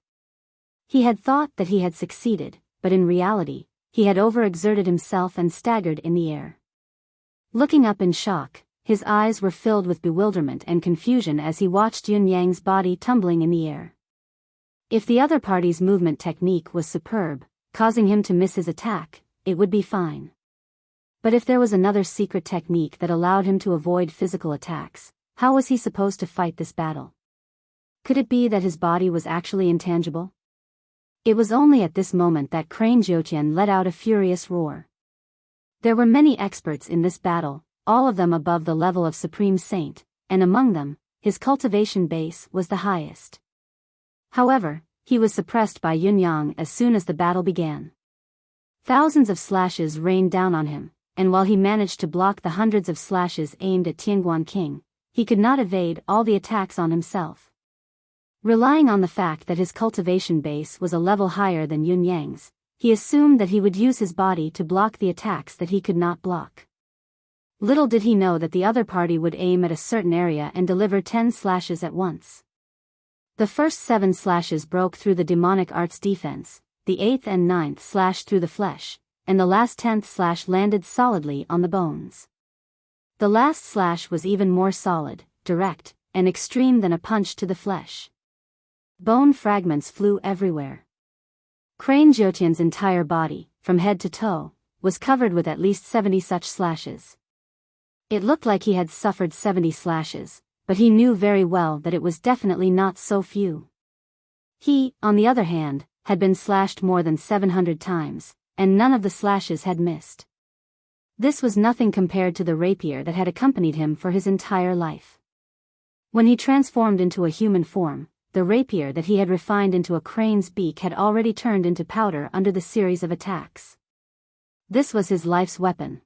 S1: He had thought that he had succeeded, but in reality, he had overexerted himself and staggered in the air. Looking up in shock, his eyes were filled with bewilderment and confusion as he watched Yun Yang's body tumbling in the air. If the other party's movement technique was superb, causing him to miss his attack, it would be fine. But if there was another secret technique that allowed him to avoid physical attacks, how was he supposed to fight this battle? Could it be that his body was actually intangible? It was only at this moment that Crane Jiutian let out a furious roar. There were many experts in this battle, all of them above the level of Supreme Saint, and among them, his cultivation base was the highest. However, he was suppressed by Yun Yang as soon as the battle began. Thousands of slashes rained down on him, and while he managed to block the hundreds of slashes aimed at Tianguan King, he could not evade all the attacks on himself. Relying on the fact that his cultivation base was a level higher than Yun Yang's, he assumed that he would use his body to block the attacks that he could not block. Little did he know that the other party would aim at a certain area and deliver 10 slashes at once. The first 7 slashes broke through the demonic art's defense, the 8th and 9th slashed through the flesh, and the last 10th slash landed solidly on the bones. The last slash was even more solid, direct, and extreme than a punch to the flesh. Bone fragments flew everywhere. Crane Jiutian's entire body, from head to toe, was covered with at least 70 such slashes. It looked like he had suffered 70 slashes, but he knew very well that it was definitely not so few. He, on the other hand, had been slashed more than 700 times, and none of the slashes had missed. This was nothing compared to the rapier that had accompanied him for his entire life. When he transformed into a human form, the rapier that he had refined into a crane's beak had already turned into powder under the series of attacks. This was his life's weapon.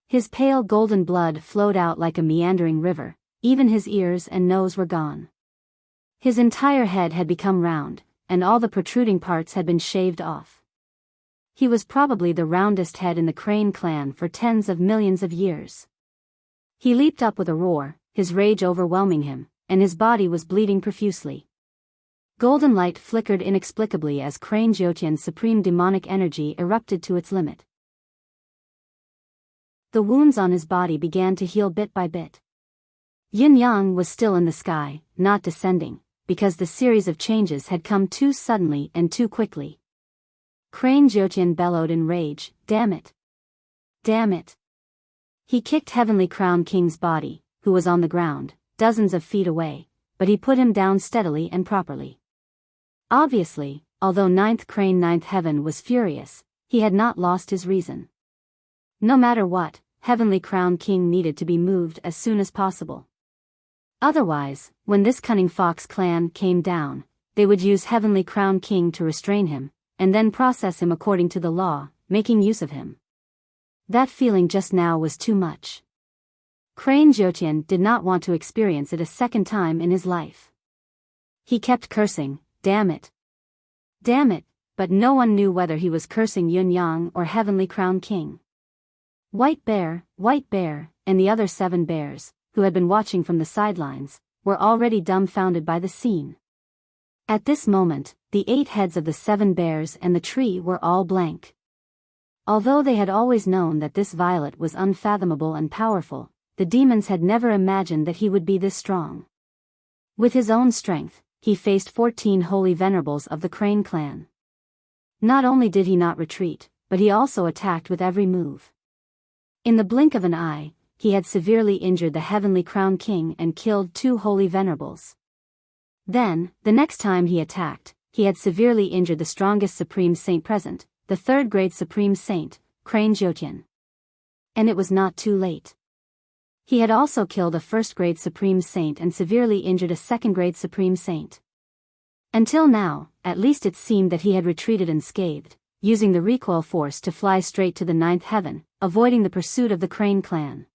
S1: His pale golden blood flowed out like a meandering river, even his ears and nose were gone. His entire head had become round, and all the protruding parts had been shaved off. He was probably the roundest head in the Crane clan for tens of millions of years. He leaped up with a roar, his rage overwhelming him, and his body was bleeding profusely. Golden light flickered inexplicably as Crane Jiutian's supreme demonic energy erupted to its limit. The wounds on his body began to heal bit by bit. Yin Yang was still in the sky, not descending, because the series of changes had come too suddenly and too quickly. Crane Jiutian bellowed in rage, "Damn it! Damn it!" He kicked Heavenly Crown King's body, who was on the ground, dozens of feet away, but he put him down steadily and properly. Obviously, although Ninth Crane Ninth Heaven was furious, he had not lost his reason. No matter what, Heavenly Crown King needed to be moved as soon as possible. Otherwise, when this cunning Fox clan came down, they would use Heavenly Crown King to restrain him, and then process him according to the law, making use of him. That feeling just now was too much. Crane Jiutian did not want to experience it a second time in his life. He kept cursing, "Damn it! Damn it!" but no one knew whether he was cursing Yun Yang or Heavenly Crown King. White Bear, and the other 7 bears, who had been watching from the sidelines, were already dumbfounded by the scene. At this moment, the 8 heads of the 7 bears and the tree were all blank. Although they had always known that this violet was unfathomable and powerful, the demons had never imagined that he would be this strong. With his own strength, he faced 14 holy venerables of the Crane clan. Not only did he not retreat, but he also attacked with every move. In the blink of an eye, he had severely injured the Heavenly Crown King and killed 2 holy venerables. Then, the next time he attacked, he had severely injured the strongest Supreme Saint present, the 3rd grade Supreme Saint, Crane Jiutian. And it was not too late. He had also killed a 1st grade Supreme Saint and severely injured a 2nd grade Supreme Saint. Until now, at least it seemed that he had retreated unscathed, using the recoil force to fly straight to the 9th heaven, avoiding the pursuit of the Crane clan.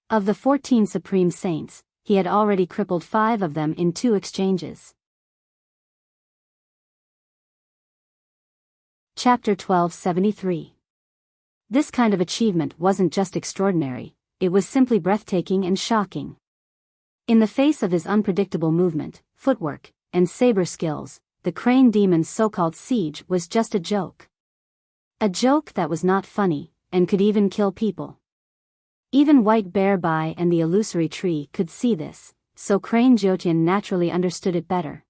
S1: Of the 14 Supreme Saints, he had already crippled 5 of them in 2 exchanges. Chapter 1273. This kind of achievement wasn't just extraordinary, it was simply breathtaking and shocking. In the face of his unpredictable movement, footwork, and saber skills, the Crane Demon's so-called siege was just a joke. A joke that was not funny, and could even kill people. Even White Bear Bai and the illusory tree could see this, so Crane Jiutian naturally understood it better.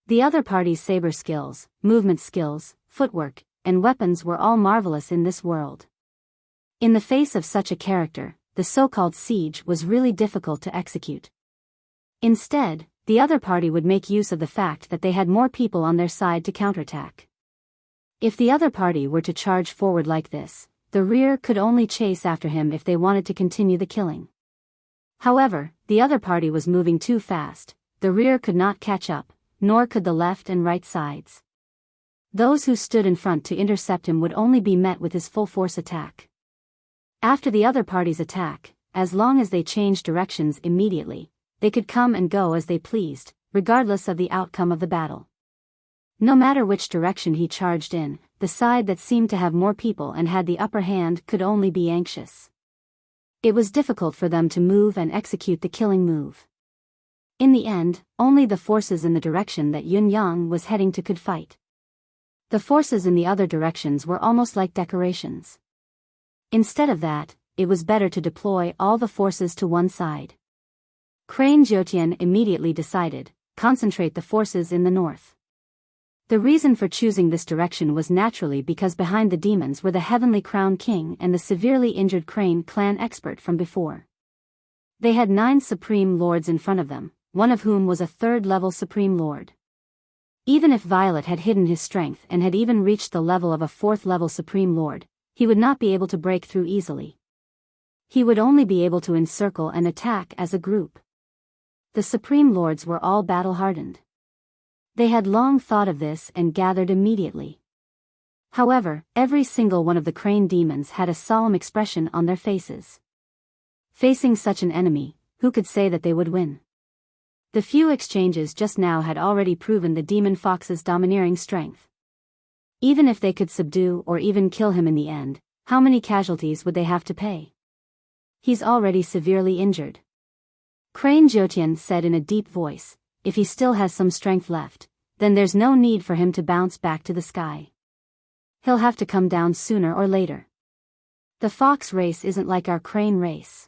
S1: The other party's saber skills, movement skills, footwork, and weapons were all marvelous in this world. In the face of such a character, the so-called siege was really difficult to execute. Instead, the other party would make use of the fact that they had more people on their side to counterattack. If the other party were to charge forward like this, the rear could only chase after him if they wanted to continue the killing. However, the other party was moving too fast, the rear could not catch up, nor could the left and right sides. Those who stood in front to intercept him would only be met with his full force attack. After the other party's attack, as long as they changed directions immediately, they could come and go as they pleased, regardless of the outcome of the battle. No matter which direction he charged in, the side that seemed to have more people and had the upper hand could only be anxious. It was difficult for them to move and execute the killing move. In the end, only the forces in the direction that Yun Yang was heading to could fight. The forces in the other directions were almost like decorations. Instead of that, it was better to deploy all the forces to one side. Crane Jiutian immediately decided, concentrate the forces in the north. The reason for choosing this direction was naturally because behind the demons were the Heavenly Crown King and the severely injured Crane clan expert from before. They had 9 Supreme Lords in front of them, one of whom was a 3rd-level Supreme Lord. Even if Violet had hidden his strength and had even reached the level of a 4th-level Supreme Lord, he would not be able to break through easily. He would only be able to encircle and attack as a group. The Supreme Lords were all battle-hardened. They had long thought of this and gathered immediately. However, every single one of the Crane demons had a solemn expression on their faces. Facing such an enemy, who could say that they would win? The few exchanges just now had already proven the demon fox's domineering strength. Even if they could subdue or even kill him in the end, how many casualties would they have to pay? He's already severely injured. Crane Jiutian said in a deep voice, if he still has some strength left, then there's no need for him to bounce back to the sky. He'll have to come down sooner or later. The fox race isn't like our crane race.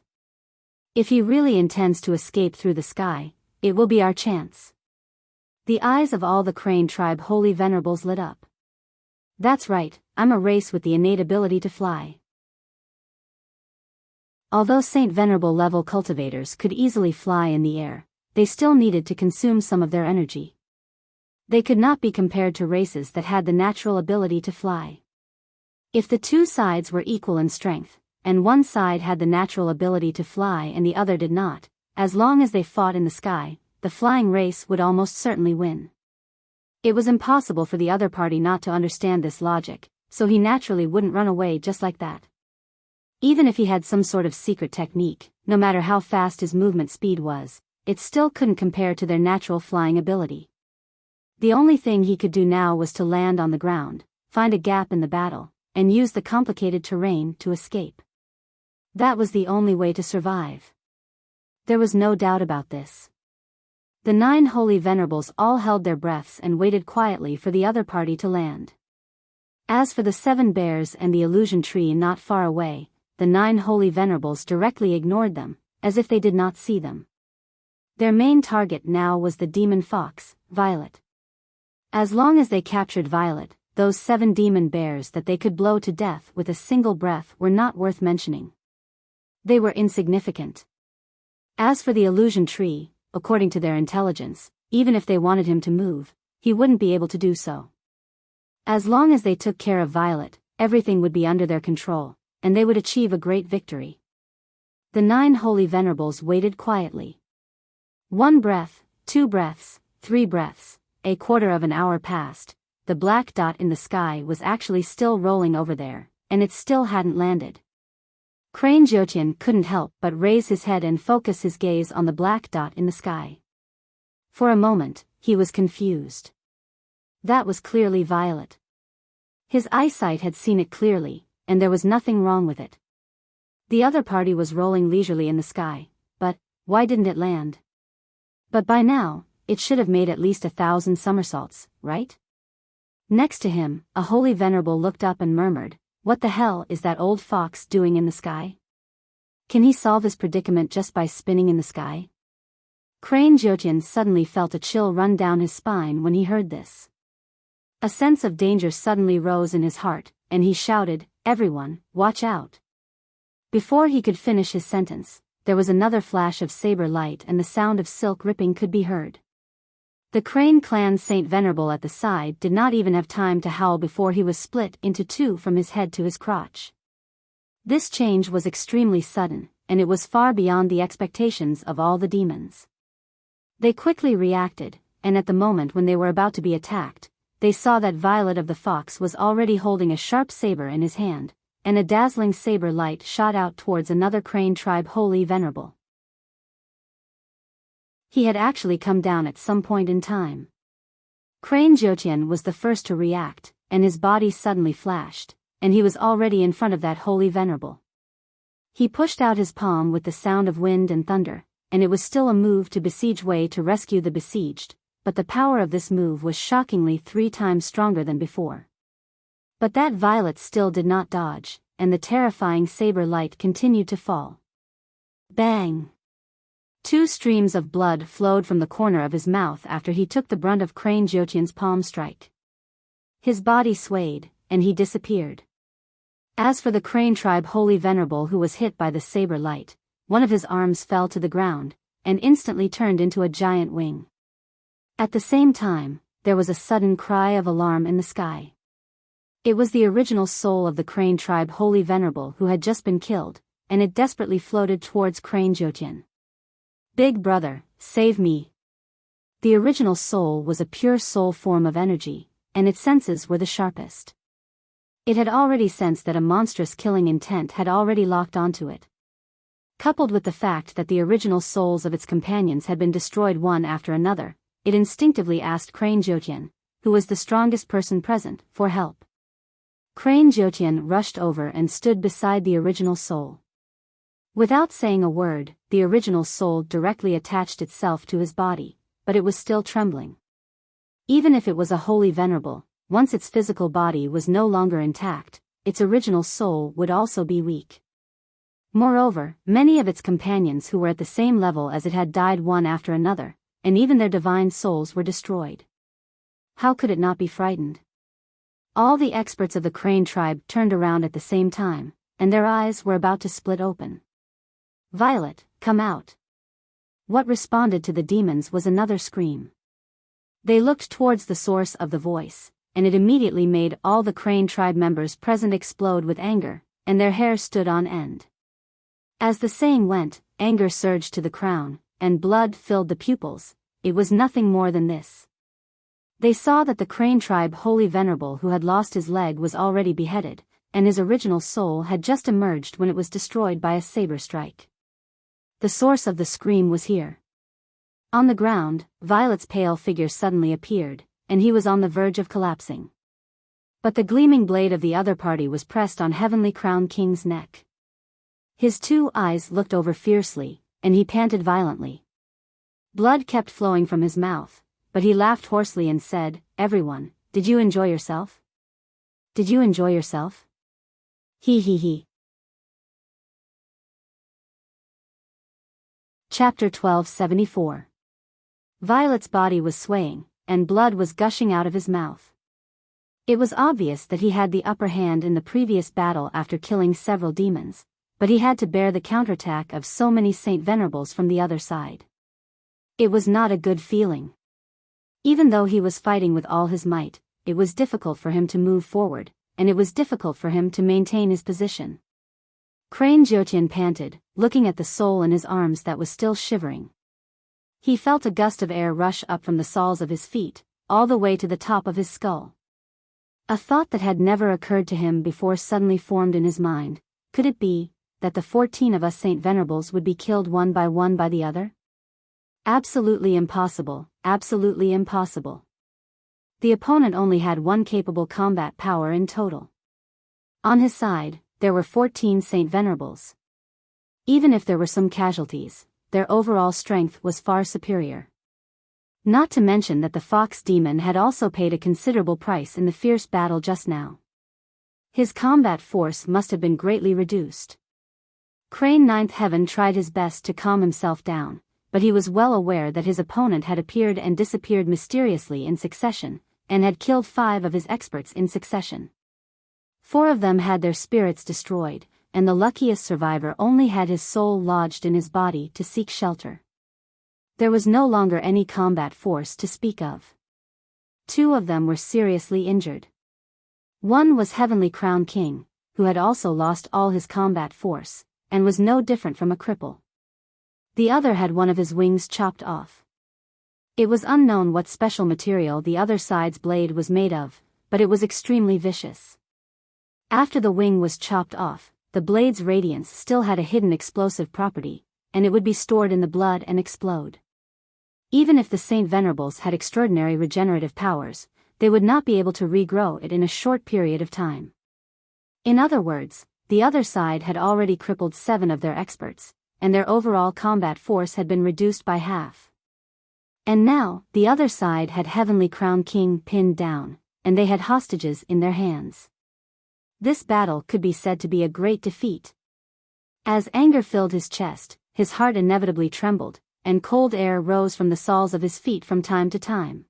S1: If he really intends to escape through the sky, it will be our chance. The eyes of all the Crane tribe holy venerables lit up. That's right, I'm a race with the innate ability to fly. Although Saint Venerable level cultivators could easily fly in the air, they still needed to consume some of their energy. They could not be compared to races that had the natural ability to fly. If the two sides were equal in strength, and one side had the natural ability to fly and the other did not, as long as they fought in the sky, the flying race would almost certainly win. It was impossible for the other party not to understand this logic, so he naturally wouldn't run away just like that. Even if he had some sort of secret technique, no matter how fast his movement speed was, it still couldn't compare to their natural flying ability. The only thing he could do now was to land on the ground, find a gap in the battle, and use the complicated terrain to escape. That was the only way to survive. There was no doubt about this. The 9 holy venerables all held their breaths and waited quietly for the other party to land. As for the 7 bears and the illusion tree not far away, the 9 holy venerables directly ignored them, as if they did not see them. Their main target now was the demon fox, Violet. As long as they captured Violet, those 7 demon bears that they could blow to death with a single breath were not worth mentioning. They were insignificant. As for the illusion tree, according to their intelligence, even if they wanted him to move, he wouldn't be able to do so. As long as they took care of Violet, everything would be under their control, and they would achieve a great victory. The 9 holy venerables waited quietly. 1 breath, 2 breaths, 3 breaths, a quarter of an hour passed. The black dot in the sky was actually still rolling over there, and it still hadn't landed. Crane Jiutian couldn't help but raise his head and focus his gaze on the black dot in the sky. For a moment, he was confused. That was clearly Violet. His eyesight had seen it clearly, and there was nothing wrong with it. The other party was rolling leisurely in the sky, but why didn't it land? But by now, it should have made at least 1,000 somersaults, right? Next to him, a holy venerable looked up and murmured, "What the hell is that old fox doing in the sky? Can he solve his predicament just by spinning in the sky?" Crane Jiutian suddenly felt a chill run down his spine when he heard this. A sense of danger suddenly rose in his heart, and he shouted, "Everyone, watch out!" Before he could finish his sentence, there was another flash of saber light and the sound of silk ripping could be heard. The Crane clan Saint Venerable at the side did not even have time to howl before he was split into 2 from his head to his crotch. This change was extremely sudden, and it was far beyond the expectations of all the demons. They quickly reacted, and at the moment when they were about to be attacked, they saw that Violet of the Fox was already holding a sharp saber in his hand, and a dazzling saber light shot out towards another crane tribe wholly venerable. He had actually come down at some point in time. Crane Jotian was the first to react, and his body suddenly flashed, and he was already in front of that wholly venerable. He pushed out his palm with the sound of wind and thunder, and it was still a move to besiege way to rescue the besieged, but the power of this move was shockingly 3 times stronger than before. But that violet still did not dodge, and the terrifying saber light continued to fall. Bang! 2 streams of blood flowed from the corner of his mouth after he took the brunt of Crane Jotian's palm strike. His body swayed, and he disappeared. As for the crane tribe wholly venerable who was hit by the saber light, one of his arms fell to the ground, and instantly turned into a giant wing. At the same time, there was a sudden cry of alarm in the sky. It was the original soul of the crane tribe wholly venerable who had just been killed, and it desperately floated towards Crane Jotian. Big brother, save me. The original soul was a pure soul form of energy, and its senses were the sharpest. It had already sensed that a monstrous killing intent had already locked onto it. Coupled with the fact that the original souls of its companions had been destroyed one after another, it instinctively asked Crane Jotian, who was the strongest person present, for help. Crane Jotian rushed over and stood beside the original soul. Without saying a word, the original soul directly attached itself to his body, but it was still trembling. Even if it was a wholly venerable, once its physical body was no longer intact, its original soul would also be weak. Moreover, many of its companions who were at the same level as it had died one after another, and even their divine souls were destroyed. How could it not be frightened? All the experts of the crane tribe turned around at the same time, and their eyes were about to split open. Violet, come out. What responded to the demons was another scream. They looked towards the source of the voice, and it immediately made all the crane tribe members present explode with anger, and their hair stood on end. As the saying went, anger surged to the crown, and blood filled the pupils. It was nothing more than this. They saw that the crane tribe wholly venerable who had lost his leg was already beheaded, and his original soul had just emerged when it was destroyed by a saber strike. The source of the scream was here. On the ground, Violet's pale figure suddenly appeared, and he was on the verge of collapsing. But the gleaming blade of the other party was pressed on Heavenly Crown King's neck. His 2 eyes looked over fiercely, and he panted violently. Blood kept flowing from his mouth, but he laughed hoarsely and said, "Everyone, did you enjoy yourself? Did you enjoy yourself? He. Chapter 1274. Violet's body was swaying, and blood was gushing out of his mouth. It was obvious that he had the upper hand in the previous battle after killing several demons, but he had to bear the counterattack of so many Saint Venerables from the other side. It was not a good feeling. Even though he was fighting with all his might, it was difficult for him to move forward, and it was difficult for him to maintain his position. Crane Jotian panted, looking at the soul in his arms that was still shivering. He felt a gust of air rush up from the soles of his feet, all the way to the top of his skull. A thought that had never occurred to him before suddenly formed in his mind. Could it be that the 14 of us Saint Venerables would be killed one by the other? Absolutely impossible, absolutely impossible. The opponent only had 1 capable combat power in total. On his side, there were 14 Saint Venerables. Even if there were some casualties, their overall strength was far superior. Not to mention that the fox demon had also paid a considerable price in the fierce battle just now. His combat force must have been greatly reduced. Crane Ninth Heaven tried his best to calm himself down, but he was well aware that his opponent had appeared and disappeared mysteriously in succession, and had killed 5 of his experts in succession. 4 of them had their spirits destroyed, and the luckiest survivor only had his soul lodged in his body to seek shelter. There was no longer any combat force to speak of. 2 of them were seriously injured. One was Heavenly Crown King, who had also lost all his combat force, and was no different from a cripple. The other had one of his wings chopped off. It was unknown what special material the other side's blade was made of, but it was extremely vicious. After the wing was chopped off, the blade's radiance still had a hidden explosive property, and it would be stored in the blood and explode. Even if the Saint Venerables had extraordinary regenerative powers, they would not be able to regrow it in a short period of time. In other words, the other side had already crippled 7 of their experts, and their overall combat force had been reduced by half. And now, the other side had Heavenly Crown King pinned down, and they had hostages in their hands. This battle could be said to be a great defeat. As anger filled his chest, his heart inevitably trembled, and cold air rose from the soles of his feet from time to time.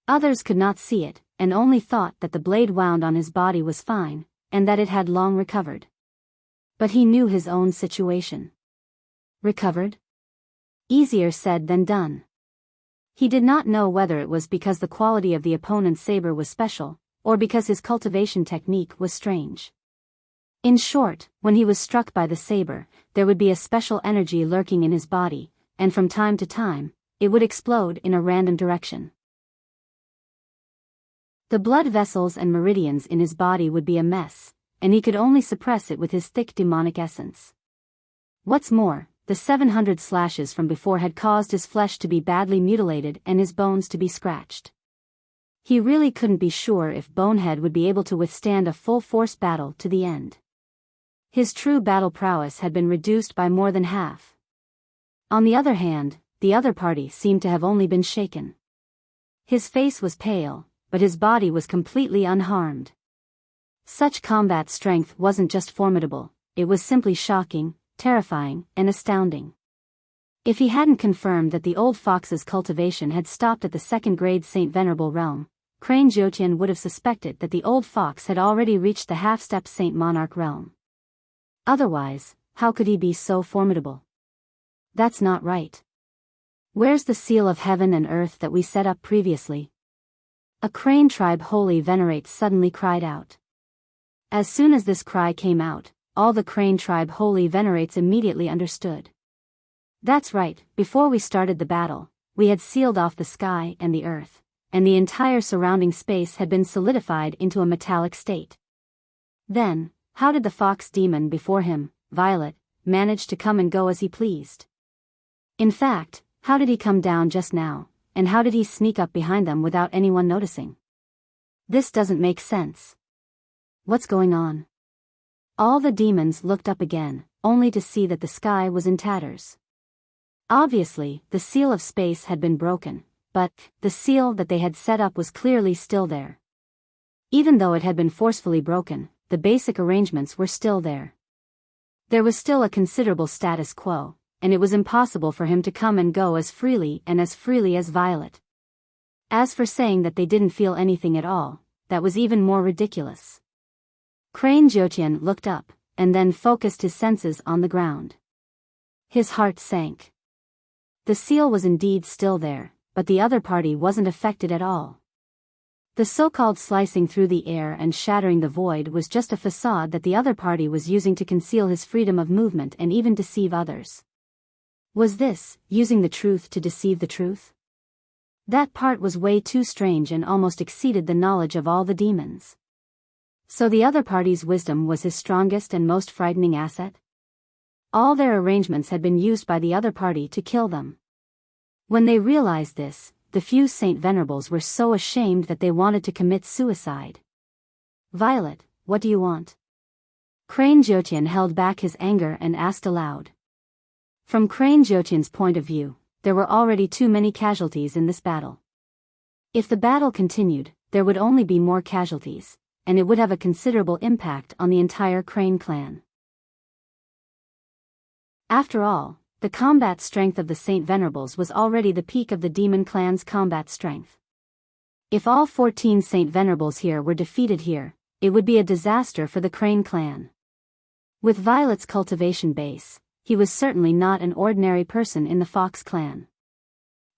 S1: Others could not see it, and only thought that the blade wound on his body was fine, and that it had long recovered. But he knew his own situation. Recovered? Easier said than done. He did not know whether it was because the quality of the opponent's saber was special, or because his cultivation technique was strange. In short, when he was struck by the saber, there would be a special energy lurking in his body, and from time to time, it would explode in a random direction. The blood vessels and meridians in his body would be a mess, and he could only suppress it with his thick demonic essence. What's more, the 700 slashes from before had caused his flesh to be badly mutilated and his bones to be scratched. He really couldn't be sure if Bonehead would be able to withstand a full-force battle to the end. His true battle prowess had been reduced by more than half. On the other hand, the other party seemed to have only been shaken. His face was pale, but his body was completely unharmed. Such combat strength wasn't just formidable, it was simply shocking, terrifying, and astounding. If he hadn't confirmed that the old fox's cultivation had stopped at the 2nd grade Saint Venerable realm, Crane Jotian would have suspected that the old fox had already reached the half-step Saint Monarch realm. Otherwise, how could he be so formidable? That's not right. Where's the seal of heaven and earth that we set up previously? A Crane tribe holy venerates suddenly cried out. As soon as this cry came out, all the Crane tribe holy venerates immediately understood. That's right, before we started the battle, we had sealed off the sky and the earth, and the entire surrounding space had been solidified into a metallic state. Then, how did the fox demon before him, Violet, manage to come and go as he pleased? In fact, how did he come down just now, and how did he sneak up behind them without anyone noticing? This doesn't make sense. What's going on? All the demons looked up again, only to see that the sky was in tatters. Obviously, the seal of space had been broken, but the seal that they had set up was clearly still there. Even though it had been forcefully broken, the basic arrangements were still there. There was still a considerable status quo, and it was impossible for him to come and go as freely as Violet. As for saying that they didn't feel anything at all, that was even more ridiculous. Crane Jotian looked up, and then focused his senses on the ground. His heart sank. The seal was indeed still there, but the other party wasn't affected at all. The so-called slicing through the air and shattering the void was just a facade that the other party was using to conceal his freedom of movement and even deceive others. Was this, using the truth to deceive the truth? That part was way too strange and almost exceeded the knowledge of all the demons. So the other party's wisdom was his strongest and most frightening asset? All their arrangements had been used by the other party to kill them. When they realized this, the few Saint Venerables were so ashamed that they wanted to commit suicide. Violet, what do you want? Crane Jotian held back his anger and asked aloud. From Crane Jotian's point of view, there were already too many casualties in this battle. If the battle continued, there would only be more casualties, and it would have a considerable impact on the entire Crane clan. After all, the combat strength of the Saint Venerables was already the peak of the demon clan's combat strength. If all 14 Saint Venerables here were defeated here, it would be a disaster for the Crane clan. With Violet's cultivation base, he was certainly not an ordinary person in the Fox clan.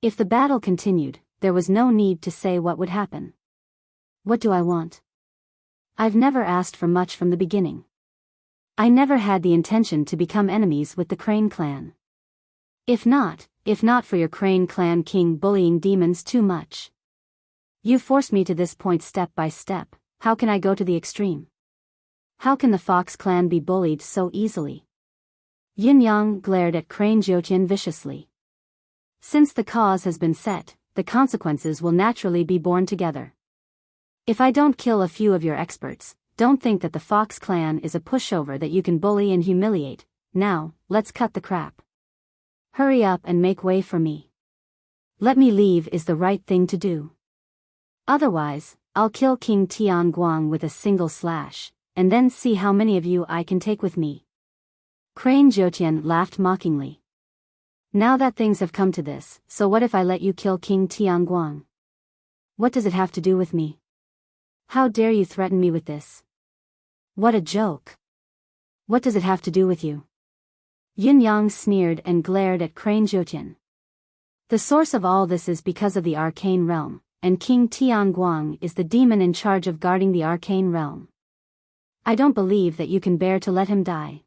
S1: If the battle continued, there was no need to say what would happen. What do I want? I've never asked for much from the beginning. I never had the intention to become enemies with the Crane clan. If not for your Crane clan king bullying demons too much. You forced me to this point step by step, how can I go to the extreme? How can the Fox clan be bullied so easily? Yin Yang glared at Crane Jiutian viciously. Since the cause has been set, the consequences will naturally be borne together. If I don't kill a few of your experts, don't think that the Fox clan is a pushover that you can bully and humiliate. Now, let's cut the crap. Hurry up and make way for me. Let me leave is the right thing to do. Otherwise, I'll kill King Tianguang with a single slash, and then see how many of you I can take with me. Crane Jiutian laughed mockingly. Now that things have come to this, so what if I let you kill King Tianguang? What does it have to do with me? How dare you threaten me with this? What a joke. What does it have to do with you? Yin Yang sneered and glared at Crane Jiutian. The source of all this is because of the arcane realm, and King Tianguang is the demon in charge of guarding the arcane realm. I don't believe that you can bear to let him die.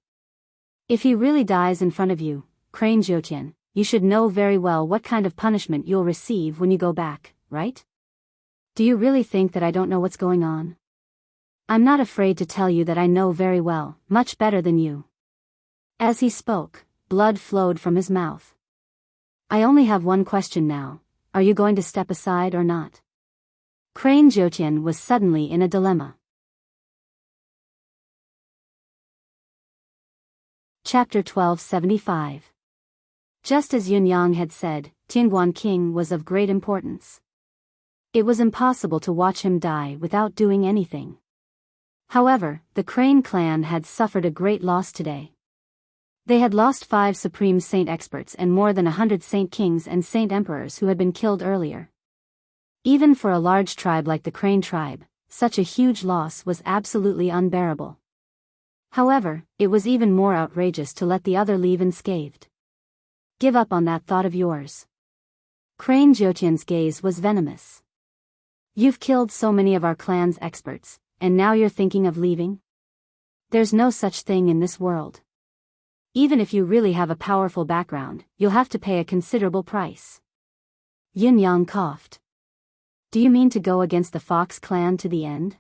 S1: If he really dies in front of you, Crane Jiutian, you should know very well what kind of punishment you'll receive when you go back, right? Do you really think that I don't know what's going on? I'm not afraid to tell you that I know very well, much better than you. As he spoke, blood flowed from his mouth. I only have one question now, are you going to step aside or not? Crane Jiutian was suddenly in a dilemma. Chapter 1275. Just as Yun Yang had said, Tianguan King was of great importance. It was impossible to watch him die without doing anything. However, the Crane clan had suffered a great loss today. They had lost 5 Supreme Saint experts and more than 100 Saint Kings and Saint Emperors who had been killed earlier. Even for a large tribe like the Crane tribe, such a huge loss was absolutely unbearable. However, it was even more outrageous to let the other leave unscathed. Give up on that thought of yours. Crane Jiutian's gaze was venomous. You've killed so many of our clan's experts, and now you're thinking of leaving? There's no such thing in this world. Even if you really have a powerful background, you'll have to pay a considerable price. Yin Yang coughed. Do you mean to go against the Fox clan to the end?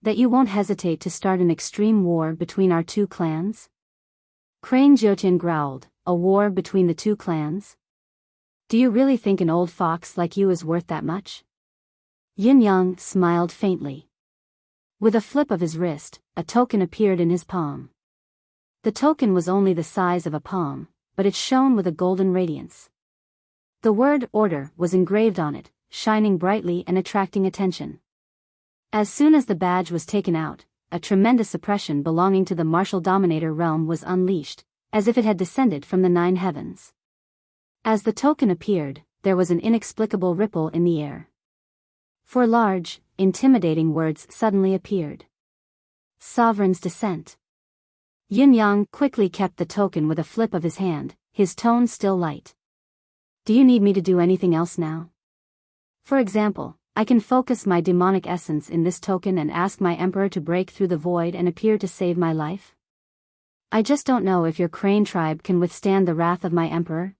S1: That you won't hesitate to start an extreme war between our two clans? Crane Jiutian growled, a war between the two clans? Do you really think an old fox like you is worth that much? Yin Yang smiled faintly. With a flip of his wrist, a token appeared in his palm. The token was only the size of a palm, but it shone with a golden radiance. The word order was engraved on it, shining brightly and attracting attention. As soon as the badge was taken out, a tremendous oppression belonging to the martial dominator realm was unleashed, as if it had descended from the 9 heavens. As the token appeared, there was an inexplicable ripple in the air. 4 large, intimidating words suddenly appeared. Sovereign's descent. Yin Yang quickly kept the token with a flip of his hand, his tone still light. Do you need me to do anything else now? For example, I can focus my demonic essence in this token and ask my emperor to break through the void and appear to save my life? I just don't know if your Crane tribe can withstand the wrath of my emperor.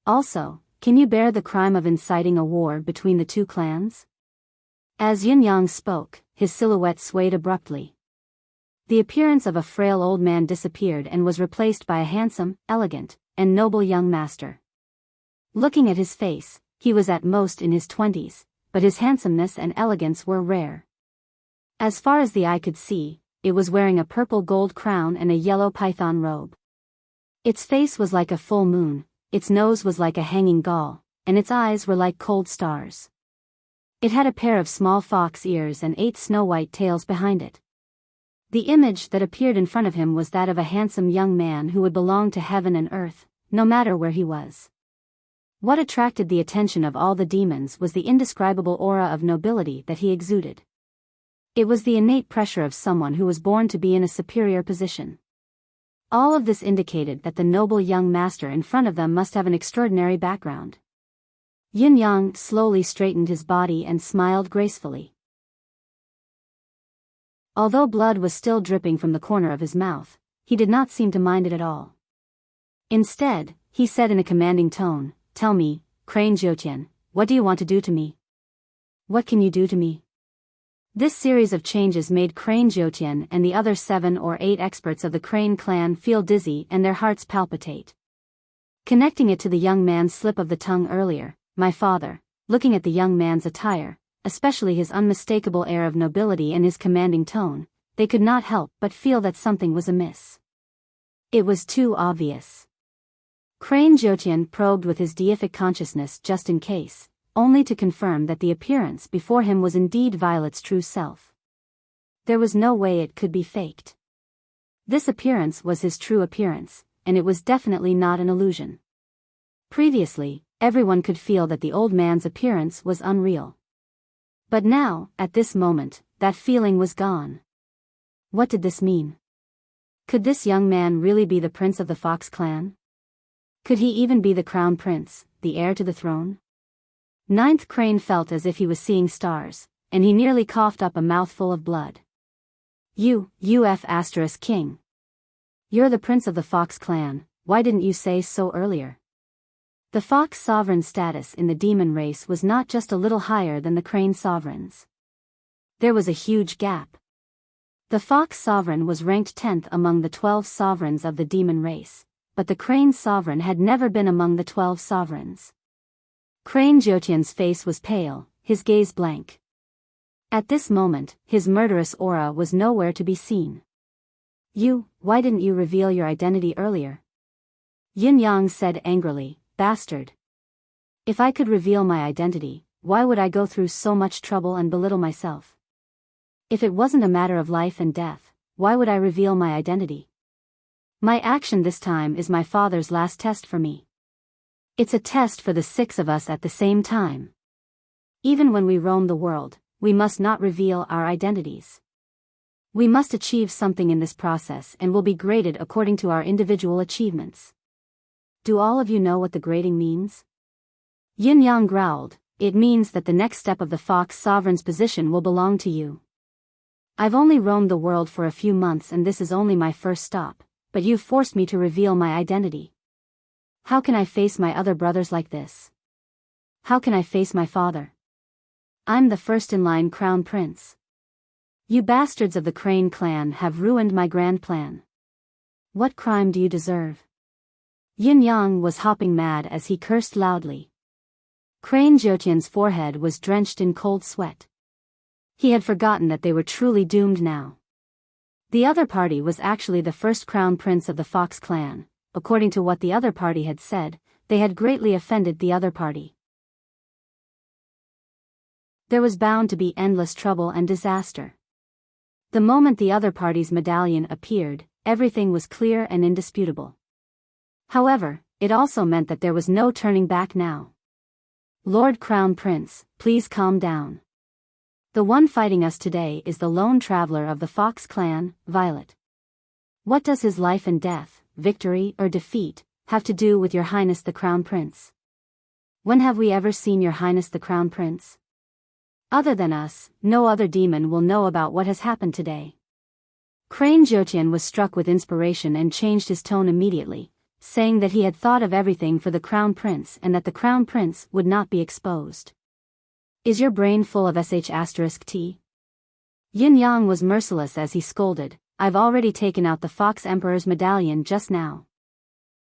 S1: Also, can you bear the crime of inciting a war between the two clans? As Yin Yang spoke, his silhouette swayed abruptly. The appearance of a frail old man disappeared and was replaced by a handsome, elegant, and noble young master. Looking at his face, he was at most in his 20s, but his handsomeness and elegance were rare. As far as the eye could see, it was wearing a purple gold crown and a yellow python robe. Its face was like a full moon, its nose was like a hanging gall, and its eyes were like cold stars. It had a pair of small fox ears and 8 snow-white tails behind it. The image that appeared in front of him was that of a handsome young man who would belong to heaven and earth, no matter where he was. What attracted the attention of all the demons was the indescribable aura of nobility that he exuded. It was the innate pressure of someone who was born to be in a superior position. All of this indicated that the noble young master in front of them must have an extraordinary background. Yin Yang slowly straightened his body and smiled gracefully. Although blood was still dripping from the corner of his mouth, he did not seem to mind it at all. Instead, he said in a commanding tone, "Tell me, Crane Jiutian, what do you want to do to me? What can you do to me?" This series of changes made Crane Jotian and the other 7 or 8 experts of the Crane clan feel dizzy and their hearts palpitate. Connecting it to the young man's slip of the tongue earlier, my father, looking at the young man's attire, especially his unmistakable air of nobility and his commanding tone, they could not help but feel that something was amiss. It was too obvious. Crane Jotian probed with his deific consciousness just in case, only to confirm that the appearance before him was indeed Violet's true self. There was no way it could be faked. This appearance was his true appearance, and it was definitely not an illusion. Previously, everyone could feel that the old man's appearance was unreal. But now, at this moment, that feeling was gone. What did this mean? Could this young man really be the prince of the Fox clan? Could he even be the crown prince, the heir to the throne? Ninth Crane felt as if he was seeing stars, and he nearly coughed up a mouthful of blood. King. You're the prince of the Fox clan, why didn't you say so earlier? The Fox sovereign status in the demon race was not just a little higher than the Crane sovereigns. There was a huge gap. The Fox sovereign was ranked 10th among the 12 sovereigns of the demon race, but the Crane sovereign had never been among the 12 sovereigns. Crane Jotian's face was pale, his gaze blank. At this moment, his murderous aura was nowhere to be seen. Why didn't you reveal your identity earlier? Yin Yang said angrily, bastard. If I could reveal my identity, why would I go through so much trouble and belittle myself? If it wasn't a matter of life and death, why would I reveal my identity? My action this time is my father's last test for me. It's a test for the 6 of us at the same time. Even when we roam the world, we must not reveal our identities. We must achieve something in this process and will be graded according to our individual achievements. Do all of you know what the grading means? Yin Yang growled, it means that the next step of the Fox sovereign's position will belong to you. I've only roamed the world for a few months and this is only my first stop, but you've forced me to reveal my identity. How can I face my other brothers like this? How can I face my father? I'm the first in line crown prince. You bastards of the Crane clan have ruined my grand plan. What crime do you deserve? Yin Yang was hopping mad as he cursed loudly. Crane Jotian's forehead was drenched in cold sweat. He had forgotten that they were truly doomed now. The other party was actually the first crown prince of the Fox clan. According to what the other party had said, they had greatly offended the other party. There was bound to be endless trouble and disaster. The moment the other party's medallion appeared, everything was clear and indisputable. However, it also meant that there was no turning back now. Lord Crown Prince, please calm down. The one fighting us today is the lone traveler of the Fox clan, Violet. What does his life and death, victory or defeat, have to do with Your Highness the Crown Prince? When have we ever seen Your Highness the Crown Prince? Other than us, no other demon will know about what has happened today. Crane Jotian was struck with inspiration and changed his tone immediately, saying that he had thought of everything for the Crown Prince and that the Crown Prince would not be exposed. Is your brain full of sh*t? Yin Yang was merciless as he scolded, I've already taken out the Fox Emperor's medallion just now.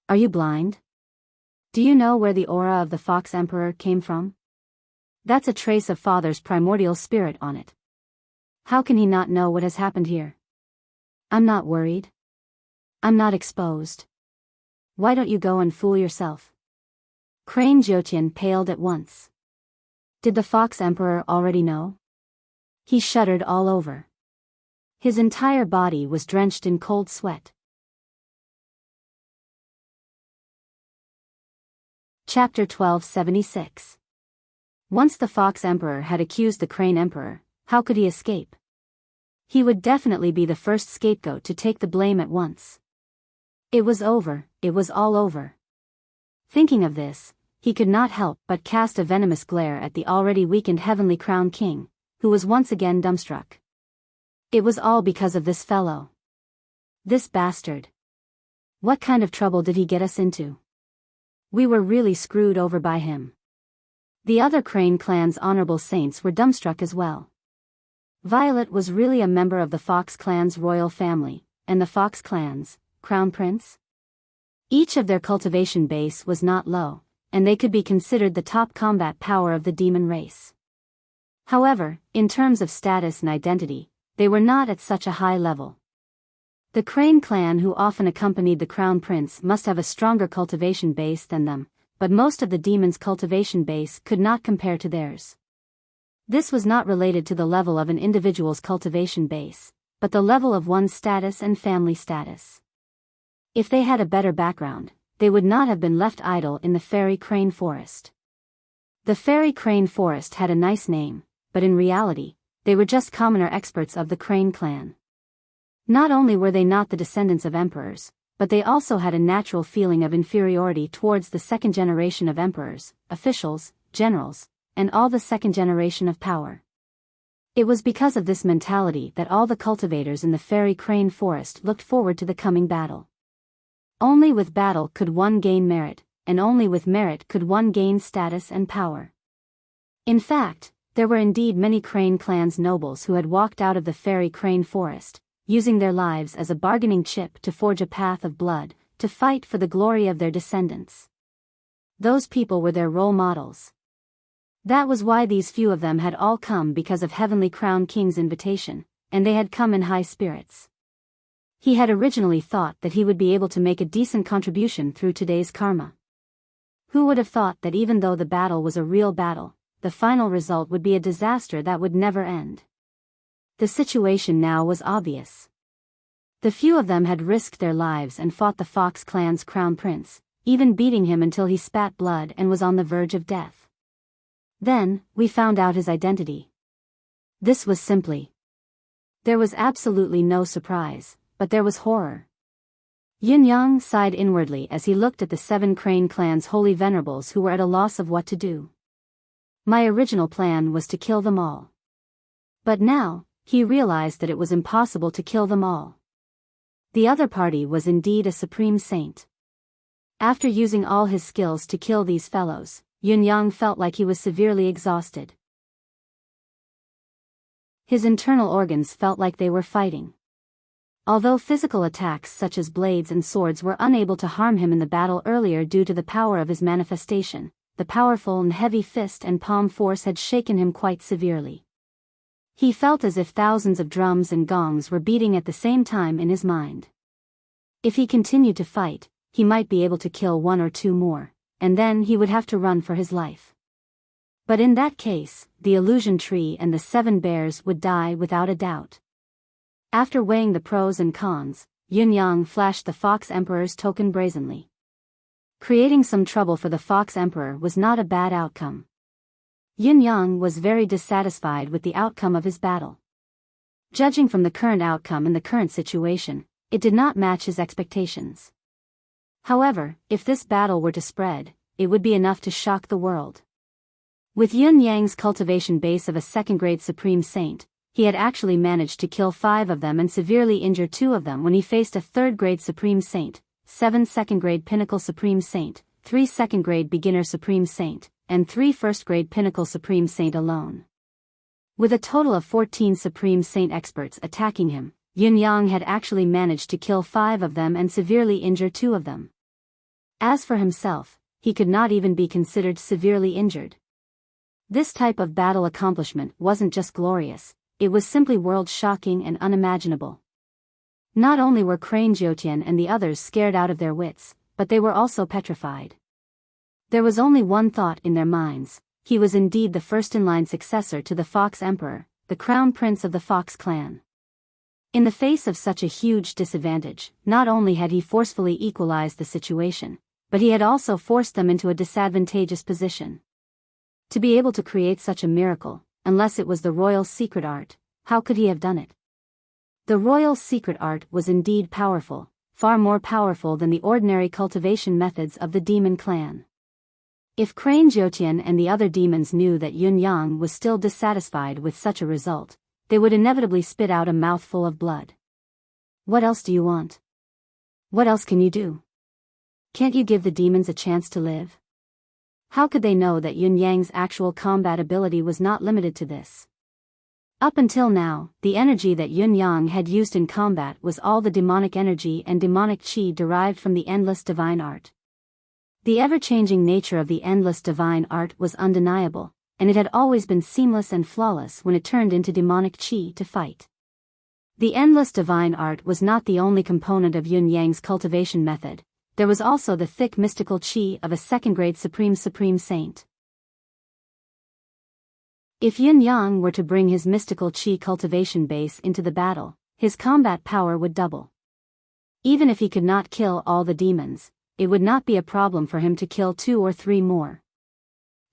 S1: Are you blind? Do you know where the aura of the Fox Emperor came from? That's a trace of Father's primordial spirit on it. How can he not know what has happened here? I'm not worried. I'm not exposed. Why don't you go and fool yourself? Crane Jotian paled at once. Did the Fox Emperor already know? He shuddered all over. His entire body was drenched in cold sweat. Chapter 1276. Once the Fox Emperor had accused the Crane Emperor, how could he escape? He would definitely be the first scapegoat to take the blame at once. It was over, it was all over. Thinking of this, he could not help but cast a venomous glare at the already weakened Heavenly Crown King, who was once again dumbstruck. It was all because of this fellow. This bastard. What kind of trouble did he get us into? We were really screwed over by him. The other Crane clan's honorable saints were dumbstruck as well. Violet was really a member of the Fox clan's royal family, and the Fox clan's crown prince? Each of their cultivation base was not low, and they could be considered the top combat power of the demon race. However, in terms of status and identity, they were not at such a high level. The Crane clan who often accompanied the crown prince must have a stronger cultivation base than them, but most of the demons' cultivation base could not compare to theirs. This was not related to the level of an individual's cultivation base, but the level of one's status and family status. If they had a better background, they would not have been left idle in the fairy crane forest. The fairy crane forest had a nice name, but in reality, they were just commoner experts of the Crane clan. Not only were they not the descendants of emperors, but they also had a natural feeling of inferiority towards the second generation of emperors, officials, generals, and all the second generation of power. It was because of this mentality that all the cultivators in the fairy crane forest looked forward to the coming battle. Only with battle could one gain merit, and only with merit could one gain status and power. In fact, there were indeed many Crane clan's nobles who had walked out of the fairy crane forest, using their lives as a bargaining chip to forge a path of blood, to fight for the glory of their descendants. Those people were their role models. That was why these few of them had all come because of Heavenly Crown King's invitation, and they had come in high spirits. He had originally thought that he would be able to make a decent contribution through today's karma. Who would have thought that even though the battle was a real battle, the final result would be a disaster that would never end? The situation now was obvious. The few of them had risked their lives and fought the Fox clan's crown prince, even beating him until he spat blood and was on the verge of death. Then, we found out his identity. This was simply. There was absolutely no surprise, but there was horror. Yin Yang sighed inwardly as he looked at the 7 Crane clan's holy venerables who were at a loss of what to do. My original plan was to kill them all. But now, he realized that it was impossible to kill them all. The other party was indeed a supreme saint. After using all his skills to kill these fellows, Yin Yang felt like he was severely exhausted. His internal organs felt like they were fighting. Although physical attacks such as blades and swords were unable to harm him in the battle earlier due to the power of his manifestation, the powerful and heavy fist and palm force had shaken him quite severely. He felt as if thousands of drums and gongs were beating at the same time in his mind. If he continued to fight, he might be able to kill 1 or 2 more, and then he would have to run for his life. But in that case, the illusion tree and the 7 bears would die without a doubt. After weighing the pros and cons, Yin Yang flashed the Fox Emperor's token brazenly. Creating some trouble for the Fox Emperor was not a bad outcome. Yin Yang was very dissatisfied with the outcome of his battle. Judging from the current outcome and the current situation, it did not match his expectations. However, if this battle were to spread, it would be enough to shock the world. With Yin Yang's cultivation base of a second-grade Supreme Saint, he had actually managed to kill 5 of them and severely injure 2 of them when he faced a third-grade Supreme Saint, 7 second-grade Pinnacle Supreme Saint, 3 second-grade Beginner Supreme Saint, and 3 first-grade Pinnacle Supreme Saint alone. With a total of 14 Supreme Saint experts attacking him, Yin Yang had actually managed to kill 5 of them and severely injure 2 of them. As for himself, he could not even be considered severely injured. This type of battle accomplishment wasn't just glorious, it was simply world-shocking and unimaginable. Not only were Crane Jiutian and the others scared out of their wits, but they were also petrified. There was only one thought in their minds: he was indeed the first-in-line successor to the Fox Emperor, the Crown Prince of the Fox clan. In the face of such a huge disadvantage, not only had he forcefully equalized the situation, but he had also forced them into a disadvantageous position. To be able to create such a miracle, unless it was the royal secret art, how could he have done it? The royal secret art was indeed powerful, far more powerful than the ordinary cultivation methods of the demon clan. If Crane Jiutian and the other demons knew that Yin Yang was still dissatisfied with such a result, they would inevitably spit out a mouthful of blood. What else do you want? What else can you do? Can't you give the demons a chance to live? How could they know that Yin Yang's actual combat ability was not limited to this? Up until now, the energy that Yun Yang had used in combat was all the demonic energy and demonic chi derived from the endless divine art. The ever-changing nature of the endless divine art was undeniable, and it had always been seamless and flawless when it turned into demonic chi to fight. The endless divine art was not the only component of Yun Yang's cultivation method. There was also the thick mystical chi of a second-grade supreme saint. If Yun Yang were to bring his mystical chi cultivation base into the battle, his combat power would double. Even if he could not kill all the demons, it would not be a problem for him to kill 2 or 3 more.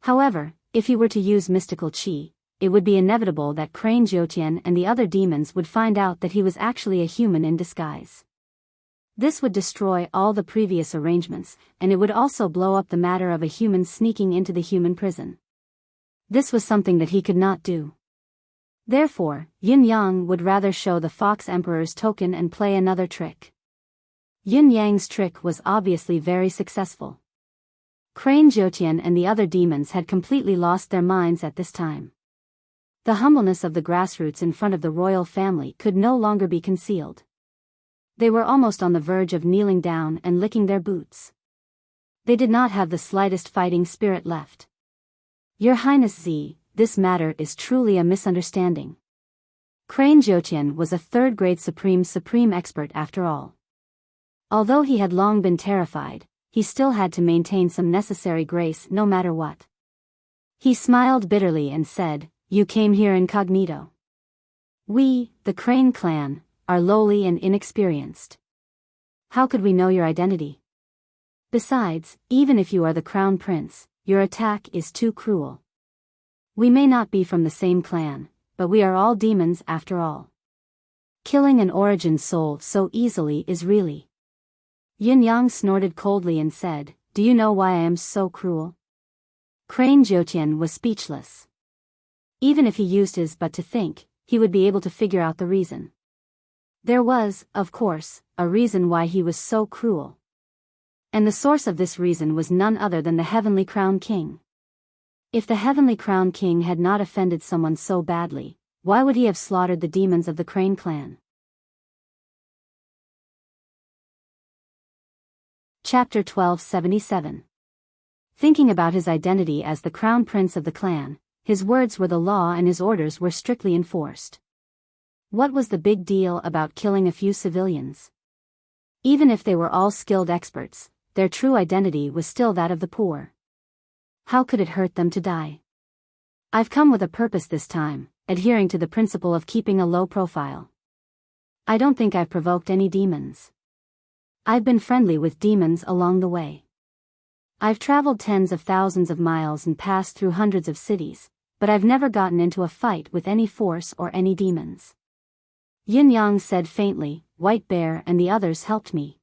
S1: However, if he were to use mystical chi, it would be inevitable that Crane Jiutian and the other demons would find out that he was actually a human in disguise. This would destroy all the previous arrangements, and it would also blow up the matter of a human sneaking into the human prison. This was something that he could not do. Therefore, Yun Yang would rather show the Fox Emperor's token and play another trick. Yun Yang's trick was obviously very successful. Crane Jiutian and the other demons had completely lost their minds at this time. The humbleness of the grassroots in front of the royal family could no longer be concealed. They were almost on the verge of kneeling down and licking their boots. They did not have the slightest fighting spirit left. Your Highness Z, this matter is truly a misunderstanding. Crane Jiutian was a third-grade supreme expert after all. Although he had long been terrified, he still had to maintain some necessary grace no matter what. He smiled bitterly and said, "You came here incognito. We, the Crane clan, are lowly and inexperienced. How could we know your identity? Besides, even if you are the crown prince, your attack is too cruel. We may not be from the same clan, but we are all demons after all. Killing an origin soul so easily is really..." Yin Yang snorted coldly and said, "Do you know why I am so cruel?" Crane Jiutian was speechless. Even if he used his but to think, he would be able to figure out the reason. There was, of course, a reason why he was so cruel. And the source of this reason was none other than the Heavenly Crown King. If the Heavenly Crown King had not offended someone so badly, why would he have slaughtered the demons of the Crane clan? Chapter 1277. Thinking about his identity as the Crown Prince of the clan, his words were the law and his orders were strictly enforced. What was the big deal about killing a few civilians? Even if they were all skilled experts, their true identity was still that of the poor. How could it hurt them to die? I've come with a purpose this time, adhering to the principle of keeping a low profile. I don't think I've provoked any demons. I've been friendly with demons along the way. I've traveled tens of thousands of miles and passed through hundreds of cities, but I've never gotten into a fight with any force or any demons. Yin Yang said faintly, "White Bear and the others helped me.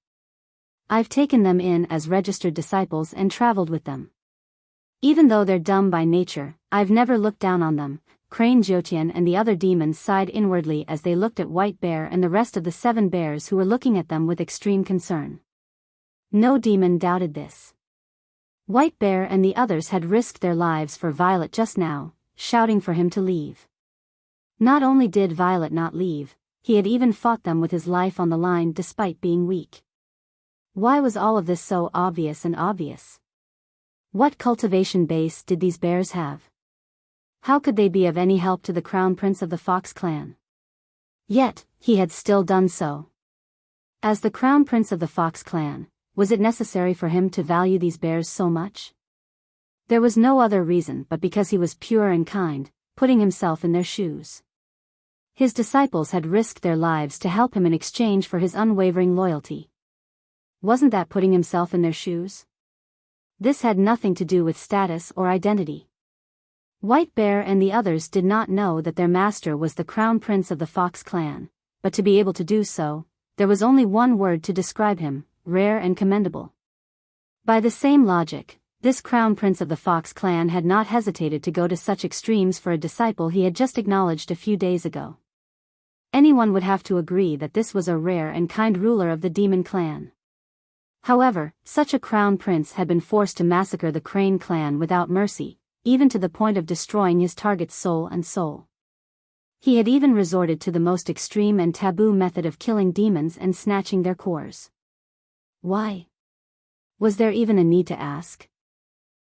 S1: I've taken them in as registered disciples and traveled with them. Even though they're dumb by nature, I've never looked down on them." Crane Jiutian and the other demons sighed inwardly as they looked at White Bear and the rest of the 7 bears who were looking at them with extreme concern. No demon doubted this. White Bear and the others had risked their lives for Violet just now, shouting for him to leave. Not only did Violet not leave, he had even fought them with his life on the line despite being weak. Why was all of this so obvious and obvious? What cultivation base did these bears have? How could they be of any help to the Crown Prince of the Fox clan? Yet, he had still done so. As the Crown Prince of the Fox clan, was it necessary for him to value these bears so much? There was no other reason but because he was pure and kind, putting himself in their shoes. His disciples had risked their lives to help him in exchange for his unwavering loyalty. Wasn't that putting himself in their shoes? This had nothing to do with status or identity. White Bear and the others did not know that their master was the Crown Prince of the Fox clan, but to be able to do so, there was only one word to describe him: rare and commendable. By the same logic, this Crown Prince of the Fox clan had not hesitated to go to such extremes for a disciple he had just acknowledged a few days ago. Anyone would have to agree that this was a rare and kind ruler of the demon clan. However, such a crown prince had been forced to massacre the Crane clan without mercy, even to the point of destroying his target's soul and soul. He had even resorted to the most extreme and taboo method of killing demons and snatching their cores. Why? Was there even a need to ask?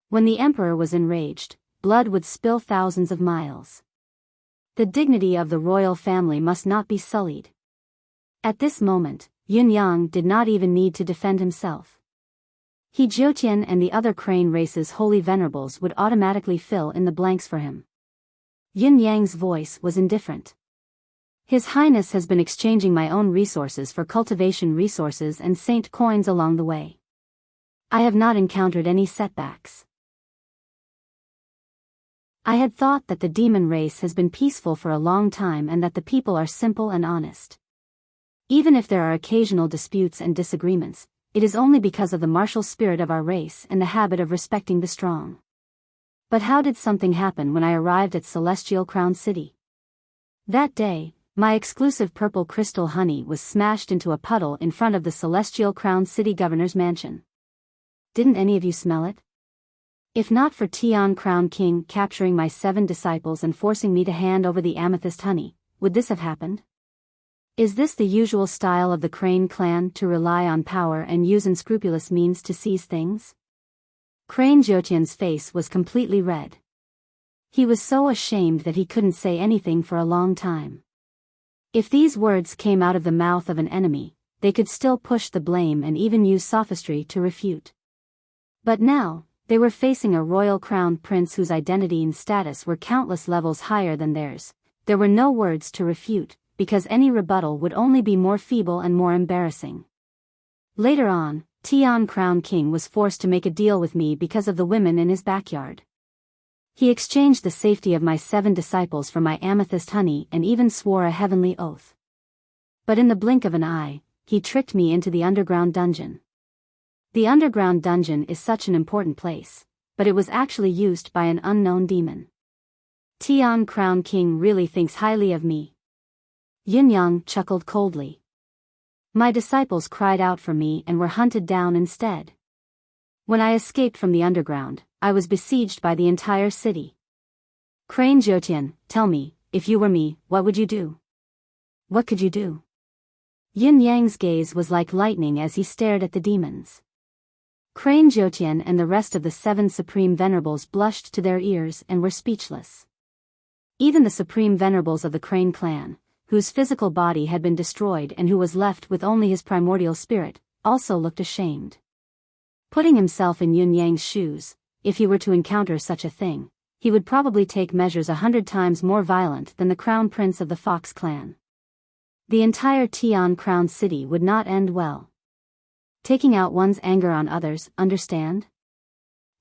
S1: When the emperor was enraged, blood would spill thousands of miles. The dignity of the royal family must not be sullied. At this moment, Yunyang did not even need to defend himself. He Jiutian and the other crane race's holy venerables would automatically fill in the blanks for him. Yin Yang's voice was indifferent. His Highness has been exchanging my own resources for cultivation resources and saint coins along the way. I have not encountered any setbacks. I had thought that the demon race has been peaceful for a long time and that the people are simple and honest. Even if there are occasional disputes and disagreements, it is only because of the martial spirit of our race and the habit of respecting the strong. But how did something happen when I arrived at Celestial Crown City? That day, my exclusive purple crystal honey was smashed into a puddle in front of the Celestial Crown City Governor's mansion. Didn't any of you smell it? If not for Tian Crown King capturing my 7 disciples and forcing me to hand over the amethyst honey, would this have happened? Is this the usual style of the Crane clan to rely on power and use unscrupulous means to seize things? Crane Jiutian's face was completely red. He was so ashamed that he couldn't say anything for a long time. If these words came out of the mouth of an enemy, they could still push the blame and even use sophistry to refute. But now, they were facing a royal crowned prince whose identity and status were countless levels higher than theirs. There were no words to refute, because any rebuttal would only be more feeble and more embarrassing. Later on, Tian Crown King was forced to make a deal with me because of the women in his backyard. He exchanged the safety of my 7 disciples for my amethyst honey and even swore a heavenly oath. But in the blink of an eye, he tricked me into the underground dungeon. The underground dungeon is such an important place, but it was actually used by an unknown demon. Tian Crown King really thinks highly of me. Yin Yang chuckled coldly. My disciples cried out for me and were hunted down instead. When I escaped from the underground, I was besieged by the entire city. Crane Jiutian, tell me, if you were me, what would you do? What could you do? Yin Yang's gaze was like lightning as he stared at the demons. Crane Jiutian and the rest of the 7 supreme venerables blushed to their ears and were speechless. Even the supreme venerables of the Crane clan, whose physical body had been destroyed and who was left with only his primordial spirit, also looked ashamed. Putting himself in Yun Yang's shoes, if he were to encounter such a thing, he would probably take measures 100 times more violent than the crown prince of the Fox clan. The entire Tian Crown City would not end well. Taking out one's anger on others, understand?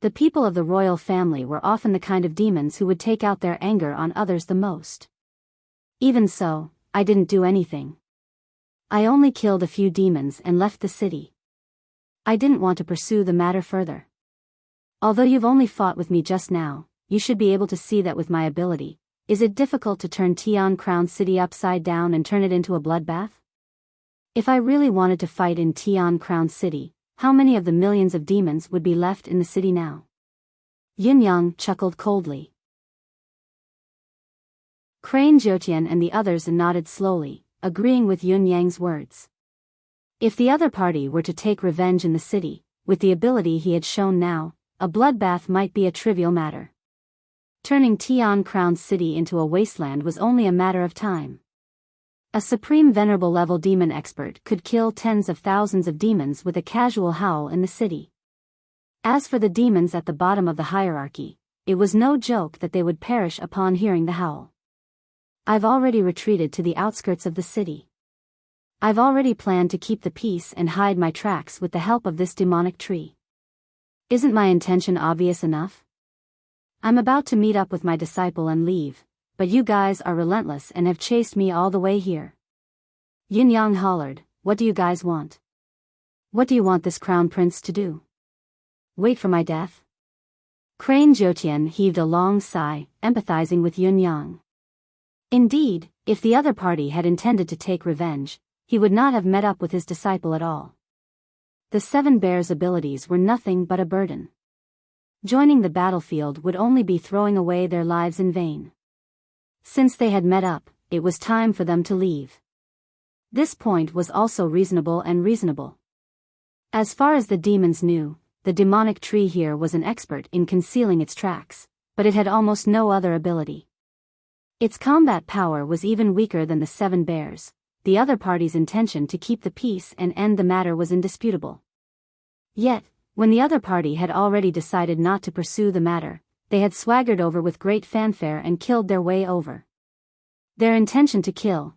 S1: The people of the royal family were often the kind of demons who would take out their anger on others the most. Even so, I didn't do anything. I only killed a few demons and left the city. I didn't want to pursue the matter further. Although you've only fought with me just now, you should be able to see that with my ability. Is it difficult to turn Tian Crown City upside down and turn it into a bloodbath? If I really wanted to fight in Tian Crown City, how many of the millions of demons would be left in the city now? Yin Yang chuckled coldly. Crane Jiutian and the others nodded slowly, agreeing with Yun Yang's words. If the other party were to take revenge in the city, with the ability he had shown now, a bloodbath might be a trivial matter. Turning Tian Crown City into a wasteland was only a matter of time. A supreme venerable level demon expert could kill tens of thousands of demons with a casual howl in the city. As for the demons at the bottom of the hierarchy, it was no joke that they would perish upon hearing the howl. I've already retreated to the outskirts of the city. I've already planned to keep the peace and hide my tracks with the help of this demonic tree. Isn't my intention obvious enough? I'm about to meet up with my disciple and leave, but you guys are relentless and have chased me all the way here. Yin Yang hollered, what do you guys want? What do you want this crown prince to do? Wait for my death? Crane Jiutian heaved a long sigh, empathizing with Yun Yang. Indeed, if the other party had intended to take revenge, he would not have met up with his disciple at all. The 7 bears' abilities were nothing but a burden. Joining the battlefield would only be throwing away their lives in vain. Since they had met up, it was time for them to leave. This point was also reasonable. As far as the demons knew, the demonic tree here was an expert in concealing its tracks, but it had almost no other ability. Its combat power was even weaker than the 7 bears. The other party's intention to keep the peace and end the matter was indisputable. Yet, when the other party had already decided not to pursue the matter, they had swaggered over with great fanfare and killed their way over. Their intention to kill,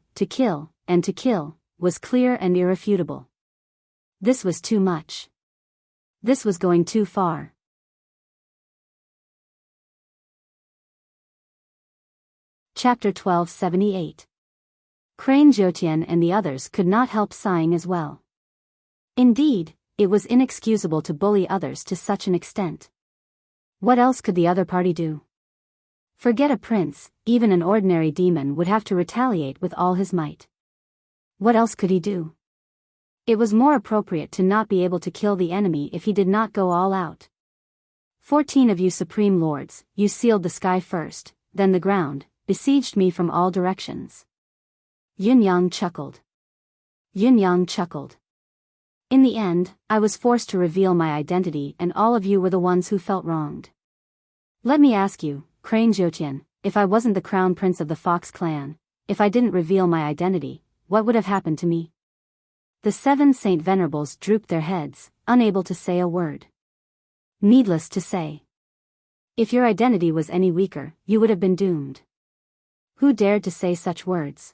S1: and to kill, was clear and irrefutable. This was too much. This was going too far. Chapter 1278. Crane Jotian and the others could not help sighing as well. Indeed, it was inexcusable to bully others to such an extent. What else could the other party do? Forget a prince, even an ordinary demon would have to retaliate with all his might. What else could he do? It was more appropriate to not be able to kill the enemy if he did not go all out. 14 of you supreme lords, you sealed the sky first, then the ground, besieged me from all directions. Yunyang chuckled. In the end, I was forced to reveal my identity and all of you were the ones who felt wronged. Let me ask you, Crane Jotian, if I wasn't the crown prince of the Fox clan, if I didn't reveal my identity, what would have happened to me? The 7 Saint Venerables drooped their heads, unable to say a word. Needless to say, if your identity was any weaker, you would have been doomed. Who dared to say such words?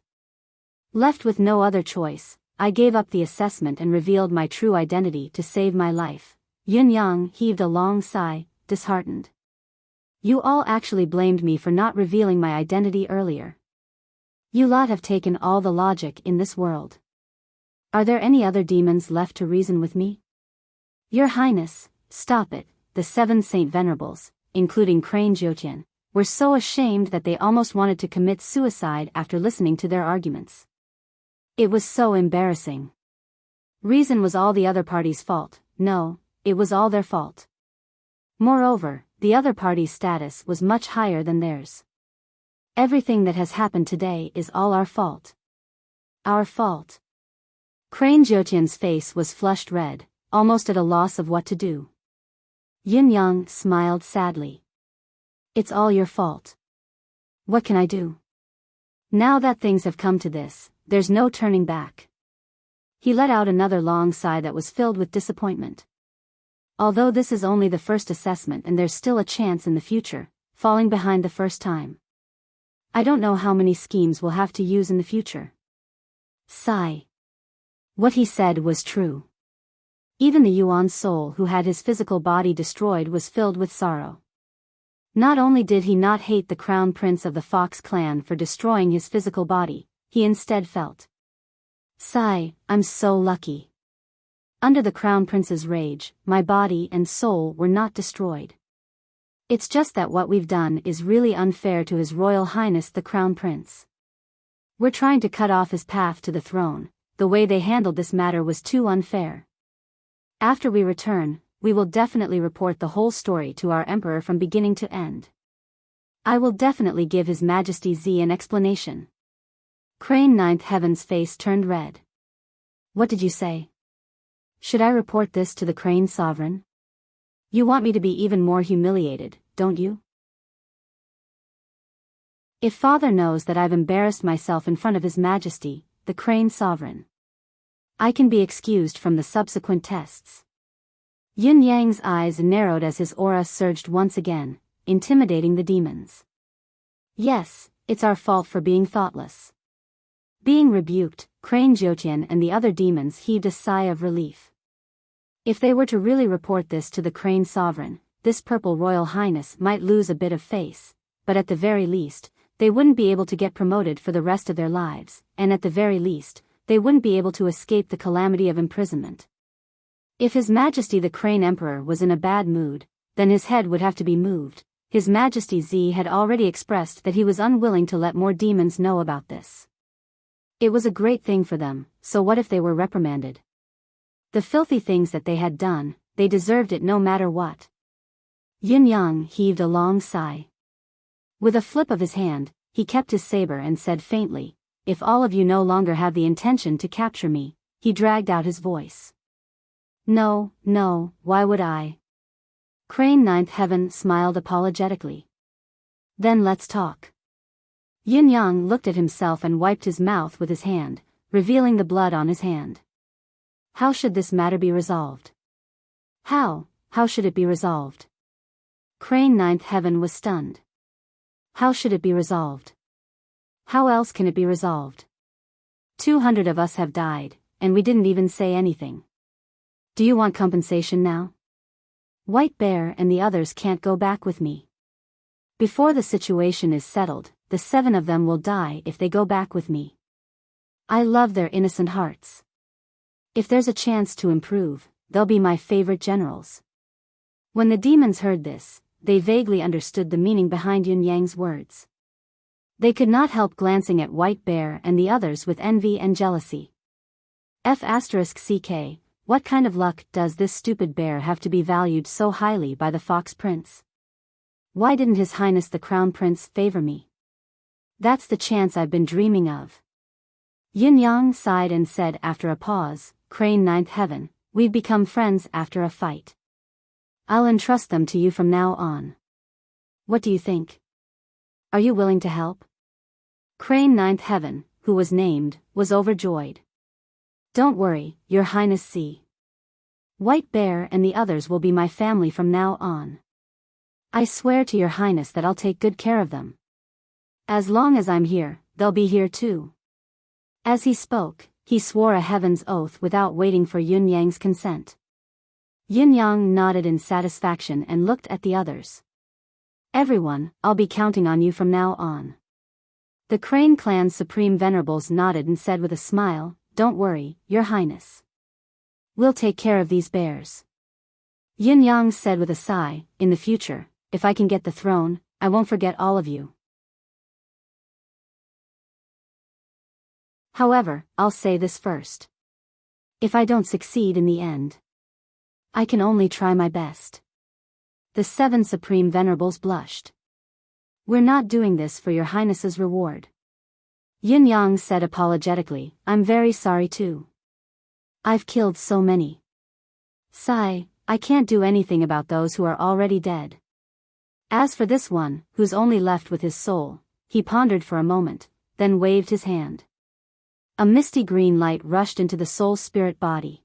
S1: Left with no other choice, I gave up the assessment and revealed my true identity to save my life. Yunyang heaved a long sigh, disheartened. You all actually blamed me for not revealing my identity earlier. You lot have taken all the logic in this world. Are there any other demons left to reason with me? Your Highness, stop it. The 7 Saint Venerables, including Crane Jotian, were so ashamed that they almost wanted to commit suicide after listening to their arguments. It was so embarrassing. Reason was all the other party's fault. No, it was all their fault. Moreover, the other party's status was much higher than theirs. Everything that has happened today is all our fault. Our fault. Crane Jotian's face was flushed red, almost at a loss of what to do. Yunyang smiled sadly. It's all your fault. What can I do? Now that things have come to this, there's no turning back. He let out another long sigh that was filled with disappointment. Although this is only the first assessment and there's still a chance in the future, falling behind the first time. I don't know how many schemes we'll have to use in the future. Sigh. What he said was true. Even the Yuan soul who had his physical body destroyed was filled with sorrow. Not only did he not hate the crown prince of the Fox clan for destroying his physical body, he instead felt. Sigh, I'm so lucky. Under the crown prince's rage, my body and soul were not destroyed. It's just that what we've done is really unfair to His Royal Highness the Crown Prince. We're trying to cut off his path to the throne. The way they handled this matter was too unfair. After we return, we will definitely report the whole story to our Emperor from beginning to end. I will definitely give His Majesty Z an explanation. Crane Ninth Heaven's face turned red. What did you say? Should I report this to the Crane Sovereign? You want me to be even more humiliated, don't you? If Father knows that I've embarrassed myself in front of His Majesty, the Crane Sovereign, I can be excused from the subsequent tests. Yin Yang's eyes narrowed as his aura surged once again, intimidating the demons. Yes, it's our fault for being thoughtless. Being rebuked, Crane Jotian and the other demons heaved a sigh of relief. If they were to really report this to the Crane Sovereign, this purple Royal Highness might lose a bit of face, but at the very least, they wouldn't be able to get promoted for the rest of their lives, and at the very least, they wouldn't be able to escape the calamity of imprisonment. If His Majesty the Crane Emperor was in a bad mood, then his head would have to be moved. His Majesty Z had already expressed that he was unwilling to let more demons know about this. It was a great thing for them, so what if they were reprimanded? The filthy things that they had done, they deserved it no matter what. Yin Yang heaved a long sigh. With a flip of his hand, he kept his saber and said faintly, "If all of you no longer have the intention to capture me," he dragged out his voice. "No, no, why would I?" Crane Ninth Heaven smiled apologetically. "Then let's talk." Yin Yang looked at himself and wiped his mouth with his hand, revealing the blood on his hand. How should this matter be resolved? How should it be resolved? Crane Ninth Heaven was stunned. How should it be resolved? How else can it be resolved? 200 of us have died, and we didn't even say anything. Do you want compensation now? White Bear and the others can't go back with me. Before the situation is settled, the 7 of them will die if they go back with me. I love their innocent hearts. If there's a chance to improve, they'll be my favorite generals. When the demons heard this, they vaguely understood the meaning behind Yin Yang's words. They could not help glancing at White Bear and the others with envy and jealousy. F***ck, what kind of luck does this stupid bear have to be valued so highly by the Fox Prince? Why didn't His Highness the Crown Prince favor me? That's the chance I've been dreaming of. Yin Yang sighed and said after a pause, Crane Ninth Heaven, we've become friends after a fight. I'll entrust them to you from now on. What do you think? Are you willing to help? Crane Ninth Heaven, who was named, was overjoyed. Don't worry, Your Highness. See. White Bear and the others will be my family from now on. I swear to Your Highness that I'll take good care of them. As long as I'm here, they'll be here too. As he spoke, he swore a heaven's oath without waiting for Yin Yang's consent. Yin Yang nodded in satisfaction and looked at the others. Everyone, I'll be counting on you from now on. The Crane Clan's Supreme Venerables nodded and said with a smile, Don't worry, Your Highness. We'll take care of these bears. Yin Yang said with a sigh, In the future, if I can get the throne, I won't forget all of you. However, I'll say this first. If I don't succeed in the end, I can only try my best. The 7 Supreme Venerables blushed. We're not doing this for Your Highness's reward. Yin Yang said apologetically, I'm very sorry too. I've killed so many. Sigh, I can't do anything about those who are already dead. As for this one, who's only left with his soul, he pondered for a moment, then waved his hand. A misty green light rushed into the soul spirit body.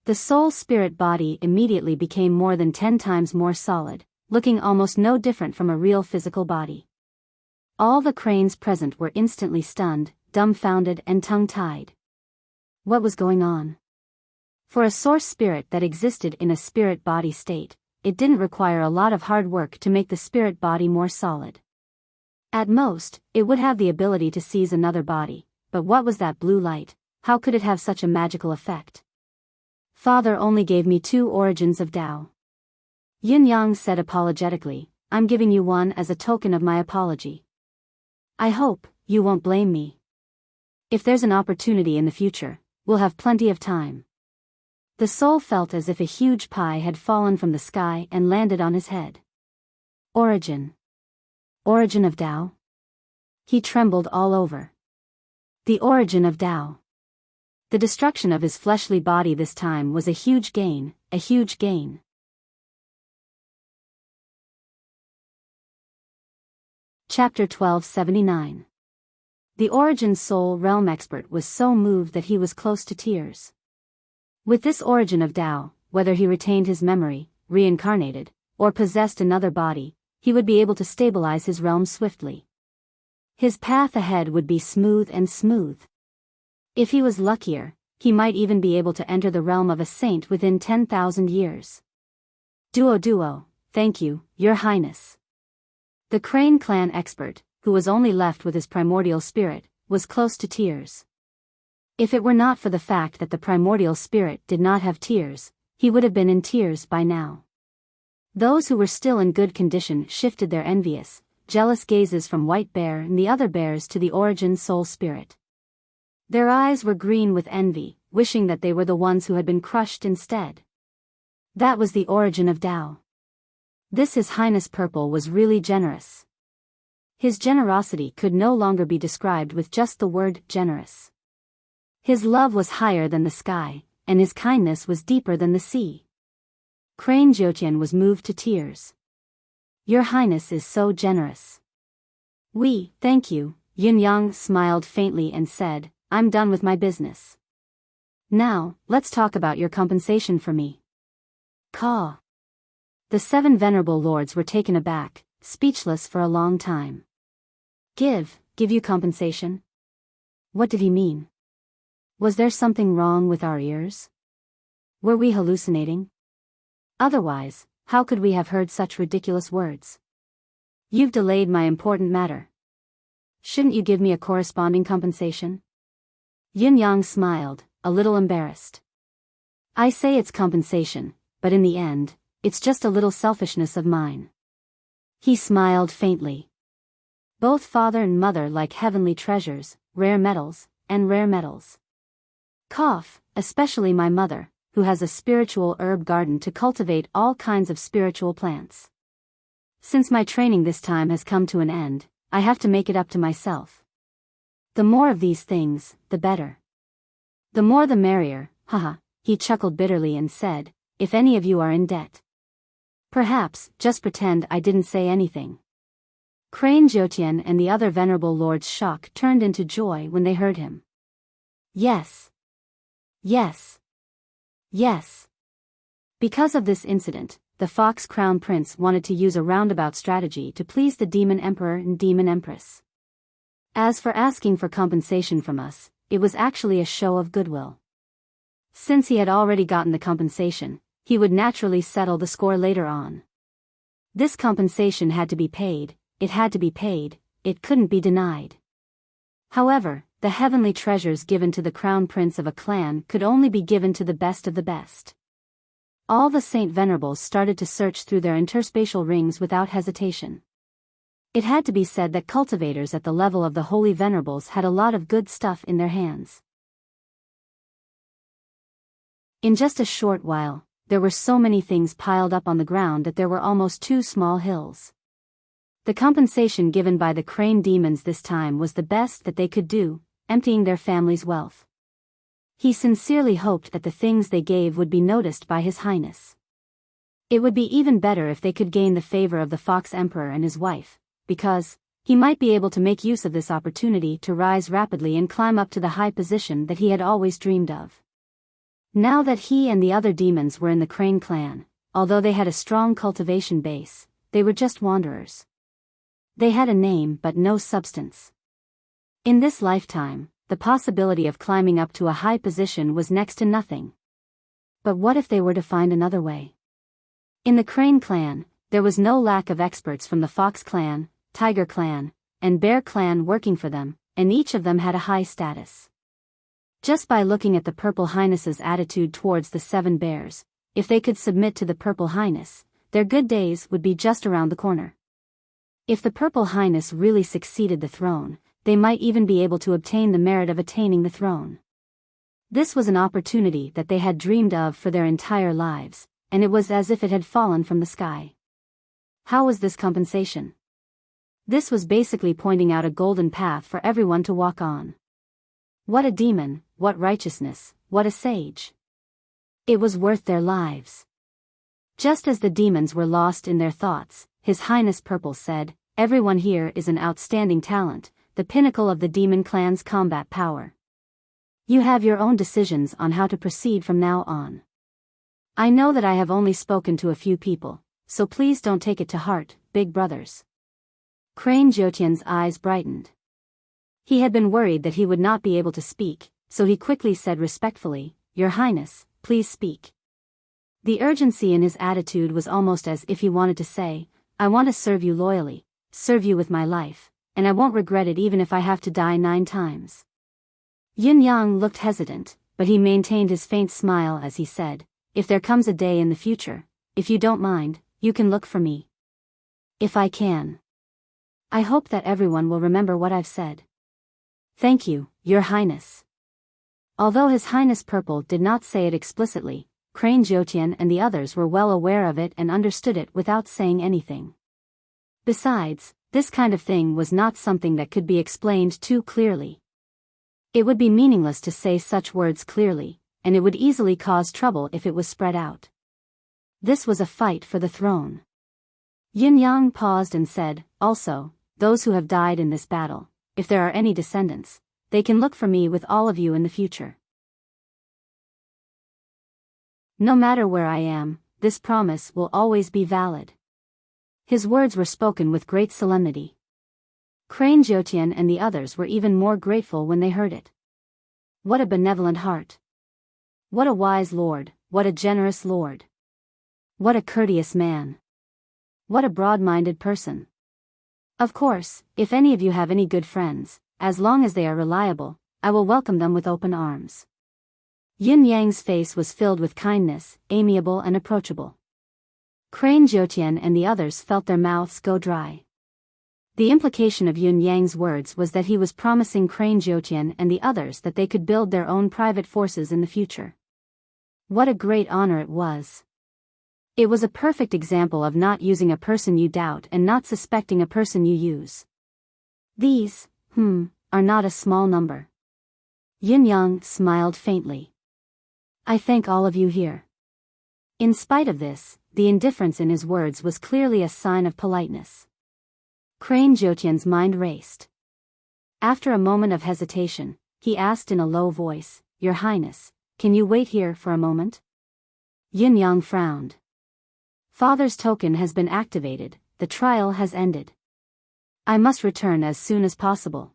S1: The soul spirit body immediately became more than 10 times more solid, looking almost no different from a real physical body. All the cranes present were instantly stunned, dumbfounded and tongue-tied. What was going on? For a source spirit that existed in a spirit body state, it didn't require a lot of hard work to make the spirit body more solid. At most, it would have the ability to seize another body, but what was that blue light? How could it have such a magical effect? Father only gave me 2 origins of Tao. Yin Yang said apologetically, I'm giving you one as a token of my apology. I hope you won't blame me. If there's an opportunity in the future, we'll have plenty of time. The soul felt as if a huge pie had fallen from the sky and landed on his head. Origin. Origin of Tao? He trembled all over. The origin of Tao. The destruction of his fleshly body this time was a huge gain, a huge gain. Chapter 1279. The Origin Soul Realm expert was so moved that he was close to tears. With this origin of Tao, whether he retained his memory, reincarnated, or possessed another body, he would be able to stabilize his realm swiftly. His path ahead would be smooth and smooth. If he was luckier, he might even be able to enter the realm of a saint within 10,000 years. Duo, thank you, Your Highness. The Crane Clan expert, who was only left with his primordial spirit, was close to tears. If it were not for the fact that the primordial spirit did not have tears, he would have been in tears by now. Those who were still in good condition shifted their envious, jealous gazes from White Bear and the other bears to the Origin Soul Spirit. Their eyes were green with envy, wishing that they were the ones who had been crushed instead. That was the origin of Tao. This His Highness Purple was really generous. His generosity could no longer be described with just the word generous. His love was higher than the sky, and his kindness was deeper than the sea. Crane Jiutian was moved to tears. Your Highness is so generous. Thank you, Yin Yang smiled faintly and said, I'm done with my business. Now, let's talk about your compensation for me. Caw. The 7 venerable lords were taken aback, speechless for a long time. Give you compensation? What did he mean? Was there something wrong with our ears? Were we hallucinating? Otherwise, how could we have heard such ridiculous words? You've delayed my important matter. Shouldn't you give me a corresponding compensation? Yin Yang smiled, a little embarrassed. I say it's compensation, but in the end, it's just a little selfishness of mine. He smiled faintly. Both father and mother like heavenly treasures, rare metals, and rare metals. Especially my mother, who has a spiritual herb garden to cultivate all kinds of spiritual plants. Since my training this time has come to an end, I have to make it up to myself. The more of these things, the better. The more the merrier, haha, he chuckled bitterly and said, if any of you are in debt. Perhaps, just pretend I didn't say anything. Crane Jiutian and the other venerable lords' shock turned into joy when they heard him. Yes. Yes. Yes. Because of this incident, the Fox Crown Prince wanted to use a roundabout strategy to please the Demon Emperor and Demon Empress. As for asking for compensation from us, it was actually a show of goodwill. Since he had already gotten the compensation, he would naturally settle the score later on. This compensation had to be paid, it had to be paid, it couldn't be denied. However, the heavenly treasures given to the crown prince of a clan could only be given to the best of the best. All the Saint Venerables started to search through their interspatial rings without hesitation. It had to be said that cultivators at the level of the Holy Venerables had a lot of good stuff in their hands. In just a short while, there were so many things piled up on the ground that there were almost 2 small hills. The compensation given by the crane demons this time was the best that they could do, emptying their family's wealth. He sincerely hoped that the things they gave would be noticed by His Highness. It would be even better if they could gain the favor of the Fox Emperor and his wife, because he might be able to make use of this opportunity to rise rapidly and climb up to the high position that he had always dreamed of. Now that he and the other demons were in the Crane clan, although they had a strong cultivation base, they were just wanderers. They had a name but no substance. In this lifetime, the possibility of climbing up to a high position was next to nothing. But what if they were to find another way? In the Crane clan, there was no lack of experts from the Fox clan, Tiger clan, and Bear clan working for them, and each of them had a high status. Just by looking at the Purple Highness's attitude towards the 7 bears, if they could submit to the Purple Highness, their good days would be just around the corner. If the Purple Highness really succeeded the throne, they might even be able to obtain the merit of attaining the throne. This was an opportunity that they had dreamed of for their entire lives, and it was as if it had fallen from the sky. How was this compensation? This was basically pointing out a golden path for everyone to walk on. What a demon, what righteousness, what a sage. It was worth their lives. Just as the demons were lost in their thoughts, His Highness Purple said, everyone here is an outstanding talent, the pinnacle of the demon clan's combat power. You have your own decisions on how to proceed from now on. I know that I have only spoken to a few people, so please don't take it to heart, big brothers. Crane Jiutian's eyes brightened. He had been worried that he would not be able to speak, so he quickly said respectfully, Your Highness, please speak. The urgency in his attitude was almost as if he wanted to say, I want to serve you loyally, serve you with my life, and I won't regret it even if I have to die 9 times. Yin Yang looked hesitant, but he maintained his faint smile as he said, If there comes a day in the future, if you don't mind, you can look for me. If I can. I hope that everyone will remember what I've said. Thank you, Your Highness. Although His Highness Purple did not say it explicitly, Crane Jiutian and the others were well aware of it and understood it without saying anything. Besides, This kind of thing was not something that could be explained too clearly. It would be meaningless to say such words clearly, and it would easily cause trouble if it was spread out. This was a fight for the throne. Yin Yang paused and said, also, those who have died in this battle, if there are any descendants, they can look for me with all of you in the future. No matter where I am, this promise will always be valid. His words were spoken with great solemnity. Crane Jotian and the others were even more grateful when they heard it. What a benevolent heart. What a wise lord, what a generous lord. What a courteous man. What a broad-minded person. Of course, if any of you have any good friends, as long as they are reliable, I will welcome them with open arms. Yin Yang's face was filled with kindness, amiable and approachable. Crane Jotian and the others felt their mouths go dry. The implication of Yin Yang's words was that he was promising Crane Jotian and the others that they could build their own private forces in the future. What a great honor it was. It was a perfect example of not using a person you doubt and not suspecting a person you use. These, are not a small number. Yin Yang smiled faintly. I thank all of you here. In spite of this, the indifference in his words was clearly a sign of politeness. Crane Jotian's mind raced. After a moment of hesitation, he asked in a low voice, Your Highness, can you wait here for a moment? Yin Yang frowned. Father's token has been activated, the trial has ended. I must return as soon as possible.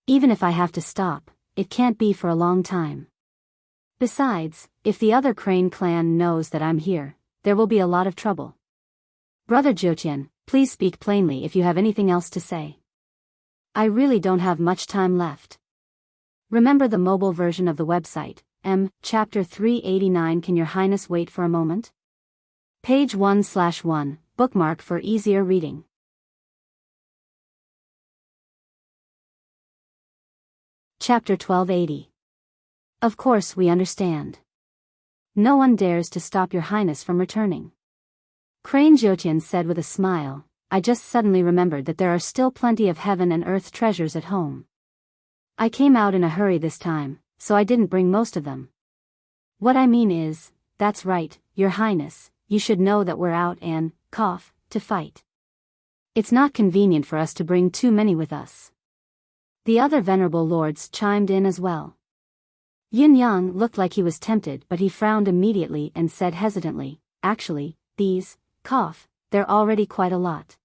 S1: Even if I have to stop, it can't be for a long time. Besides, if the other Crane clan knows that I'm here, there will be a lot of trouble. Brother Jotian, please speak plainly if you have anything else to say. I really don't have much time left. Remember the mobile version of the website, Chapter 389. Can Your Highness wait for a moment? Page 1/1, bookmark for easier reading. Chapter 1280. Of course we understand. No one dares to stop Your Highness from returning. Crane Jotian said with a smile, I just suddenly remembered that there are still plenty of heaven and earth treasures at home. I came out in a hurry this time, so I didn't bring most of them. What I mean is, that's right, Your Highness, you should know that we're out and, to fight. It's not convenient for us to bring too many with us. The other venerable lords chimed in as well. Yin Yang looked like he was tempted, but he frowned immediately and said hesitantly, actually, these, they're already quite a lot.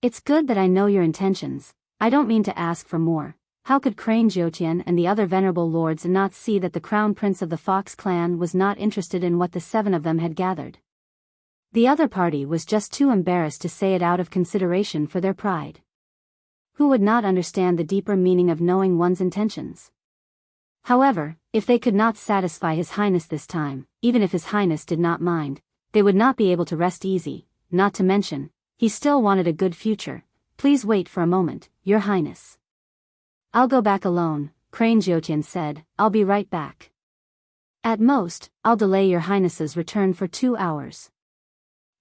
S1: It's good that I know your intentions, I don't mean to ask for more. How could Crane Jotian and the other venerable lords not see that the crown prince of the Fox clan was not interested in what the 7 of them had gathered? The other party was just too embarrassed to say it out of consideration for their pride. Who would not understand the deeper meaning of knowing one's intentions? However, if they could not satisfy His Highness this time, even if His Highness did not mind, they would not be able to rest easy, not to mention, he still wanted a good future. Please wait for a moment, Your Highness. I'll go back alone, Crane Jotian said, I'll be right back. At most, I'll delay Your Highness's return for 2 hours.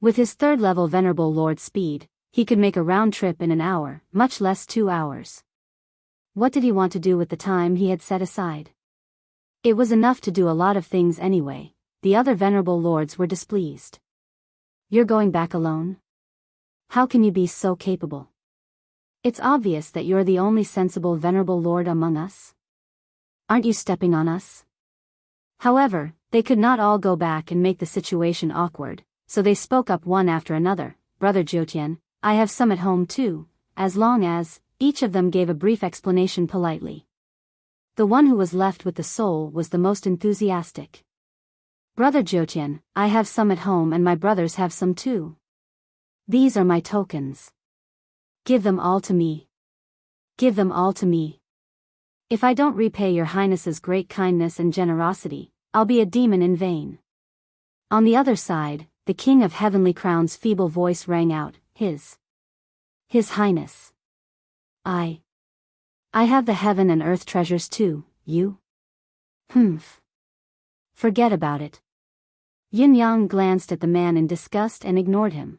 S1: With his 3rd level venerable lord speed, he could make a round trip in an hour, much less 2 hours. What did he want to do with the time he had set aside? It was enough to do a lot of things anyway. The other venerable lords were displeased. You're going back alone? How can you be so capable? It's obvious that you're the only sensible venerable lord among us. Aren't you stepping on us? However, they could not all go back and make the situation awkward, so they spoke up one after another. Brother Jotian, I have some at home too, as long as, each of them gave a brief explanation politely. The one who was left with the soul was the most enthusiastic. Brother Jotian, I have some at home and my brothers have some too. These are my tokens. Give them all to me. Give them all to me. If I don't repay Your Highness's great kindness and generosity, I'll be a demon in vain. On the other side, the King of Heavenly Crown's feeble voice rang out, His Highness. I have the heaven and earth treasures too, you? Forget about it. Yin Yang glanced at the man in disgust and ignored him.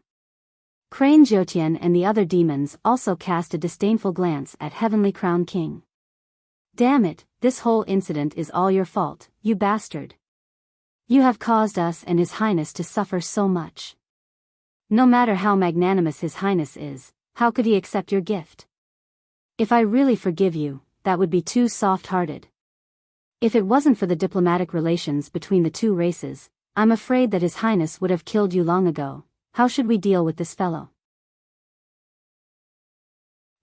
S1: Crane Jiutian and the other demons also cast a disdainful glance at Heavenly Crown King. Damn it, this whole incident is all your fault, you bastard. You have caused us and His Highness to suffer so much. No matter how magnanimous His Highness is, how could he accept your gift? If I really forgive you, that would be too soft-hearted. If it wasn't for the diplomatic relations between the two races, I'm afraid that His Highness would have killed you long ago. How should we deal with this fellow?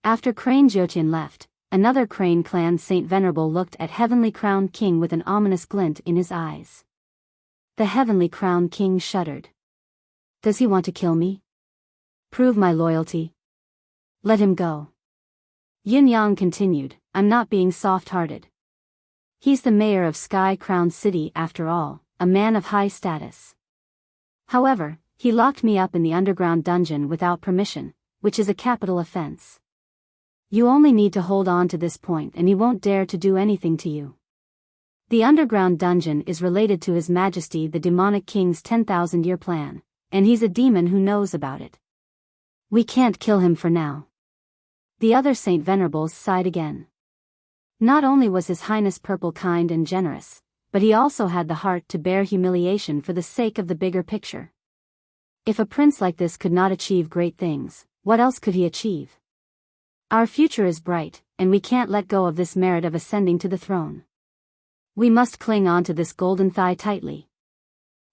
S1: After Crane Jiutian left, another Crane clan Saint Venerable looked at Heavenly Crown King with an ominous glint in his eyes. The Heavenly Crown King shuddered. Does he want to kill me? Prove my loyalty. Let him go. Yin Yang continued, I'm not being soft-hearted. He's the mayor of Sky Crown City after all, a man of high status. However, he locked me up in the underground dungeon without permission, which is a capital offense. You only need to hold on to this point and he won't dare to do anything to you. The underground dungeon is related to His Majesty the Demonic King's 10,000-year plan, and he's a demon who knows about it. We can't kill him for now. The other Saint Venerables sighed again. Not only was His Highness Purple kind and generous, but he also had the heart to bear humiliation for the sake of the bigger picture. If a prince like this could not achieve great things, what else could he achieve? Our future is bright, and we can't let go of this merit of ascending to the throne. We must cling on to this golden thigh tightly.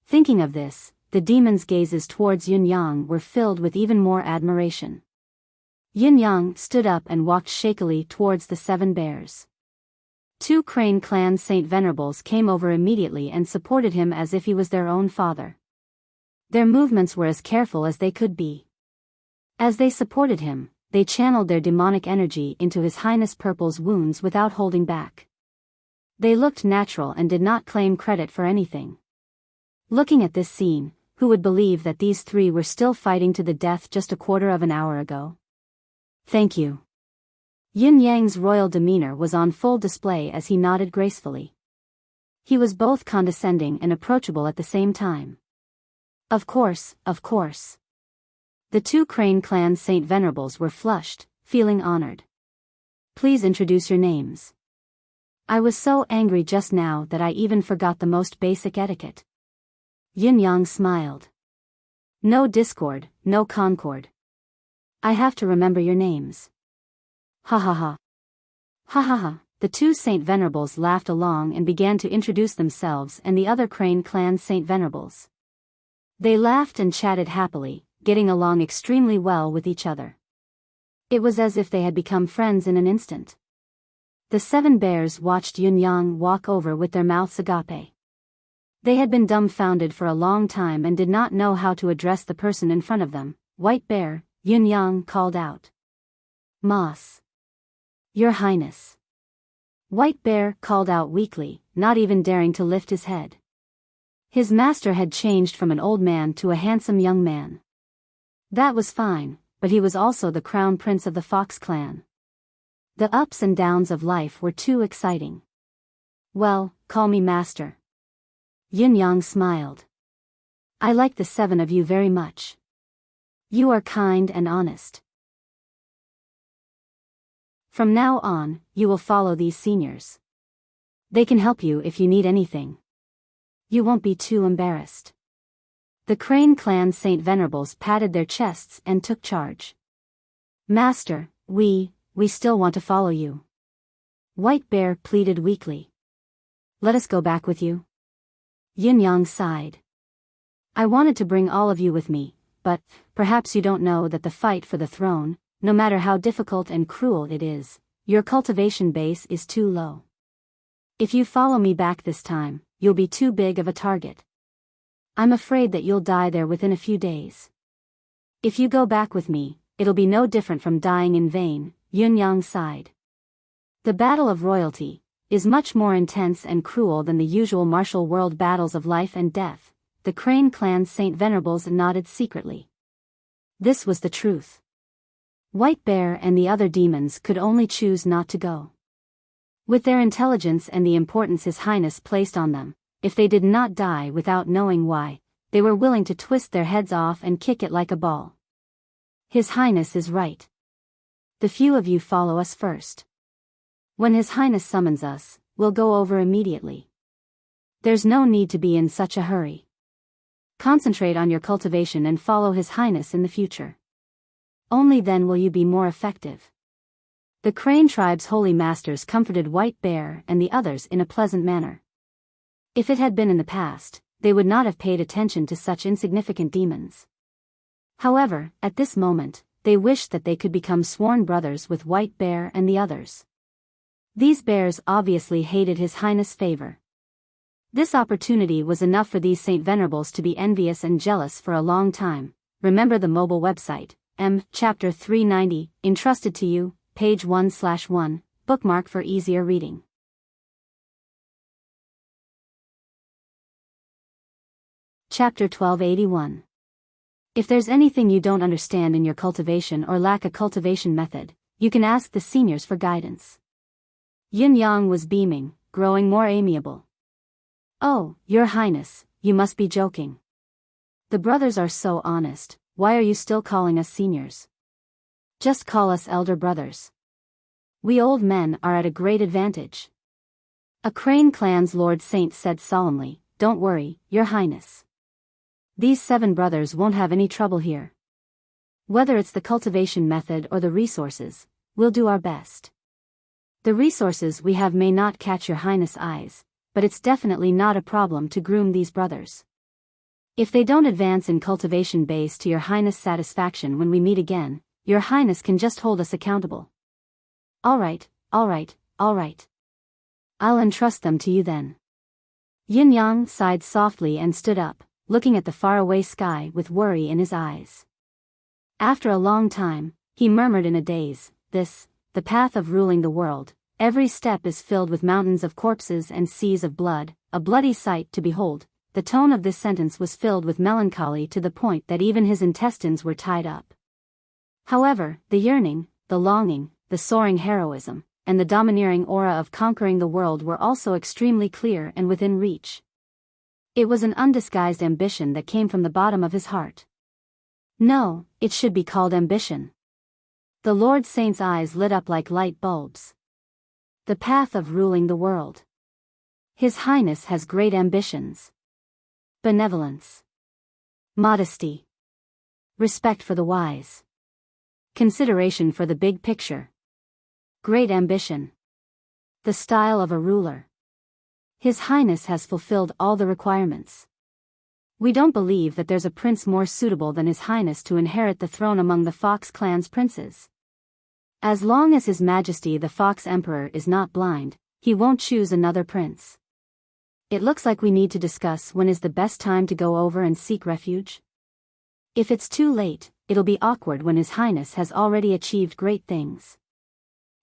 S1: Thinking of this, the demon's gazes towards Yin Yang were filled with even more admiration. Yin Yang stood up and walked shakily towards the 7 bears. 2 Crane clan Saint Venerables came over immediately and supported him as if he was their own father. Their movements were as careful as they could be. As they supported him, they channeled their demonic energy into His Highness Purple's wounds without holding back. They looked natural and did not claim credit for anything. Looking at this scene, who would believe that these 3 were still fighting to the death just a quarter of an hour ago? Thank you. Yin Yang's royal demeanor was on full display as he nodded gracefully. He was both condescending and approachable at the same time. Of course, of course. The 2 Crane clan Saint Venerables were flushed, feeling honored. Please introduce your names. I was so angry just now that I even forgot the most basic etiquette. Yin Yang smiled. No discord, no concord. I have to remember your names. Ha ha ha. Ha ha ha. The 2 Saint Venerables laughed along and began to introduce themselves and the other Crane clan Saint Venerables. They laughed and chatted happily, getting along extremely well with each other. It was as if they had become friends in an instant. The 7 bears watched Yin Yang walk over with their mouths agape. They had been dumbfounded for a long time and did not know how to address the person in front of them. White Bear, Yin Yang called out. Moss. Your Highness. White Bear called out weakly, not even daring to lift his head. His master had changed from an old man to a handsome young man. That was fine, but he was also the crown prince of the Fox clan. The ups and downs of life were too exciting. Well, call me master. Yin Yang smiled. I like the 7 of you very much. You are kind and honest. From now on, you will follow these seniors. They can help you if you need anything. You won't be too embarrassed. The Crane clan Saint Venerables patted their chests and took charge. Master, we still want to follow you. White Bear pleaded weakly. Let us go back with you. Yin Yang sighed. I wanted to bring all of you with me, but perhaps you don't know that the fight for the throne, no matter how difficult and cruel it is, your cultivation base is too low. If you follow me back this time, you'll be too big of a target. I'm afraid that you'll die there within a few days. If you go back with me, it'll be no different from dying in vain. Yin Yang sighed. The battle of royalty is much more intense and cruel than the usual martial world battles of life and death. The Crane clan Saint Venerables nodded secretly. This was the truth. White Bear and the other demons could only choose not to go. With their intelligence and the importance His Highness placed on them, if they did not die without knowing why, they were willing to twist their heads off and kick it like a ball. His Highness is right. The few of you follow us first. When His Highness summons us, we'll go over immediately. There's no need to be in such a hurry. Concentrate on your cultivation and follow His Highness in the future. Only then will you be more effective. The Crane tribe's holy masters comforted White Bear and the others in a pleasant manner. If it had been in the past, they would not have paid attention to such insignificant demons. However, at this moment, they wished that they could become sworn brothers with White Bear and the others. These bears obviously hated His Highness' favor. This opportunity was enough for these Saint Venerables to be envious and jealous for a long time. Remember the mobile website, Chapter 390, entrusted to you, page 1/1, bookmark for easier reading. Chapter 1281. If there's anything you don't understand in your cultivation or lack a cultivation method, you can ask the seniors for guidance. Yin Yang was beaming, growing more amiable. Oh, Your Highness, you must be joking. The brothers are so honest, why are you still calling us seniors? Just call us elder brothers. We old men are at a great advantage. A Crane clan's Lord Saint said solemnly, Don't worry, Your Highness. These 7 brothers won't have any trouble here. Whether it's the cultivation method or the resources, we'll do our best. The resources we have may not catch Your Highness' eyes, but it's definitely not a problem to groom these brothers. If they don't advance in cultivation base to Your Highness' satisfaction when we meet again, Your Highness can just hold us accountable. All right. I'll entrust them to you then. Yin Yang sighed softly and stood up, looking at the faraway sky with worry in his eyes. After a long time, he murmured in a daze, the path of ruling the world, every step is filled with mountains of corpses and seas of blood, a bloody sight to behold. The tone of this sentence was filled with melancholy to the point that even his intestines were tied up. However, the yearning, the longing, the soaring heroism, and the domineering aura of conquering the world were also extremely clear and within reach. It was an undisguised ambition that came from the bottom of his heart. No, it should be called ambition. The Lord Saint's eyes lit up like light bulbs. The path of ruling the world. His Highness has great ambitions. Benevolence. Modesty. Respect for the wise. Consideration for the big picture. Great ambition. The style of a ruler. His Highness has fulfilled all the requirements. We don't believe that there's a prince more suitable than His Highness to inherit the throne among the Fox clan's princes. As long as His Majesty the Fox Emperor is not blind, he won't choose another prince. It looks like we need to discuss when is the best time to go over and seek refuge. If it's too late, it'll be awkward when His Highness has already achieved great things.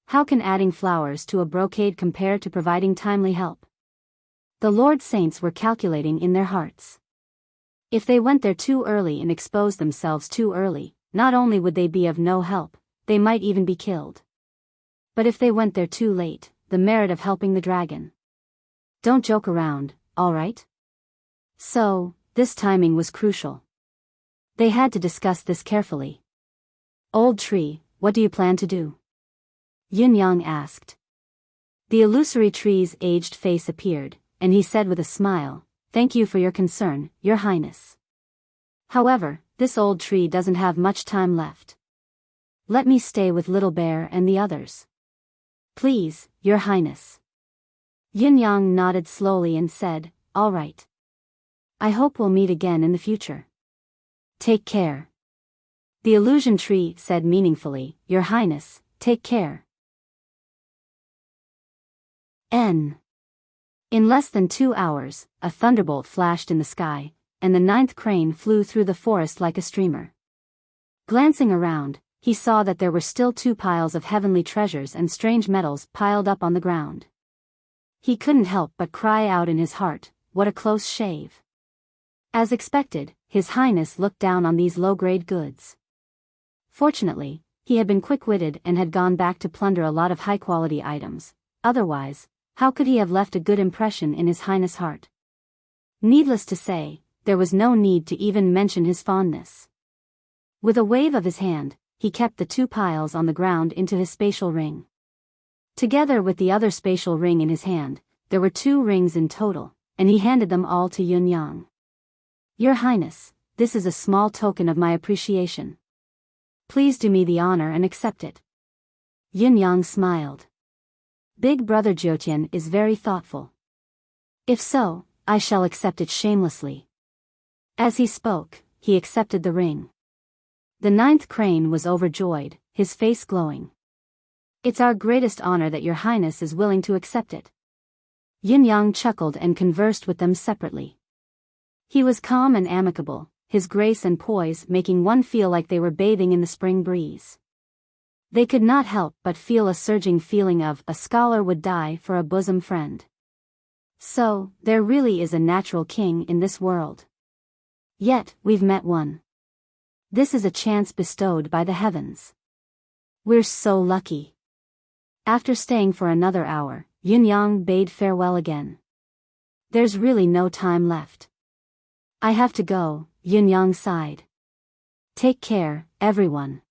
S1: How can adding flowers to a brocade compare to providing timely help? The Lord Saints were calculating in their hearts. If they went there too early and exposed themselves too early, not only would they be of no help, they might even be killed. But if they went there too late, the merit of helping the dragon. Don't joke around, all right? So, this timing was crucial. They had to discuss this carefully. Old tree, what do you plan to do? Yin Yang asked. The illusory tree's aged face appeared, and he said with a smile, Thank you for your concern, Your Highness. However, this old tree doesn't have much time left. Let me stay with Little Bear and the others. Please, Your Highness. Yin Yang nodded slowly and said, All right. I hope we'll meet again in the future. Take care. The illusion tree said meaningfully, Your Highness, take care. In less than 2 hours, a thunderbolt flashed in the sky, and the 9th crane flew through the forest like a streamer. Glancing around, he saw that there were still 2 piles of heavenly treasures and strange metals piled up on the ground. He couldn't help but cry out in his heart, what a close shave. As expected, His Highness looked down on these low-grade goods. Fortunately, he had been quick-witted and had gone back to plunder a lot of high-quality items. Otherwise, how could he have left a good impression in His Highness' heart? Needless to say, there was no need to even mention his fondness. With a wave of his hand, he kept the 2 piles on the ground into his spatial ring. Together with the other spatial ring in his hand, there were 2 rings in total, and he handed them all to Yunyang. Your Highness, this is a small token of my appreciation. Please do me the honor and accept it. Yunyang smiled. Big brother Jiutian is very thoughtful. If so, I shall accept it shamelessly. As he spoke, he accepted the ring. The 9th crane was overjoyed, his face glowing. It's our greatest honor that your Highness is willing to accept it. Yunyang chuckled and conversed with them separately. He was calm and amicable, his grace and poise making one feel like they were bathing in the spring breeze. They could not help but feel a surging feeling of a scholar would die for a bosom friend. So, there really is a natural king in this world. Yet, we've met one. This is a chance bestowed by the heavens. We're so lucky. After staying for another hour, Yunyang bade farewell again. There's really no time left. I have to go, Yunyang sighed. Take care, everyone.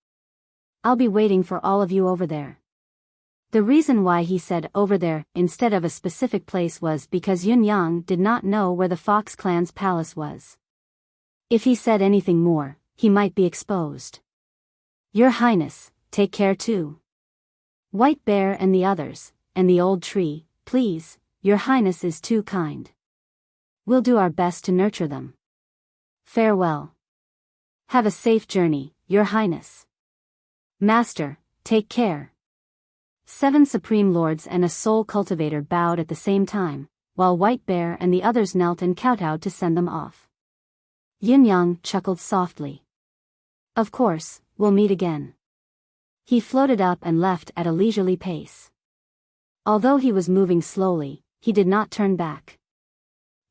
S1: I'll be waiting for all of you over there. The reason why he said over there instead of a specific place was because Yunyang did not know where the Fox clan's palace was. If he said anything more, he might be exposed. Your Highness, take care too. White Bear and the others, and the old tree, please, your Highness is too kind. We'll do our best to nurture them. Farewell. Have a safe journey, your Highness. Master, take care. 7 Supreme Lords and a Soul Cultivator bowed at the same time, while White Bear and the others knelt and kowtowed to send them off. Yunyang chuckled softly. Of course, we'll meet again. He floated up and left at a leisurely pace. Although he was moving slowly, he did not turn back.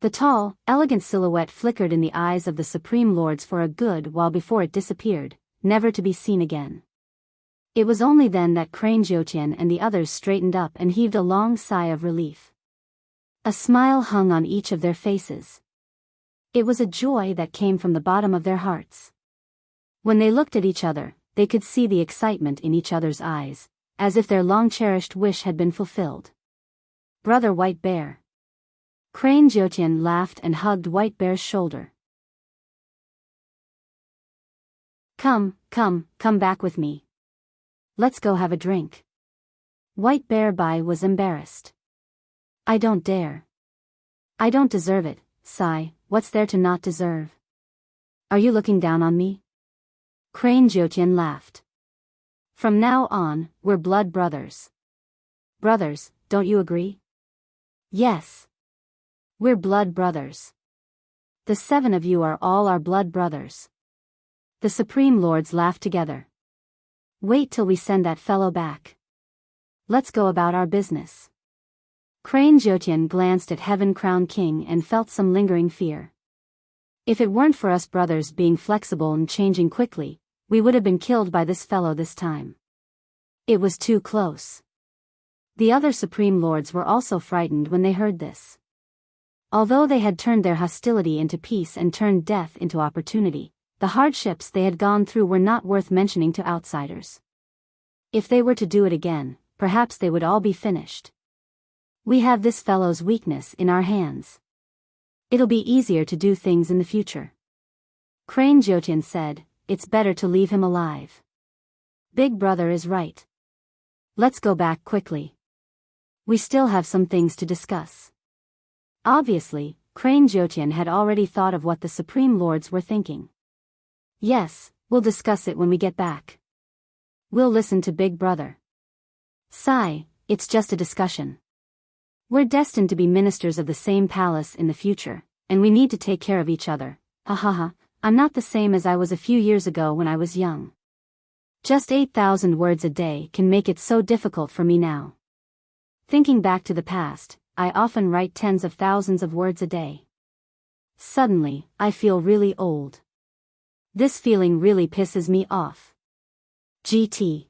S1: The tall, elegant silhouette flickered in the eyes of the Supreme Lords for a good while before it disappeared, never to be seen again. It was only then that Crane Jiutian and the others straightened up and heaved a long sigh of relief. A smile hung on each of their faces. It was a joy that came from the bottom of their hearts. When they looked at each other, they could see the excitement in each other's eyes, as if their long-cherished wish had been fulfilled. Brother White Bear. Crane Jiutian laughed and hugged White Bear's shoulder. Come back with me. Let's go have a drink. White Bear Bai was embarrassed. I don't dare. I don't deserve it, Sai, what's there to not deserve? Are you looking down on me? Crane Jiutian laughed. From now on, we're blood brothers. Brothers, don't you agree? Yes. We're blood brothers. The 7 of you are all our blood brothers. The Supreme Lords laughed together. Wait till we send that fellow back. Let's go about our business. Crane Jiutian glanced at Heaven Crown King and felt some lingering fear. If it weren't for us brothers being flexible and changing quickly, we would have been killed by this fellow this time. It was too close. The other Supreme Lords were also frightened when they heard this. Although they had turned their hostility into peace and turned death into opportunity, the hardships they had gone through were not worth mentioning to outsiders. If they were to do it again, perhaps they would all be finished. We have this fellow's weakness in our hands. It'll be easier to do things in the future. Crane Jiutian said, it's better to leave him alive. Big brother is right. Let's go back quickly. We still have some things to discuss. Obviously, Crane Jiutian had already thought of what the Supreme Lords were thinking. Yes, we'll discuss it when we get back. We'll listen to Big Brother. Sai, it's just a discussion. We're destined to be ministers of the same palace in the future, and we need to take care of each other. Ha ha ha, I'm not the same as I was a few years ago when I was young. Just 8,000 words a day can make it so difficult for me now. Thinking back to the past, I often write tens of thousands of words a day. Suddenly, I feel really old. This feeling really pisses me off. GT.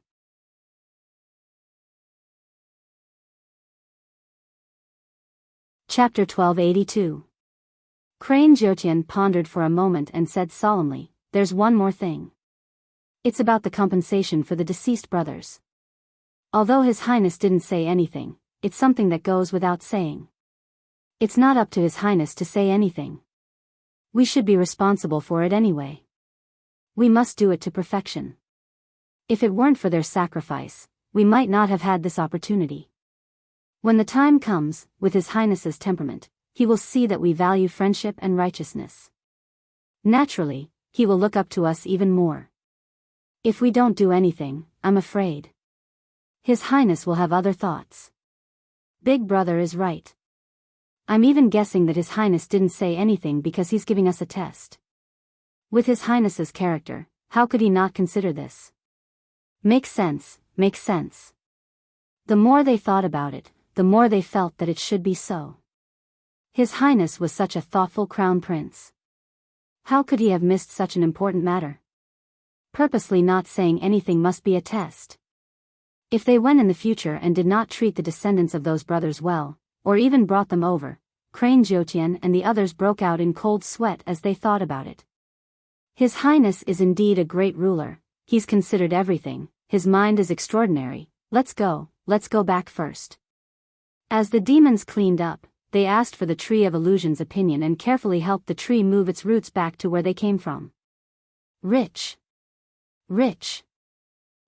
S1: Chapter 1282. Crane Jiutian pondered for a moment and said solemnly, there's one more thing. It's about the compensation for the deceased brothers. Although His Highness didn't say anything, it's something that goes without saying. It's not up to His Highness to say anything. We should be responsible for it anyway. We must do it to perfection. If it weren't for their sacrifice, we might not have had this opportunity. When the time comes, with His Highness's temperament, He will see that we value friendship and righteousness. Naturally, He will look up to us even more. If we don't do anything, I'm afraid His Highness will have other thoughts. Big Brother is right. I'm even guessing that His Highness didn't say anything because he's giving us a test. With His Highness's character, how could he not consider this? Makes sense, makes sense. The more they thought about it, the more they felt that it should be so. His Highness was such a thoughtful crown prince. How could he have missed such an important matter? Purposely not saying anything must be a test. If they went in the future and did not treat the descendants of those brothers well, or even brought them over, Crane Jotian and the others broke out in cold sweat as they thought about it. His Highness is indeed a great ruler, he's considered everything, his mind is extraordinary. Let's go back first. As the demons cleaned up, they asked for the Tree of Illusion's opinion and carefully helped the tree move its roots back to where they came from. Rich.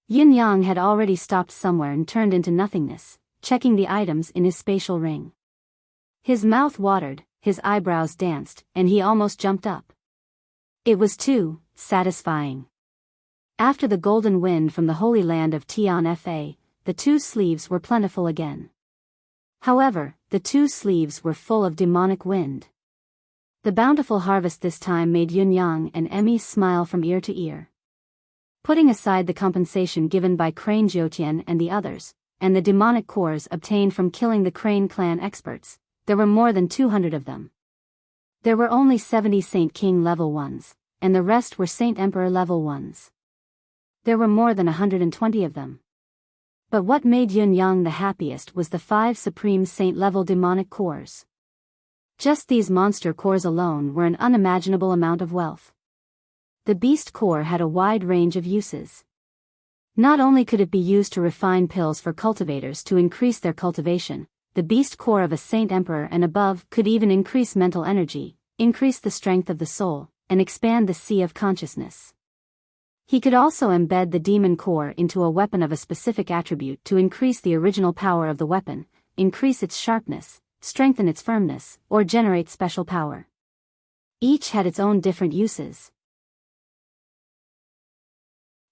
S1: Yin Yang had already stopped somewhere and turned into nothingness, checking the items in his spatial ring. His mouth watered, his eyebrows danced, and he almost jumped up. It was too satisfying. After the golden wind from the holy land of Tian Fa, the 2 sleeves were plentiful again. However, the 2 sleeves were full of demonic wind. The bountiful harvest this time made Yun Yang and Emmy smile from ear to ear. Putting aside the compensation given by Crane Jotian and the others, and the demonic cores obtained from killing the Crane clan experts, there were more than 200 of them. There were only 70 Saint King level 1s, and the rest were Saint Emperor level 1s. There were more than 120 of them. But what made Yun Yang the happiest was the 5 Supreme Saint level demonic cores. Just these monster cores alone were an unimaginable amount of wealth. The beast core had a wide range of uses. Not only could it be used to refine pills for cultivators to increase their cultivation, the beast core of a Saint Emperor and above could even increase mental energy, increase the strength of the soul, and expand the sea of consciousness. He could also embed the demon core into a weapon of a specific attribute to increase the original power of the weapon, increase its sharpness, strengthen its firmness, or generate special power. Each had its own different uses.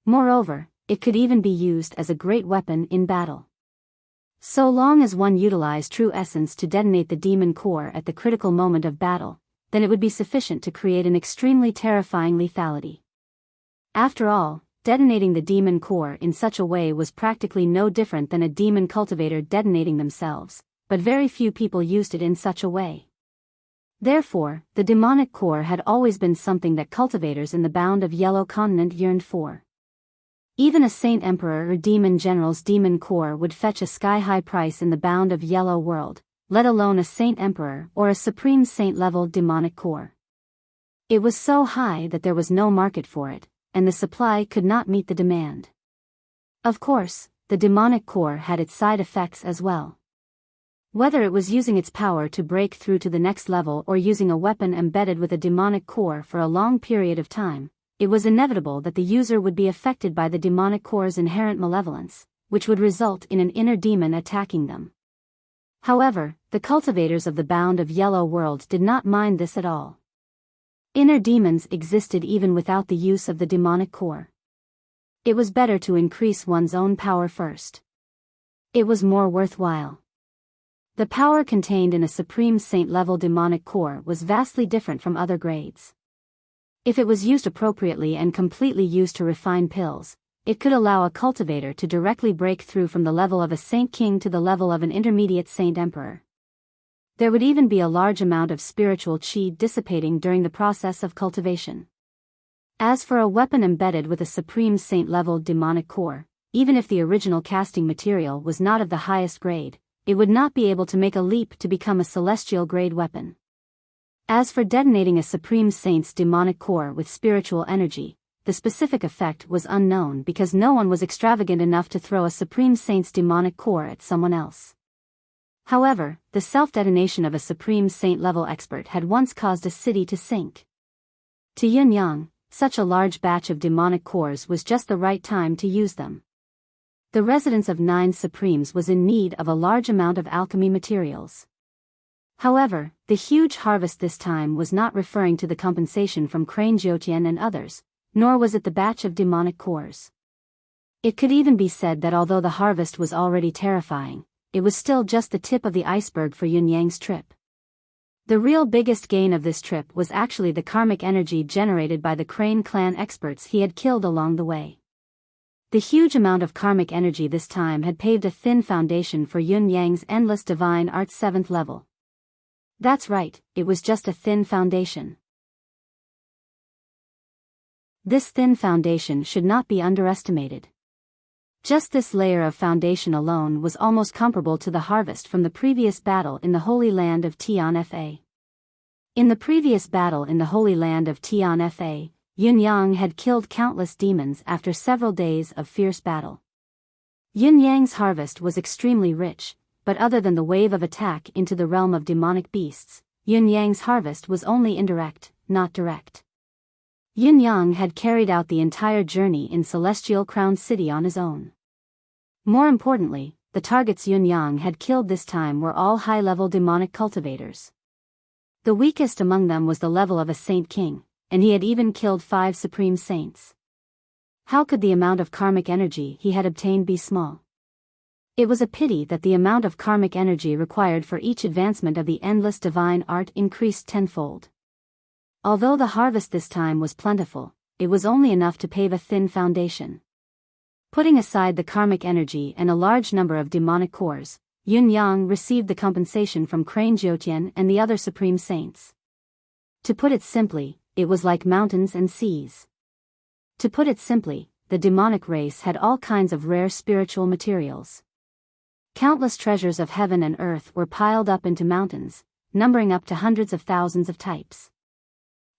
S1: Moreover, it could even be used as a great weapon in battle. So long as one utilized true essence to detonate the demon core at the critical moment of battle, then it would be sufficient to create an extremely terrifying lethality. After all, detonating the demon core in such a way was practically no different than a demon cultivator detonating themselves, but very few people used it in such a way. Therefore, the demonic core had always been something that cultivators in the bound of Yellow Continent yearned for. Even a Saint Emperor or Demon General's demon core would fetch a sky-high price in the bound of Yellow World, let alone a Saint Emperor or a Supreme Saint-level demonic core. It was so high that there was no market for it, and the supply could not meet the demand. Of course, the demonic core had its side effects as well. Whether it was using its power to break through to the next level or using a weapon embedded with a demonic core for a long period of time, it was inevitable that the user would be affected by the demonic core's inherent malevolence, which would result in an inner demon attacking them. However, the cultivators of the bound of Yellow World did not mind this at all. Inner demons existed even without the use of the demonic core. It was better to increase one's own power first. It was more worthwhile. The power contained in a Supreme Saint-level demonic core was vastly different from other grades. If it was used appropriately and completely used to refine pills, it could allow a cultivator to directly break through from the level of a Saint King to the level of an intermediate Saint Emperor. There would even be a large amount of spiritual chi dissipating during the process of cultivation. As for a weapon embedded with a Supreme Saint-level demonic core, even if the original casting material was not of the highest grade, it would not be able to make a leap to become a celestial grade weapon. As for detonating a Supreme Saint's demonic core with spiritual energy, the specific effect was unknown because no one was extravagant enough to throw a Supreme Saint's demonic core at someone else. However, the self-detonation of a Supreme Saint-level expert had once caused a city to sink. To Yin Yang, such a large batch of demonic cores was just the right time to use them. The residence of 9 Supremes was in need of a large amount of alchemy materials. However, the huge harvest this time was not referring to the compensation from Crane Jiutian and others, nor was it the batch of demonic cores. It could even be said that although the harvest was already terrifying, it was still just the tip of the iceberg for Yin Yang's trip. The real biggest gain of this trip was actually the karmic energy generated by the Crane clan experts he had killed along the way. The huge amount of karmic energy this time had paved a thin foundation for Yin Yang's endless divine art 7th level. That's right, it was just a thin foundation. This thin foundation should not be underestimated. Just this layer of foundation alone was almost comparable to the harvest from the previous battle in the Holy Land of Tian Fa. In the previous battle in the Holy Land of Tian Fa, Yin Yang had killed countless demons after several days of fierce battle. Yin Yang's harvest was extremely rich, but other than the wave of attack into the realm of demonic beasts, Yin Yang's harvest was only indirect, not direct. Yin Yang had carried out the entire journey in Celestial Crown City on his own. More importantly, the targets Yin Yang had killed this time were all high-level demonic cultivators. The weakest among them was the level of a Saint King, and he had even killed 5 Supreme Saints. How could the amount of karmic energy he had obtained be small? It was a pity that the amount of karmic energy required for each advancement of the endless divine art increased tenfold. Although the harvest this time was plentiful, it was only enough to pave a thin foundation. Putting aside the karmic energy and a large number of demonic cores, Yin Yang received the compensation from Crane Jiutian and the other Supreme Saints. To put it simply, it was like mountains and seas. To put it simply, the demonic race had all kinds of rare spiritual materials. Countless treasures of heaven and earth were piled up into mountains, numbering up to hundreds of thousands of types.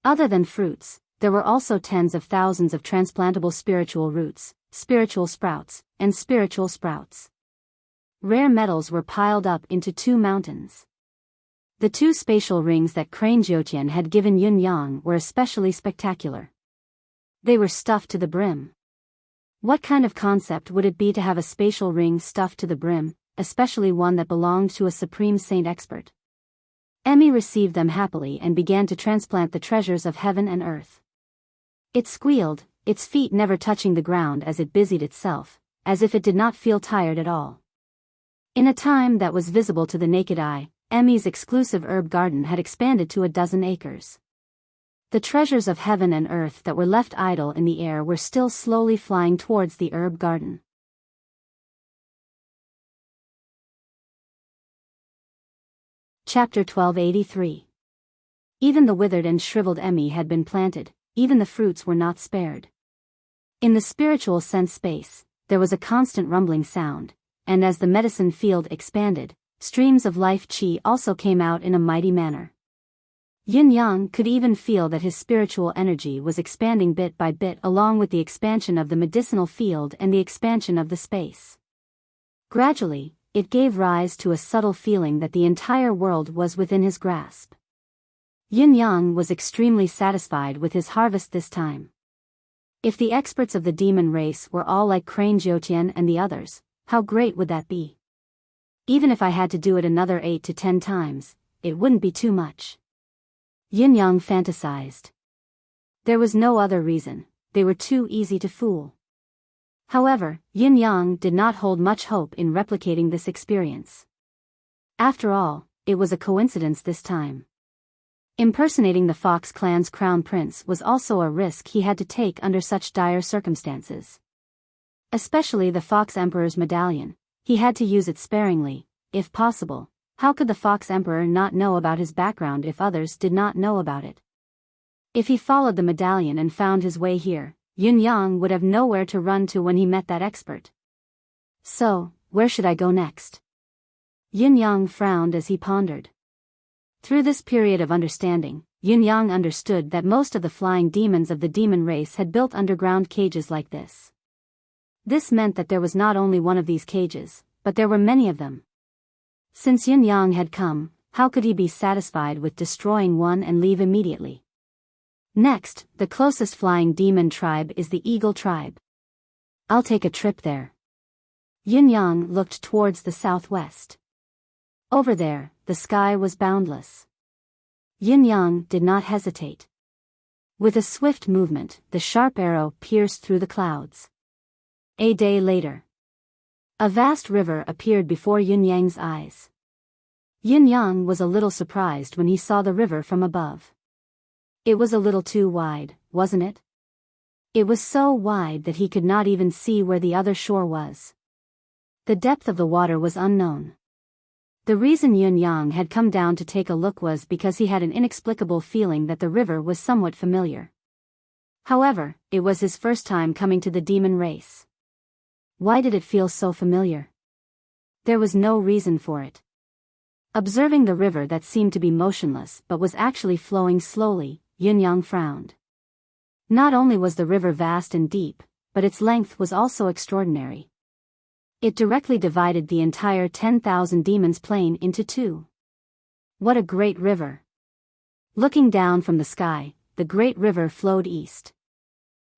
S1: Other than fruits, there were also tens of thousands of transplantable spiritual roots, spiritual sprouts, and spiritual sprouts. Rare metals were piled up into 2 mountains. The 2 spatial rings that Crane Jiutian had given Yin Yang were especially spectacular. They were stuffed to the brim. What kind of concept would it be to have a spatial ring stuffed to the brim, especially one that belonged to a Supreme Saint expert? Emmy received them happily and began to transplant the treasures of heaven and earth. It squealed, its feet never touching the ground as it busied itself, as if it did not feel tired at all. In a time that was visible to the naked eye, Emmy's exclusive herb garden had expanded to 12 acres. The treasures of heaven and earth that were left idle in the air were still slowly flying towards the herb garden. Chapter 1283. Even the withered and shriveled Emmy had been planted, even the fruits were not spared. In the spiritual sense space, there was a constant rumbling sound, and as the medicine field expanded, streams of life chi also came out in a mighty manner. Yin Yang could even feel that his spiritual energy was expanding bit by bit along with the expansion of the medicinal field and the expansion of the space. Gradually, it gave rise to a subtle feeling that the entire world was within his grasp. Yin Yang was extremely satisfied with his harvest this time. If the experts of the demon race were all like Crane Jiutian and the others, how great would that be? Even if I had to do it another 8 to 10 times, it wouldn't be too much. Yin Yang fantasized. There was no other reason, they were too easy to fool. However, Yin Yang did not hold much hope in replicating this experience. After all, it was a coincidence this time. Impersonating the Fox clan's crown prince was also a risk he had to take under such dire circumstances. Especially the Fox Emperor's medallion, he had to use it sparingly, if possible. How could the Fox Emperor not know about his background if others did not know about it? If he followed the medallion and found his way here, Yin Yang would have nowhere to run to when he met that expert. So, where should I go next? Yin Yang frowned as he pondered. Through this period of understanding, Yang understood that most of the flying demons of the demon race had built underground cages like this. This meant that there was not only one of these cages, but there were many of them. Since Yang had come, how could he be satisfied with destroying one and leave immediately? Next, the closest flying demon tribe is the Eagle tribe. I'll take a trip there. Yang looked towards the southwest. Over there, the sky was boundless. Yang did not hesitate. With a swift movement, the sharp arrow pierced through the clouds. A day later, a vast river appeared before Yang's eyes. Yang was a little surprised when he saw the river from above. It was a little too wide, wasn't it? It was so wide that he could not even see where the other shore was. The depth of the water was unknown. The reason Yang had come down to take a look was because he had an inexplicable feeling that the river was somewhat familiar. However, it was his first time coming to the demon race. Why did it feel so familiar? There was no reason for it. Observing the river that seemed to be motionless but was actually flowing slowly, Yang frowned. Not only was the river vast and deep, but its length was also extraordinary. It directly divided the entire 10,000 demons plain into two. What a great river! Looking down from the sky, the great river flowed east.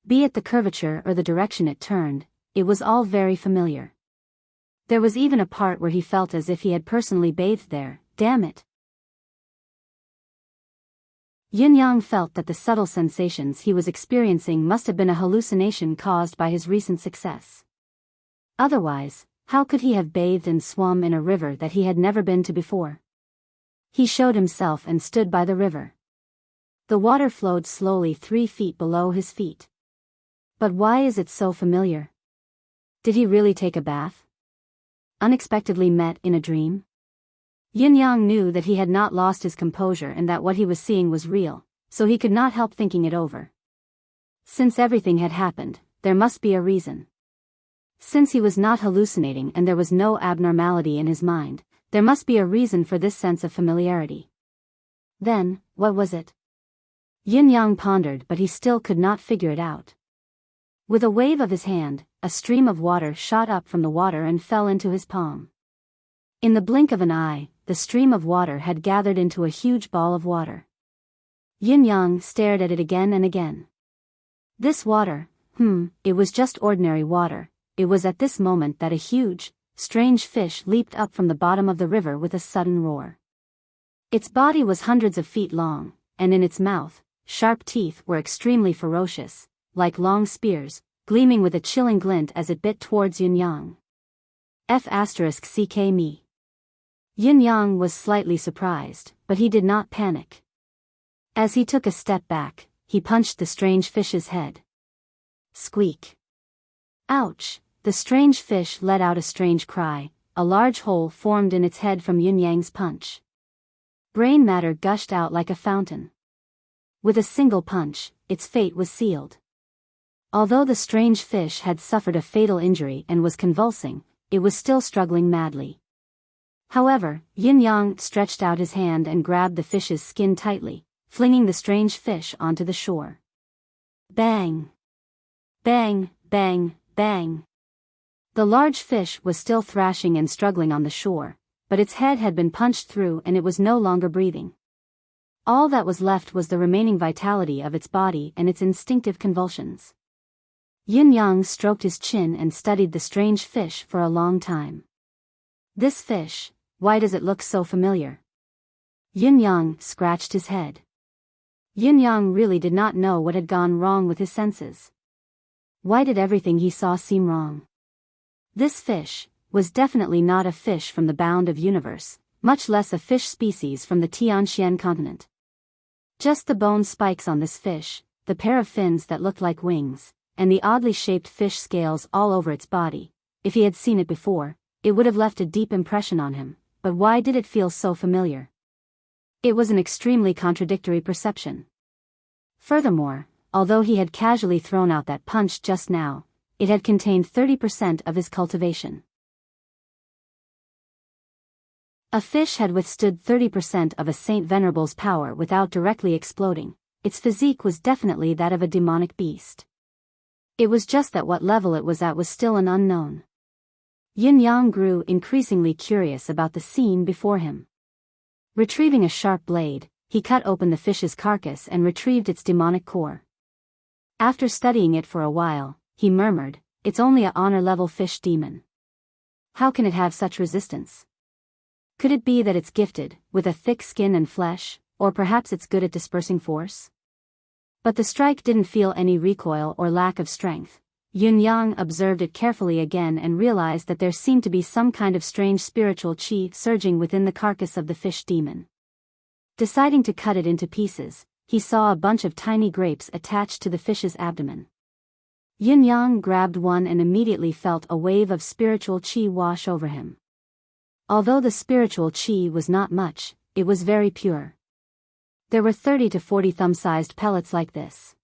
S1: Be it the curvature or the direction it turned, it was all very familiar. There was even a part where he felt as if he had personally bathed there. Damn it! Yang felt that the subtle sensations he was experiencing must have been a hallucination caused by his recent success. Otherwise, how could he have bathed and swum in a river that he had never been to before? He showed himself and stood by the river. The water flowed slowly 3 feet below his feet. But why is it so familiar? Did he really take a bath? Unexpectedly met in a dream? Yang knew that he had not lost his composure and that what he was seeing was real, so he could not help thinking it over. Since everything had happened, there must be a reason. Since he was not hallucinating and there was no abnormality in his mind, there must be a reason for this sense of familiarity. Then, what was it? Yang pondered, but he still could not figure it out. With a wave of his hand, a stream of water shot up from the water and fell into his palm. In the blink of an eye, the stream of water had gathered into a huge ball of water. Yang stared at it again and again. This water, it was just ordinary water. It was at this moment that a huge, strange fish leaped up from the bottom of the river with a sudden roar. Its body was hundreds of feet long, and in its mouth, sharp teeth were extremely ferocious, like long spears, gleaming with a chilling glint as it bit towards Yang. F***ck me. Yang was slightly surprised, but he did not panic. As he took a step back, he punched the strange fish's head. Squeak. Ouch! The strange fish let out a strange cry. A large hole formed in its head from Yang's punch. Brain matter gushed out like a fountain. With a single punch, its fate was sealed. Although the strange fish had suffered a fatal injury and was convulsing, it was still struggling madly. However, Yang stretched out his hand and grabbed the fish's skin tightly, flinging the strange fish onto the shore. Bang! Bang, bang, bang! The large fish was still thrashing and struggling on the shore, but its head had been punched through and it was no longer breathing. All that was left was the remaining vitality of its body and its instinctive convulsions. Yang stroked his chin and studied the strange fish for a long time. This fish, why does it look so familiar? Yang scratched his head. Yang really did not know what had gone wrong with his senses. Why did everything he saw seem wrong? This fish was definitely not a fish from the bound of universe, much less a fish species from the Tianxian continent. Just the bone spikes on this fish, the pair of fins that looked like wings, and the oddly shaped fish scales all over its body. If he had seen it before, it would have left a deep impression on him, but why did it feel so familiar? It was an extremely contradictory perception. Furthermore, although he had casually thrown out that punch just now, it had contained 30% of his cultivation. A fish had withstood 30% of a Saint Venerable's power without directly exploding. Its physique was definitely that of a demonic beast. It was just that what level it was at was still an unknown. Yin Yang grew increasingly curious about the scene before him. Retrieving a sharp blade, he cut open the fish's carcass and retrieved its demonic core. After studying it for a while, he murmured, "It's only a honor-level fish demon. How can it have such resistance? Could it be that it's gifted with a thick skin and flesh, or perhaps it's good at dispersing force?" But the strike didn't feel any recoil or lack of strength. Yun Yang observed it carefully again and realized that there seemed to be some kind of strange spiritual qi surging within the carcass of the fish demon. Deciding to cut it into pieces, he saw a bunch of tiny grapes attached to the fish's abdomen. Yin Yang grabbed one and immediately felt a wave of spiritual qi wash over him. Although the spiritual qi was not much, it was very pure. There were 30 to 40 thumb-sized pellets like this.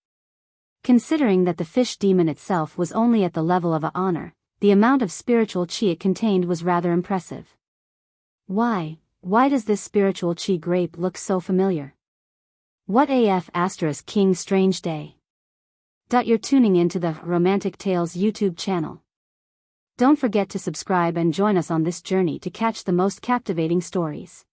S1: Considering that the fish demon itself was only at the level of a honor, the amount of spiritual qi it contained was rather impressive. Why does this spiritual qi grape look so familiar? What AF * King Strange Day? You're tuning into the Romantic Tales YouTube channel. Don't forget to subscribe and join us on this journey to catch the most captivating stories.